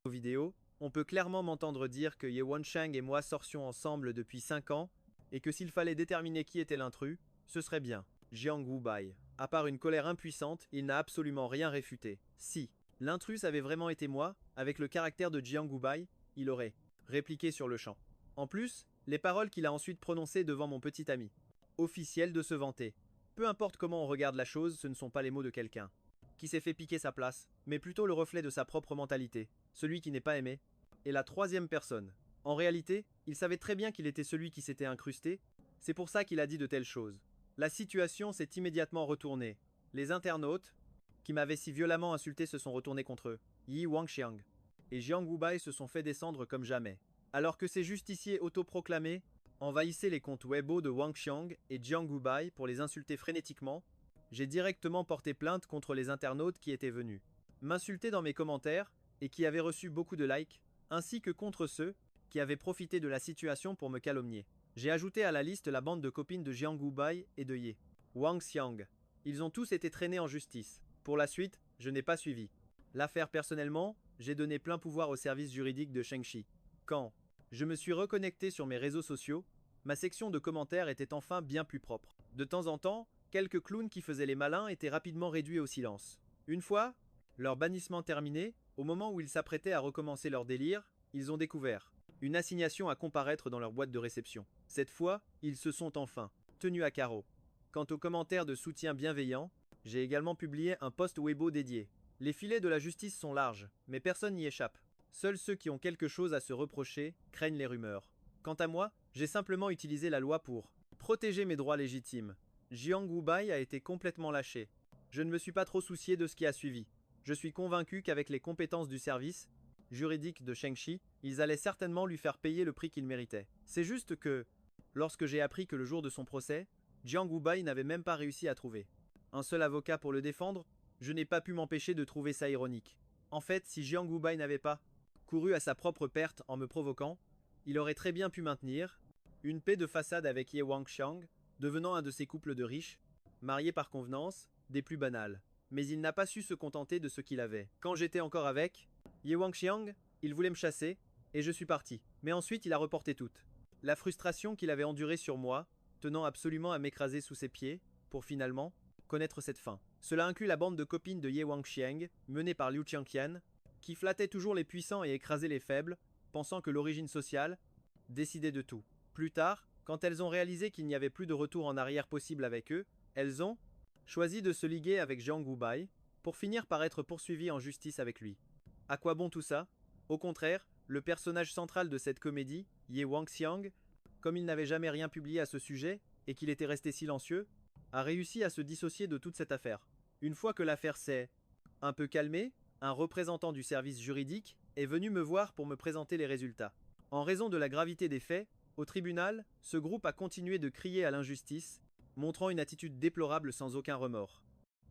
vidéo, on peut clairement m'entendre dire que Ye Wanshang et moi sortions ensemble depuis 5 ans, et que s'il fallait déterminer qui était l'intrus, ce serait bien Jiang Gubai. À part une colère impuissante, il n'a absolument rien réfuté. Si l'intrus avait vraiment été moi, avec le caractère de Jiang Gubai, il aurait répliqué sur le champ. En plus, les paroles qu'il a ensuite prononcées devant mon petit ami. Officiel de se vanter. Peu importe comment on regarde la chose, ce ne sont pas les mots de quelqu'un qui s'est fait piquer sa place, mais plutôt le reflet de sa propre mentalité, celui qui n'est pas aimé, et la troisième personne. En réalité, il savait très bien qu'il était celui qui s'était incrusté, c'est pour ça qu'il a dit de telles choses. La situation s'est immédiatement retournée. Les internautes, qui m'avaient si violemment insulté, se sont retournés contre eux. Yi Wanxiang et Jiang Gubai se sont fait descendre comme jamais. Alors que ces justiciers autoproclamés envahissaient les comptes Weibo de Wanxiang et Jiang Gubai pour les insulter frénétiquement, j'ai directement porté plainte contre les internautes qui étaient venus m'insulter dans mes commentaires et qui avaient reçu beaucoup de likes, ainsi que contre ceux qui avaient profité de la situation pour me calomnier. J'ai ajouté à la liste la bande de copines de Jiang Gubai et de Ye Wanxiang. Ils ont tous été traînés en justice. Pour la suite, je n'ai pas suivi l'affaire personnellement, j'ai donné plein pouvoir au service juridique de Shengxi. Quand je me suis reconnecté sur mes réseaux sociaux, ma section de commentaires était enfin bien plus propre. De temps en temps, quelques clowns qui faisaient les malins étaient rapidement réduits au silence. Une fois leur bannissement terminé, au moment où ils s'apprêtaient à recommencer leur délire, ils ont découvert une assignation à comparaître dans leur boîte de réception. Cette fois, ils se sont enfin tenus à carreau. Quant aux commentaires de soutien bienveillant, j'ai également publié un post Weibo dédié. Les filets de la justice sont larges, mais personne n'y échappe. Seuls ceux qui ont quelque chose à se reprocher craignent les rumeurs. Quant à moi, j'ai simplement utilisé la loi pour protéger mes droits légitimes. Jiang Gubai a été complètement lâché. Je ne me suis pas trop soucié de ce qui a suivi. Je suis convaincu qu'avec les compétences du service juridique de Shengxi, ils allaient certainement lui faire payer le prix qu'il méritait. C'est juste que, lorsque j'ai appris que le jour de son procès, Jiang Gubai n'avait même pas réussi à trouver un seul avocat pour le défendre, je n'ai pas pu m'empêcher de trouver ça ironique. En fait, si Jiang Gubai n'avait pas couru à sa propre perte en me provoquant, il aurait très bien pu maintenir une paix de façade avec Ye Wanxiang, devenant un de ces couples de riches, mariés par convenance, des plus banales. Mais il n'a pas su se contenter de ce qu'il avait. Quand j'étais encore avec Ye Wanxiang, il voulait me chasser, et je suis parti. Mais ensuite, il a reporté tout. La frustration qu'il avait endurée sur moi, tenant absolument à m'écraser sous ses pieds, pour finalement connaître cette fin. Cela inclut la bande de copines de Ye Wanxiang, menée par Liu Qiangqian, qui flattait toujours les puissants et écrasait les faibles, pensant que l'origine sociale décidait de tout. Plus tard, quand elles ont réalisé qu'il n'y avait plus de retour en arrière possible avec eux, elles ont choisi de se liguer avec Jiang Gubai, pour finir par être poursuivies en justice avec lui. À quoi bon tout ça? Au contraire, le personnage central de cette comédie, Ye Wanxiang, comme il n'avait jamais rien publié à ce sujet, et qu'il était resté silencieux, a réussi à se dissocier de toute cette affaire. Une fois que l'affaire s'est un peu calmée, un représentant du service juridique est venu me voir pour me présenter les résultats. En raison de la gravité des faits, au tribunal, ce groupe a continué de crier à l'injustice, montrant une attitude déplorable sans aucun remords.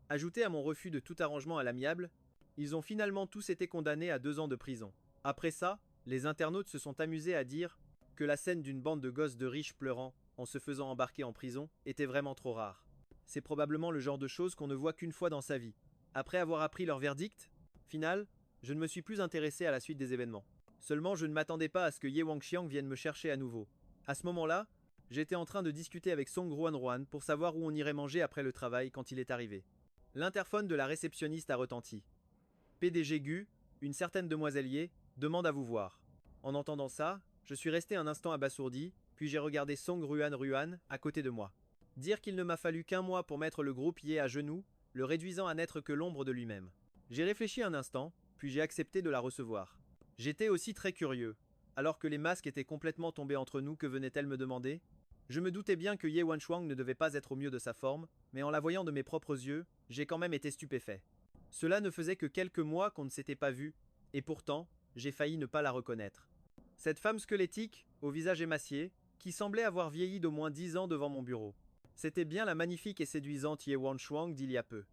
Ajouté à mon refus de tout arrangement à l'amiable, ils ont finalement tous été condamnés à 2 ans de prison. Après ça, les internautes se sont amusés à dire que la scène d'une bande de gosses de riches pleurant en se faisant embarquer en prison était vraiment trop rare. C'est probablement le genre de choses qu'on ne voit qu'une fois dans sa vie. Après avoir appris leur verdict final, je ne me suis plus intéressé à la suite des événements. Seulement, je ne m'attendais pas à ce que Ye Wanxiang vienne me chercher à nouveau. À ce moment-là, j'étais en train de discuter avec Song Ruan pour savoir où on irait manger après le travail quand il est arrivé. L'interphone de la réceptionniste a retenti. PDG Gu, une certaine demoiselle Ye, Demande à vous voir. En entendant ça, je suis resté un instant abasourdi, puis j'ai regardé Song Ruan à côté de moi. Dire qu'il ne m'a fallu qu'un mois pour mettre le groupe Ye à genoux, le réduisant à n'être que l'ombre de lui-même. J'ai réfléchi un instant, puis j'ai accepté de la recevoir. J'étais aussi très curieux. Alors que les masques étaient complètement tombés entre nous, que venait-elle me demander? Je me doutais bien que Ye Wenchuang ne devait pas être au mieux de sa forme, mais en la voyant de mes propres yeux, j'ai quand même été stupéfait. Cela ne faisait que quelques mois qu'on ne s'était pas vu, et pourtant, j'ai failli ne pas la reconnaître. Cette femme squelettique, au visage émacié, qui semblait avoir vieilli d'au moins 10 ans devant mon bureau. C'était bien la magnifique et séduisante Ye Wenchuang d'il y a peu.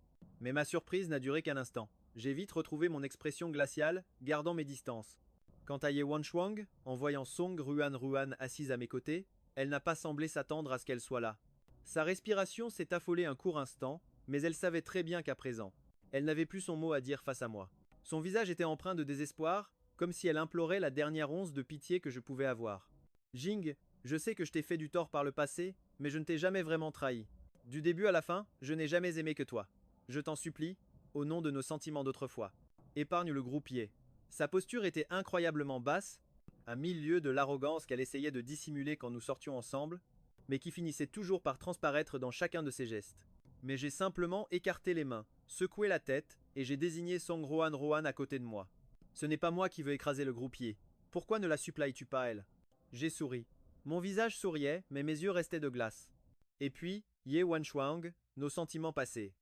Mais ma surprise n'a duré qu'un instant. J'ai vite retrouvé mon expression glaciale, gardant mes distances. Quant à Ye Wenchuang, en voyant Song Ruan assise à mes côtés, elle n'a pas semblé s'attendre à ce qu'elle soit là. Sa respiration s'est affolée un court instant, mais elle savait très bien qu'à présent, elle n'avait plus son mot à dire face à moi. Son visage était empreint de désespoir, comme si elle implorait la dernière once de pitié que je pouvais avoir. Jing, je sais que je t'ai fait du tort par le passé, mais je ne t'ai jamais vraiment trahi. Du début à la fin, je n'ai jamais aimé que toi. Je t'en supplie, au nom de nos sentiments d'autrefois. Épargne le groupier. Sa posture était incroyablement basse, à 1000 lieues de l'arrogance qu'elle essayait de dissimuler quand nous sortions ensemble, mais qui finissait toujours par transparaître dans chacun de ses gestes. Mais j'ai simplement écarté les mains, secoué la tête, et j'ai désigné Song Roan à côté de moi. Ce n'est pas moi qui veux écraser le groupier. Pourquoi ne la supplies-tu pas, elle? J'ai souri. Mon visage souriait, mais mes yeux restaient de glace. Et puis, Ye Wenchuang, nos sentiments passés.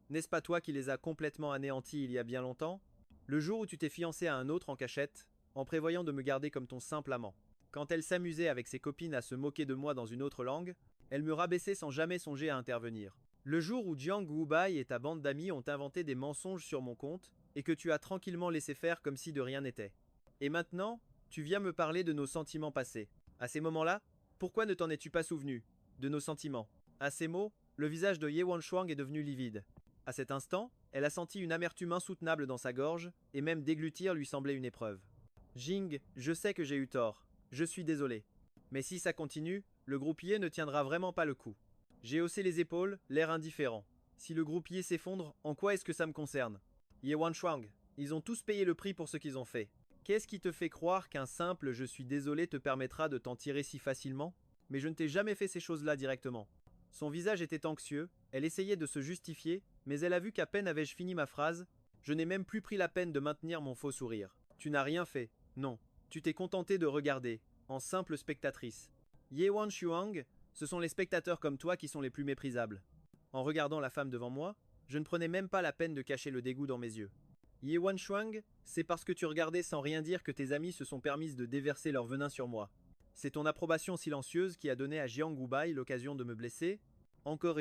N'est-ce pas toi qui les as complètement anéantis il y a bien longtemps? Le jour où tu t'es fiancé à un autre en cachette, en prévoyant de me garder comme ton simple amant. Quand elle s'amusait avec ses copines à se moquer de moi dans une autre langue, elle me rabaissait sans jamais songer à intervenir. Le jour où Jiang Wubai et ta bande d'amis ont inventé des mensonges sur mon compte, et que tu as tranquillement laissé faire comme si de rien n'était. Et maintenant, tu viens me parler de nos sentiments passés. À ces moments-là, pourquoi ne t'en es-tu pas souvenu? De nos sentiments. À ces mots, le visage de Ye Wenchuang est devenu livide. À cet instant, elle a senti une amertume insoutenable dans sa gorge, et même déglutir lui semblait une épreuve. Jing, je sais que j'ai eu tort. Je suis désolé. Mais si ça continue, le groupier ne tiendra vraiment pas le coup. J'ai haussé les épaules, l'air indifférent. Si le groupier s'effondre, en quoi est-ce que ça me concerne? Ye Wenchuang, ils ont tous payé le prix pour ce qu'ils ont fait. Qu'est-ce qui te fait croire qu'un simple je suis désolé te permettra de t'en tirer si facilement? Mais je ne t'ai jamais fait ces choses-là directement. Son visage était anxieux, elle essayait de se justifier, mais elle a vu qu'à peine avais-je fini ma phrase, je n'ai même plus pris la peine de maintenir mon faux sourire. Tu n'as rien fait, non. Tu t'es contenté de regarder, en simple spectatrice. Ye Wenchuang, ce sont les spectateurs comme toi qui sont les plus méprisables. En regardant la femme devant moi, je ne prenais même pas la peine de cacher le dégoût dans mes yeux. Ye Wenchuang, c'est parce que tu regardais sans rien dire que tes amis se sont permises de déverser leur venin sur moi. C'est ton approbation silencieuse qui a donné à Jiang Wubai l'occasion de me blesser, encore,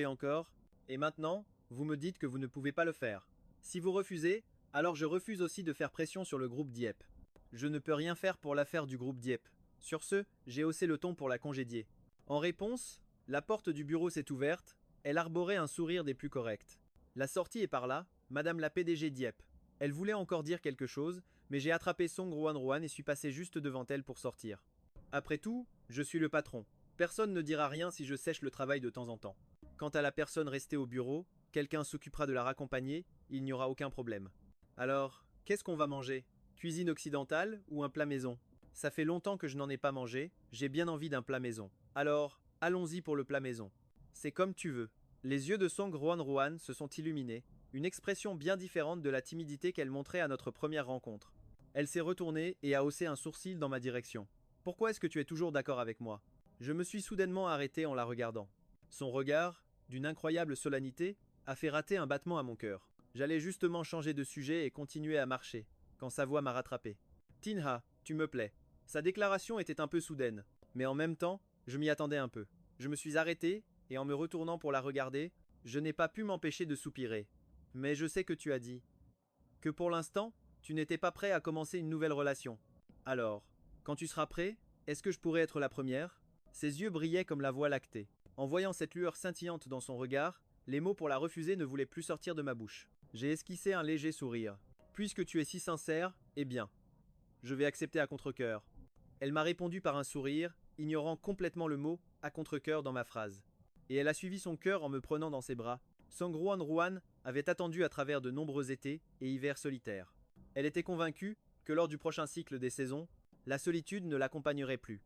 et maintenant, vous me dites que vous ne pouvez pas le faire. Si vous refusez, alors je refuse aussi de faire pression sur le groupe Dieppe. Je ne peux rien faire pour l'affaire du groupe Dieppe. Sur ce, j'ai haussé le ton pour la congédier. En réponse, la porte du bureau s'est ouverte, elle arborait un sourire des plus corrects. La sortie est par là, Madame la PDG Dieppe. Elle voulait encore dire quelque chose, mais j'ai attrapé Song Roan et suis passé juste devant elle pour sortir. Après tout, je suis le patron. Personne ne dira rien si je sèche le travail de temps en temps. Quant à la personne restée au bureau, quelqu'un s'occupera de la raccompagner, il n'y aura aucun problème. Alors, qu'est-ce qu'on va manger? Cuisine occidentale ou un plat maison? Ça fait longtemps que je n'en ai pas mangé, j'ai bien envie d'un plat maison. Alors, allons-y pour le plat maison. C'est comme tu veux. Les yeux de Song Roan se sont illuminés, une expression bien différente de la timidité qu'elle montrait à notre première rencontre. Elle s'est retournée et a haussé un sourcil dans ma direction. Pourquoi est-ce que tu es toujours d'accord avec moi? Je me suis soudainement arrêté en la regardant. Son regard, d'une incroyable solennité, a fait rater un battement à mon cœur. J'allais justement changer de sujet et continuer à marcher, quand sa voix m'a rattrapé. Tinha, tu me plais. Sa déclaration était un peu soudaine, mais en même temps, je m'y attendais un peu. Je me suis arrêté, et en me retournant pour la regarder, je n'ai pas pu m'empêcher de soupirer. Mais je sais que tu as dit que pour l'instant, tu n'étais pas prêt à commencer une nouvelle relation. Alors, quand tu seras prêt, est-ce que je pourrais être la première? Ses yeux brillaient comme la voie lactée. En voyant cette lueur scintillante dans son regard, les mots pour la refuser ne voulaient plus sortir de ma bouche. J'ai esquissé un léger sourire. Puisque tu es si sincère, eh bien, je vais accepter à contre-cœur. Elle m'a répondu par un sourire, ignorant complètement le mot à contre-cœur dans ma phrase. Et elle a suivi son cœur en me prenant dans ses bras. Song Roan avait attendu à travers de nombreux étés et hivers solitaires. Elle était convaincue que lors du prochain cycle des saisons, la solitude ne l'accompagnerait plus.